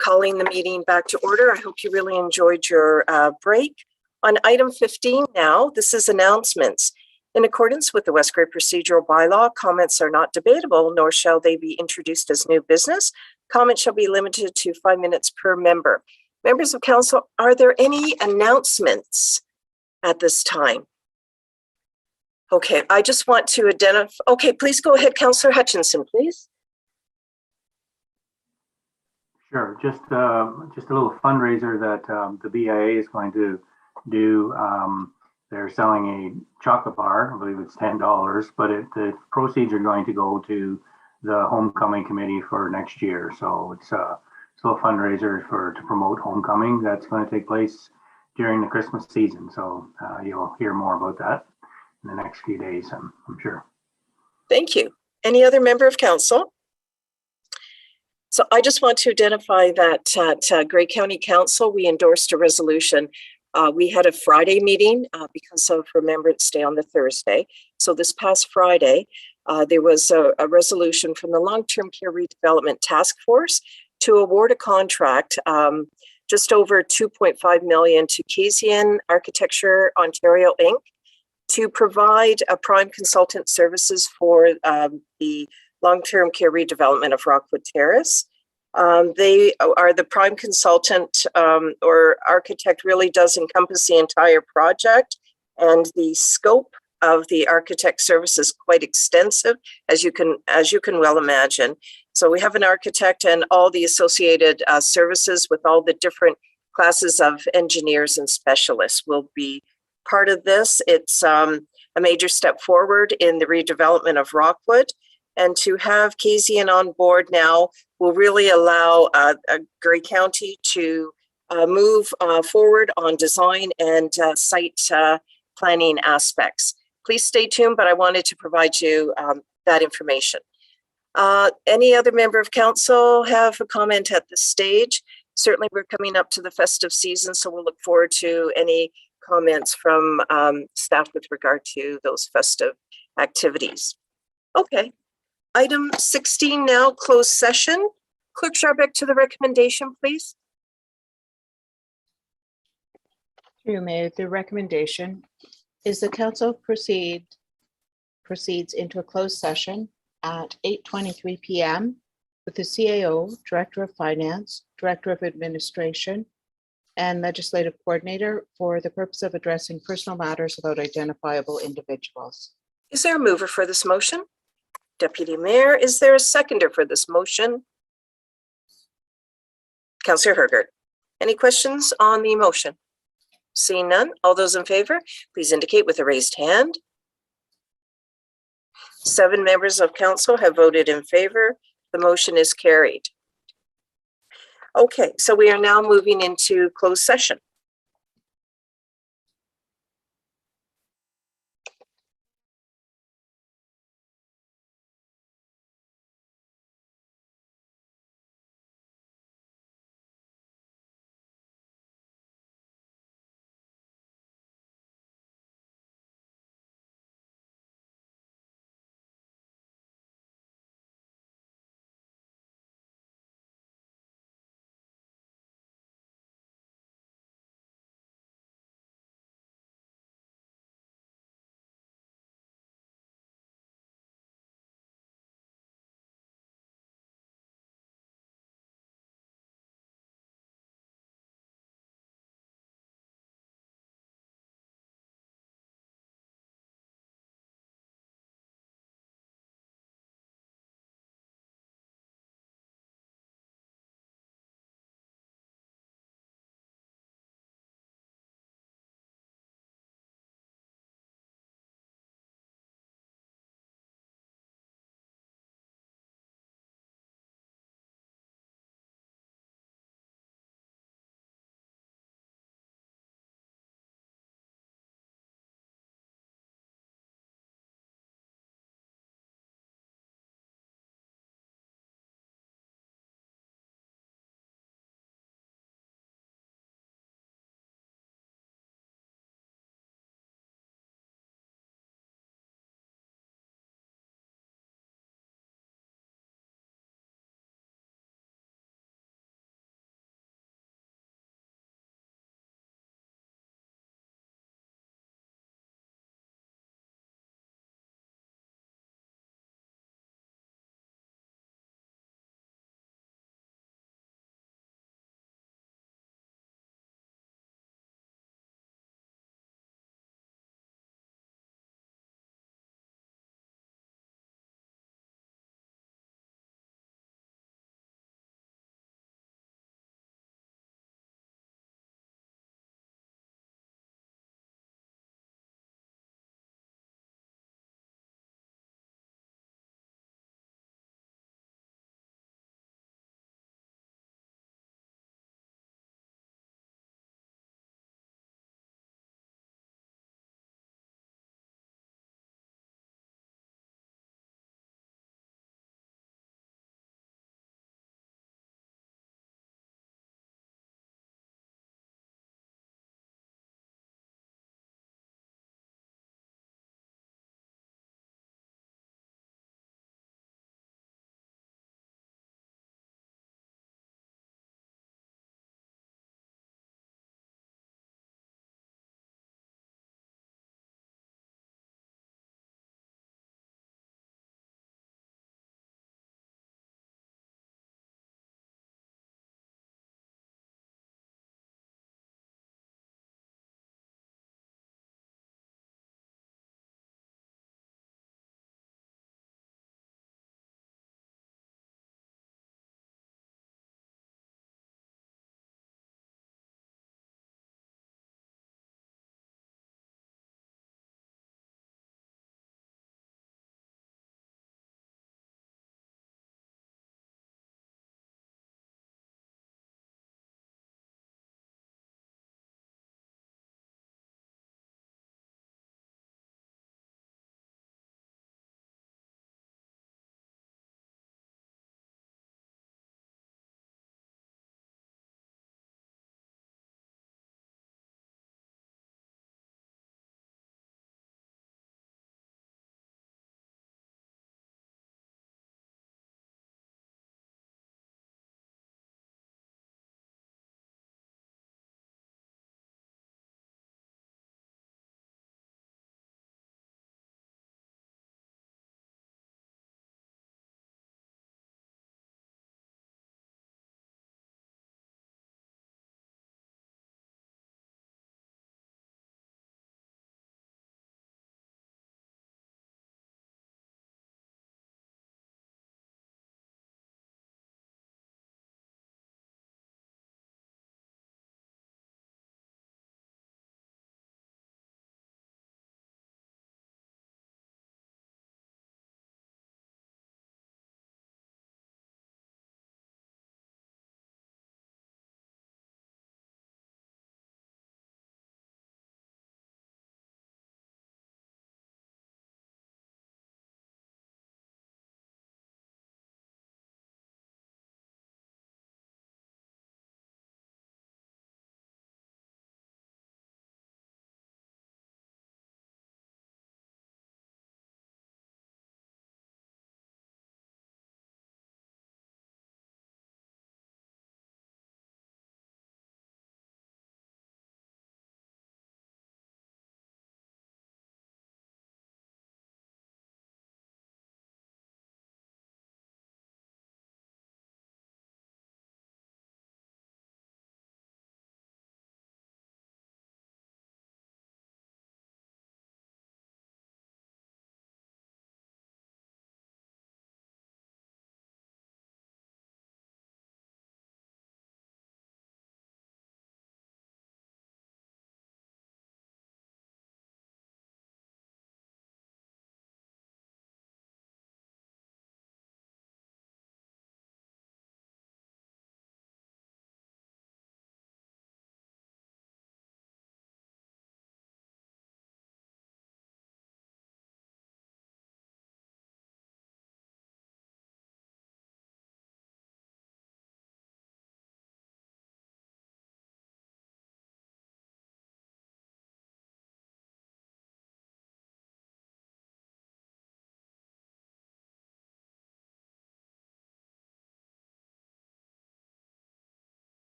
S2: calling the meeting back to order. I hope you really enjoyed your break. On item 15 now, this is announcements. In accordance with the West Grey procedural bylaw, comments are not debatable, nor shall they be introduced as new business. Comments shall be limited to 5 minutes per member. Members of council, are there any announcements at this time? Okay, I just want to identify. Okay, please go ahead, Councillor Hutchinson, please.
S10: Sure, just a little fundraiser that the BIA is going to do. They're selling a chocolate bar. I believe it's $10, but the proceeds are going to go to the homecoming committee for next year. So it's a little fundraiser to promote homecoming that's going to take place during the Christmas season. So you'll hear more about that in the next few days, I'm sure.
S2: Thank you. Any other member of council? So I just want to identify that at Grey County Council, we endorsed a resolution. We had a Friday meeting because of Remembrance Day on the Thursday. So this past Friday, there was a resolution from the Long-Term Care Redevelopment Task Force to award a contract just over $2.5 million to Kpis Architecture Ontario Inc. to provide prime consultant services for the long-term care redevelopment of Rockwood Terrace. They are the prime consultant or architect, really does encompass the entire project, and the scope of the architect service is quite extensive, as you can well imagine. So we have an architect and all the associated services with all the different classes of engineers and specialists will be part of this. It's a major step forward in the redevelopment of Rockwood. And to have Kpis on board now will really allow Grey County to move forward on design and site planning aspects. Please stay tuned, but I wanted to provide you that information. Any other member of council have a comment at this stage? Certainly we're coming up to the festive season, so we'll look forward to any comments from staff with regard to those festive activities. Okay. Item 16 now, closed session. Clerk Sharbeck to the recommendation, please.
S12: Through Mayor, the recommendation is the council proceeds into a closed session at 8:23 p.m. with the CAO, Director of Finance, Director of Administration, and Legislative Coordinator for the purpose of addressing personal matters about identifiable individuals.
S2: Is there a mover for this motion? Deputy Mayor, is there a seconder for this motion? Councillor Hergert. Any questions on the motion? Seeing none, all those in favor, please indicate with a raised hand. 7 members of council have voted in favor. The motion is carried. Okay, so we are now moving into closed session.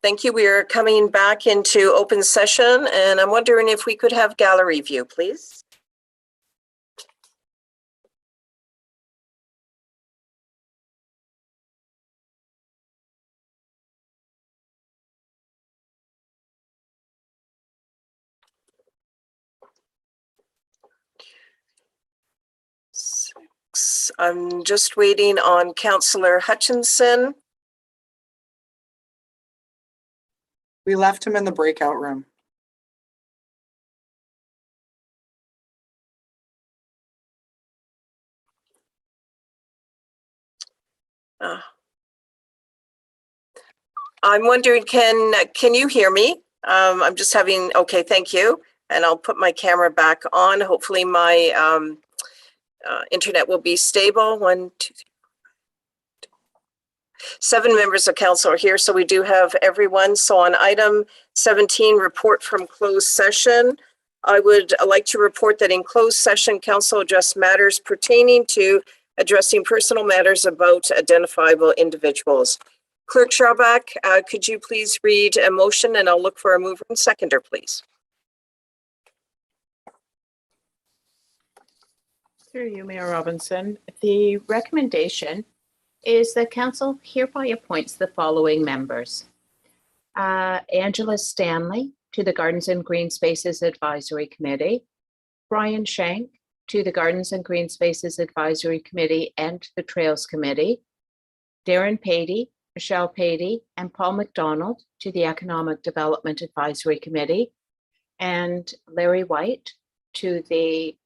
S2: Thank you. We are coming back into open session, and I'm wondering if we could have gallery view, please. I'm just waiting on Councillor Hutchinson.
S6: We left him in the breakout room.
S2: I'm wondering, can you hear me? I'm just having, okay, thank you. And I'll put my camera back on. Hopefully my internet will be stable. 1, 2, 3, 7 members of council are here, so we do have everyone. So on item 17, report from closed session, I would like to report that in closed session, council addressed matters pertaining to addressing personal matters about identifiable individuals. Clerk Schraubach, could you please read a motion, and I'll look for a mover and seconder, please.
S12: Through you, Mayor Robinson, the recommendation is that council hereby appoints the following members. Angela Stanley to the Gardens and Green Spaces Advisory Committee, Brian Shank to the Gardens and Green Spaces Advisory Committee and the Trails Committee, Darren Patey, Michelle Patey, and Paul McDonald to the Economic Development Advisory Committee, and Larry White to the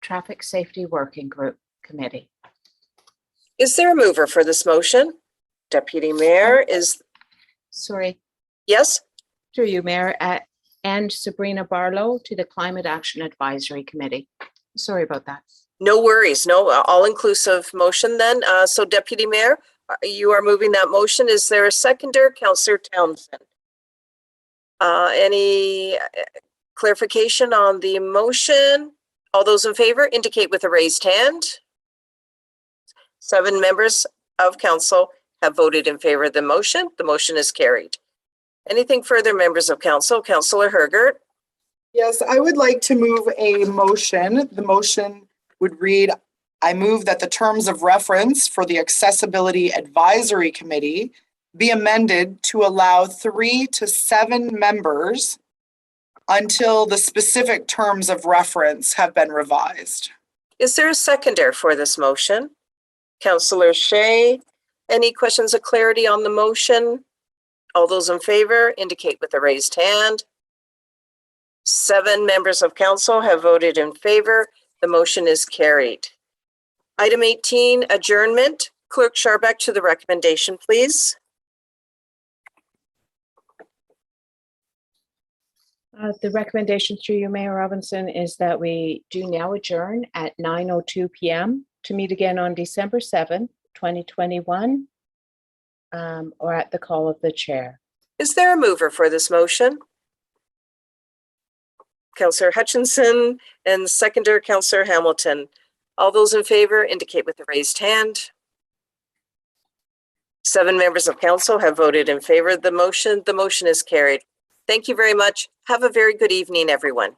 S12: Traffic Safety Working Group Committee.
S2: Is there a mover for this motion? Deputy Mayor is...
S12: Sorry.
S2: Yes?
S12: Through you, Mayor, and Sabrina Barlow to the Climate Action Advisory Committee. Sorry about that.
S2: No worries. No, all-inclusive motion then. So Deputy Mayor, you are moving that motion. Is there a seconder? Councillor Townsend. Any clarification on the motion? All those in favor indicate with a raised hand. 7 members of council have voted in favor of the motion. The motion is carried. Anything further, members of council? Councillor Hergert.
S6: Yes, I would like to move a motion. The motion would read, I move that the terms of reference for the Accessibility Advisory Committee be amended to allow 3 to 7 members until the specific terms of reference have been revised.
S2: Is there a seconder for this motion? Councillor Shea. Any questions of clarity on the motion? All those in favor indicate with a raised hand. 7 members of council have voted in favor. The motion is carried. Item 18, adjournment. Clerk Schraubach to the recommendation, please.
S12: The recommendation through you, Mayor Robinson, is that we do now adjourn at 9:02 p.m. to meet again on December 7th, 2021, or at the call of the chair.
S2: Is there a mover for this motion? Councillor Hutchinson and seconder Councillor Hamilton. All those in favor indicate with a raised hand. 7 members of council have voted in favor of the motion. The motion is carried. Thank you very much. Have a very good evening, everyone.